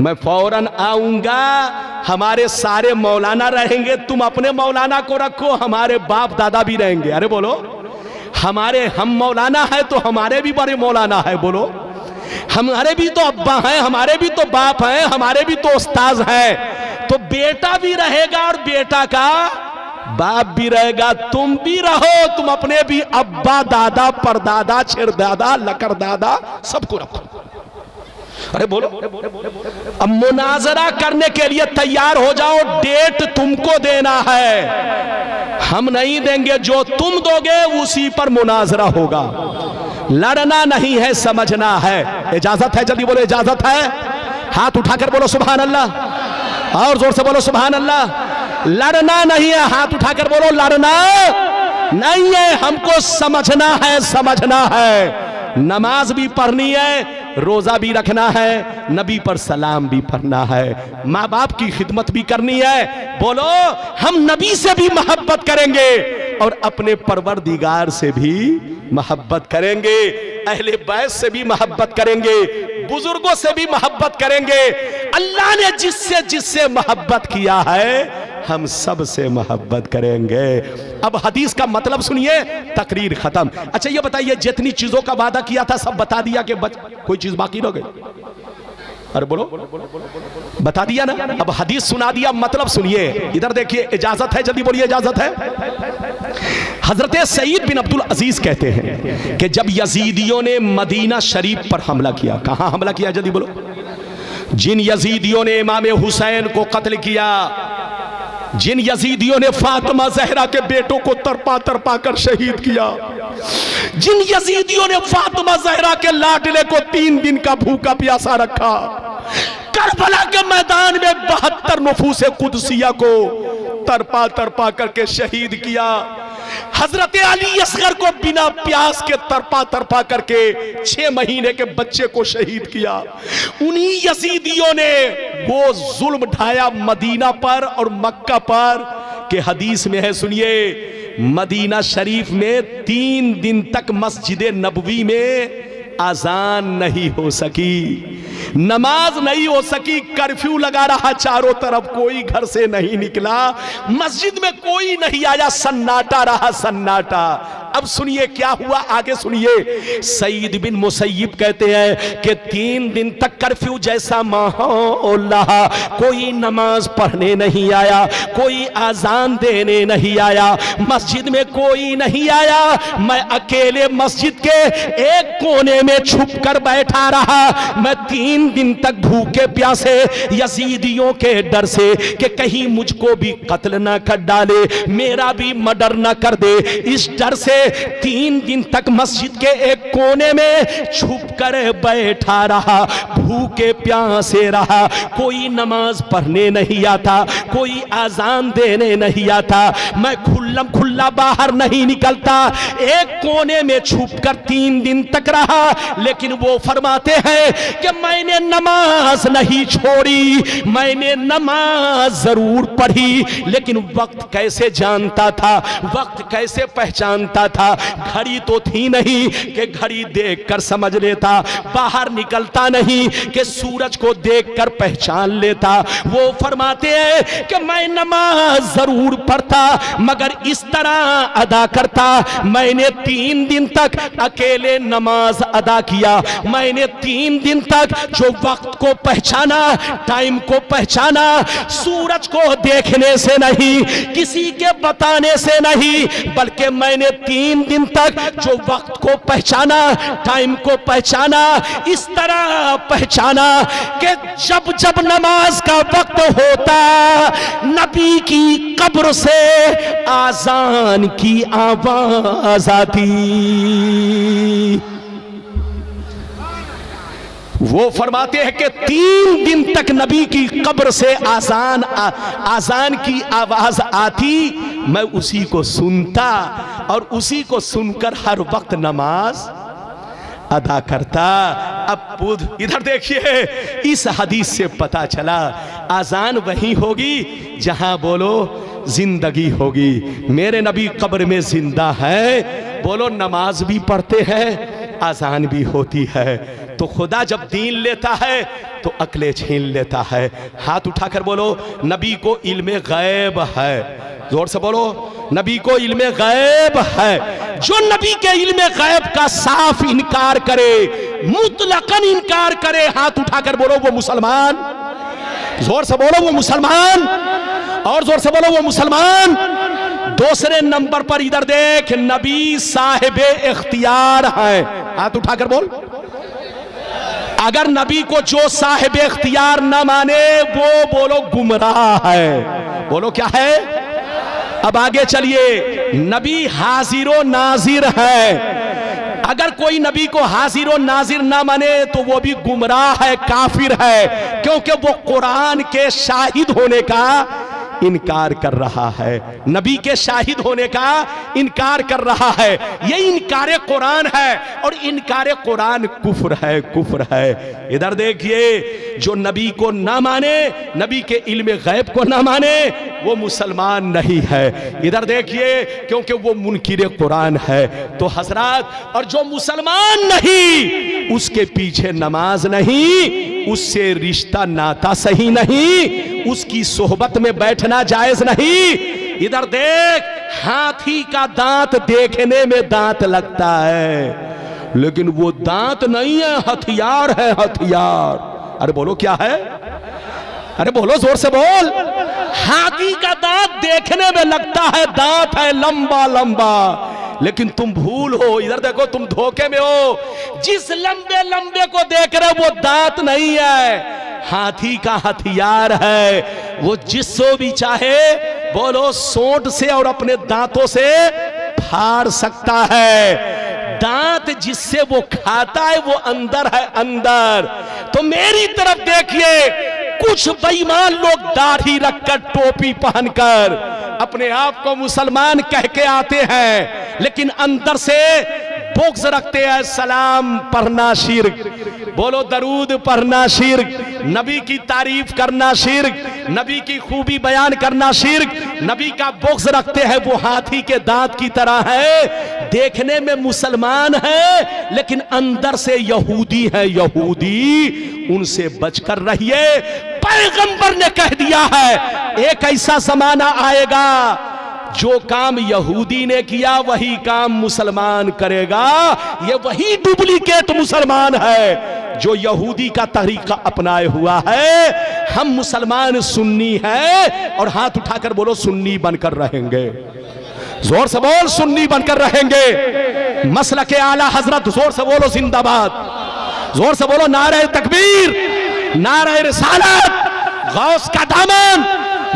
मैं फौरन आऊंगा। हमारे सारे मौलाना रहेंगे, तुम अपने मौलाना को रखो, हमारे बाप दादा भी रहेंगे। अरे बोलो, हम मौलाना है तो हमारे भी बड़े मौलाना है। बोलो, हमारे भी तो अब्बा हैं, हमारे भी तो बाप हैं, हमारे भी तो उस्ताद हैं। तो बेटा भी रहेगा और बेटा का बाप भी रहेगा। तुम भी रहो, तुम अपने भी अब्बा दादा परदादा छिरदादा लकड़दादा सबको रखो। अरे बोलो, अब मुनाजरा करने के लिए तैयार हो जाओ। डेट तुमको देना है, हम नहीं देंगे। जो तुम दोगे उसी पर मुनाजरा होगा। लड़ना नहीं है, समझना है। इजाजत है? जल्दी बोलो, इजाजत है? हाथ उठाकर बोलो सुभान अल्लाह, और जोर से बोलो सुभान अल्लाह। लड़ना नहीं है, हाथ उठाकर बोलो, लड़ना नहीं है, हमको समझना है, समझना है। नमाज भी पढ़नी है, रोजा भी रखना है, नबी पर सलाम भी पढ़ना है, माँ बाप की खिदमत भी करनी है। बोलो, हम नबी से भी मोहब्बत करेंगे और अपने परवरदिगार से भी मोहब्बत करेंगे, अहले बैत से भी मोहब्बत करेंगे, बुजुर्गों से भी मोहब्बत करेंगे। अल्लाह ने जिससे जिससे मोहब्बत किया है, हम सब से मोहब्बत करेंगे। अब हदीस का मतलब सुनिए, तकरीर खत्म। अच्छा ये बताइए, जितनी चीजों का वादा किया था सब बता दिया कि कोई चीज बाकी रह गई? अरे बोलो, बता दिया ना। अब हदीस सुना दिया, मतलब सुनिए। इधर देखिए, इजाजत है? जल्दी बोलिए, इजाजत है? हजरत सईद बिन अब्दुल अजीज कहते हैं कि जब यजीदियों ने मदीना शरीफ पर हमला किया, कहां हमला किया? जल्दी बोलो। जिन यजीदियों ने इमाम हुसैन को कत्ल किया, जिन यजीदियों ने फातिमा जहरा के बेटों को तरपा तरपा कर शहीद किया, जिन यजीदियों ने फातिमा जहरा के लाडले को 3 दिन का भूखा प्यासा रखा, करबला के मैदान में 72 नफूसे कुदसिया को तरपा तरपा करके शहीद किया। हजरत अली असगर को बिना प्यास के तरपा तरपा करके 6 महीने के बच्चे को शहीद किया। उन्हीं यजीदियों ने वो जुल्म ढाया मदीना पर और मक्का पर के हदीस में है, सुनिए, मदीना शरीफ में 3 दिन तक मस्जिद नबवी में आजान नहीं हो सकी, नमाज नहीं हो सकी, कर्फ्यू लगा रहा चारों तरफ, कोई घर से नहीं निकला, मस्जिद में कोई नहीं आया, सन्नाटा रहा, सन्नाटा। अब सुनिए क्या हुआ, आगे सुनिए। सईद बिन मुसैयब कहते हैं कि 3 दिन तक कर्फ्यू जैसा माहौल रहा, कोई नमाज पढ़ने नहीं आया, कोई आजान देने नहीं आया, मस्जिद में कोई नहीं आया। मैं अकेले मस्जिद के एक कोने में छुप कर बैठा रहा। मैं 3 दिन तक भूखे प्यासे यजीदियों के डर से कि कहीं मुझको भी कत्ल ना कर डाले, मेरा भी मर्डर ना कर दे, इस डर से 3 दिन तक मस्जिद के एक कोने में छुप कर बैठा रहा, भूखे प्यासे रहा। कोई नमाज पढ़ने नहीं आता, कोई आजान देने नहीं आता, मैं खुल्लम खुल्ला बाहर नहीं निकलता, एक कोने में छुप कर 3 दिन तक रहा। लेकिन वो फरमाते हैं कि मैंने नमाज नहीं छोड़ी, मैंने नमाज जरूर पढ़ी, लेकिन वक्त कैसे जानता था, वक्त कैसे पहचानता था। घड़ी तो थी नहीं कि घड़ी देखकर समझ लेता, बाहर निकलता नहीं कि सूरज को देखकर पहचान लेता। वो फरमाते हैं कि मैं नमाज जरूर पढ़ता मगर इस तरह अदा करता। मैंने 3 दिन तक अकेले नमाज अदा किया, मैंने 3 दिन तक जो वक्त को पहचाना, टाइम को पहचाना, सूरज को देखने से नहीं, किसी के बताने से नहीं, बल्कि मैंने 3 दिन तक जो वक्त को पहचाना, टाइम को पहचाना, इस तरह पहचाना कि जब जब नमाज का वक्त होता, नबी की कब्र से आजान की आवाज आती। वो फरमाते हैं कि 3 दिन तक नबी की कब्र से आजान की आवाज आती, मैं उसी को सुनता और उसी को सुनकर हर वक्त नमाज अदा करता। अब इधर देखिए, इस हदीस से पता चला आजान वही होगी जहां बोलो जिंदगी होगी। मेरे नबी कब्र में जिंदा है, बोलो नमाज भी पढ़ते हैं, आजान भी होती है। तो खुदा जब दीन लेता है तो अक्ले छीन लेता है। हाथ उठाकर बोलो नबी को इल्मे गैब है, जोर से बोलो नबी को इल्मे गैब है। जो नबी के इल्मे गैब का साफ इनकार करे, मुतलकन इनकार करे, हाथ उठाकर बोलो वो मुसलमान, जोर से बोलो वो मुसलमान, और जोर से बोलो वो मुसलमान। दूसरे नंबर पर इधर देख, नबी साहिबे इख्तियार है, हाथ उठाकर बोल। अगर नबी को जो साहिब इख्तियार न माने वो बोलो गुमराह है, बोलो क्या है। अब आगे चलिए, नबी हाजिरो नाजिर है। अगर कोई नबी को हाजिरो नाजिर ना माने तो वो भी गुमराह है, काफिर है, क्योंकि वो कुरान के शाहिद होने का इनकार कर रहा है, नबी के शाहिद होने का इनकार कर रहा है। ये इनकार कुरान है और इनकार कुरान कुफ्र है, कुफ्र है। इधर देखिए, जो नबी को ना माने, नबी के इल्म गैब को ना माने, वो मुसलमान नहीं है। इधर देखिए, क्योंकि वो मुनकिर कुरान है। तो हजरात, और जो मुसलमान नहीं, उसके पीछे नमाज नहीं, उससे रिश्ता नाता सही नहीं, उसकी सोहबत में बैठना जायज नहीं। इधर देख, हाथी का दांत देखने में दांत लगता है, लेकिन वो दांत नहीं है, हथियार है, हथियार। अरे बोलो क्या है, अरे बोलो जोर से बोल। हाथी का दांत देखने में लगता है दांत है, लंबा लंबा, लेकिन तुम भूल हो, इधर देखो तुम धोखे में हो। जिस लंबे लंबे को देख रहे हो वो दांत नहीं है, हाथी का हथियार है। वो जिसको भी चाहे बोलो सोंठ से और अपने दांतों से फाड़ सकता है। दांत जिससे वो खाता है वो अंदर है, अंदर। तो मेरी तरफ देखिए, कुछ बेईमान लोग दाढ़ी रखकर टोपी पहनकर अपने आप को मुसलमान कह के आते हैं, लेकिन अंदर से बुग़्ज़ रखते हैं। सलाम पढ़ना शिर्क, बोलो दरूद पढ़ना शिर्क, नबी की तारीफ करना शिर्क, नबी की खूबी बयान करना शिर्क, नबी का बुग़्ज़ रखते हैं। वो हाथी के दांत की तरह है, देखने में मुसलमान है लेकिन अंदर से यहूदी है। यहूदी, उनसे बचकर रहिए। पैगंबर ने कह दिया है एक ऐसा ज़माना आएगा जो काम यहूदी ने किया वही काम मुसलमान करेगा। ये वही डुप्लीकेट मुसलमान है जो यहूदी का तरीका अपनाए हुआ है। हम मुसलमान सुन्नी हैं और हाथ उठाकर बोलो सुन्नी बनकर रहेंगे। जोर से बोल सुन्नी बनकर रहेंगे। मसलके आला हजरत, जोर से बोलो जिंदाबाद। जोर से बोलो नारे तकबीर, नारे रिसालत, गौस का दामन,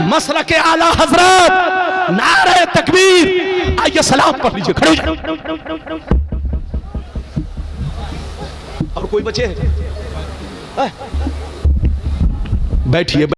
मसलके आला हजरत, नारे तकबीर। आइए सलाम पढ़ लीजिए, खड़े हो जाओ। और कोई बचे? बैठिए।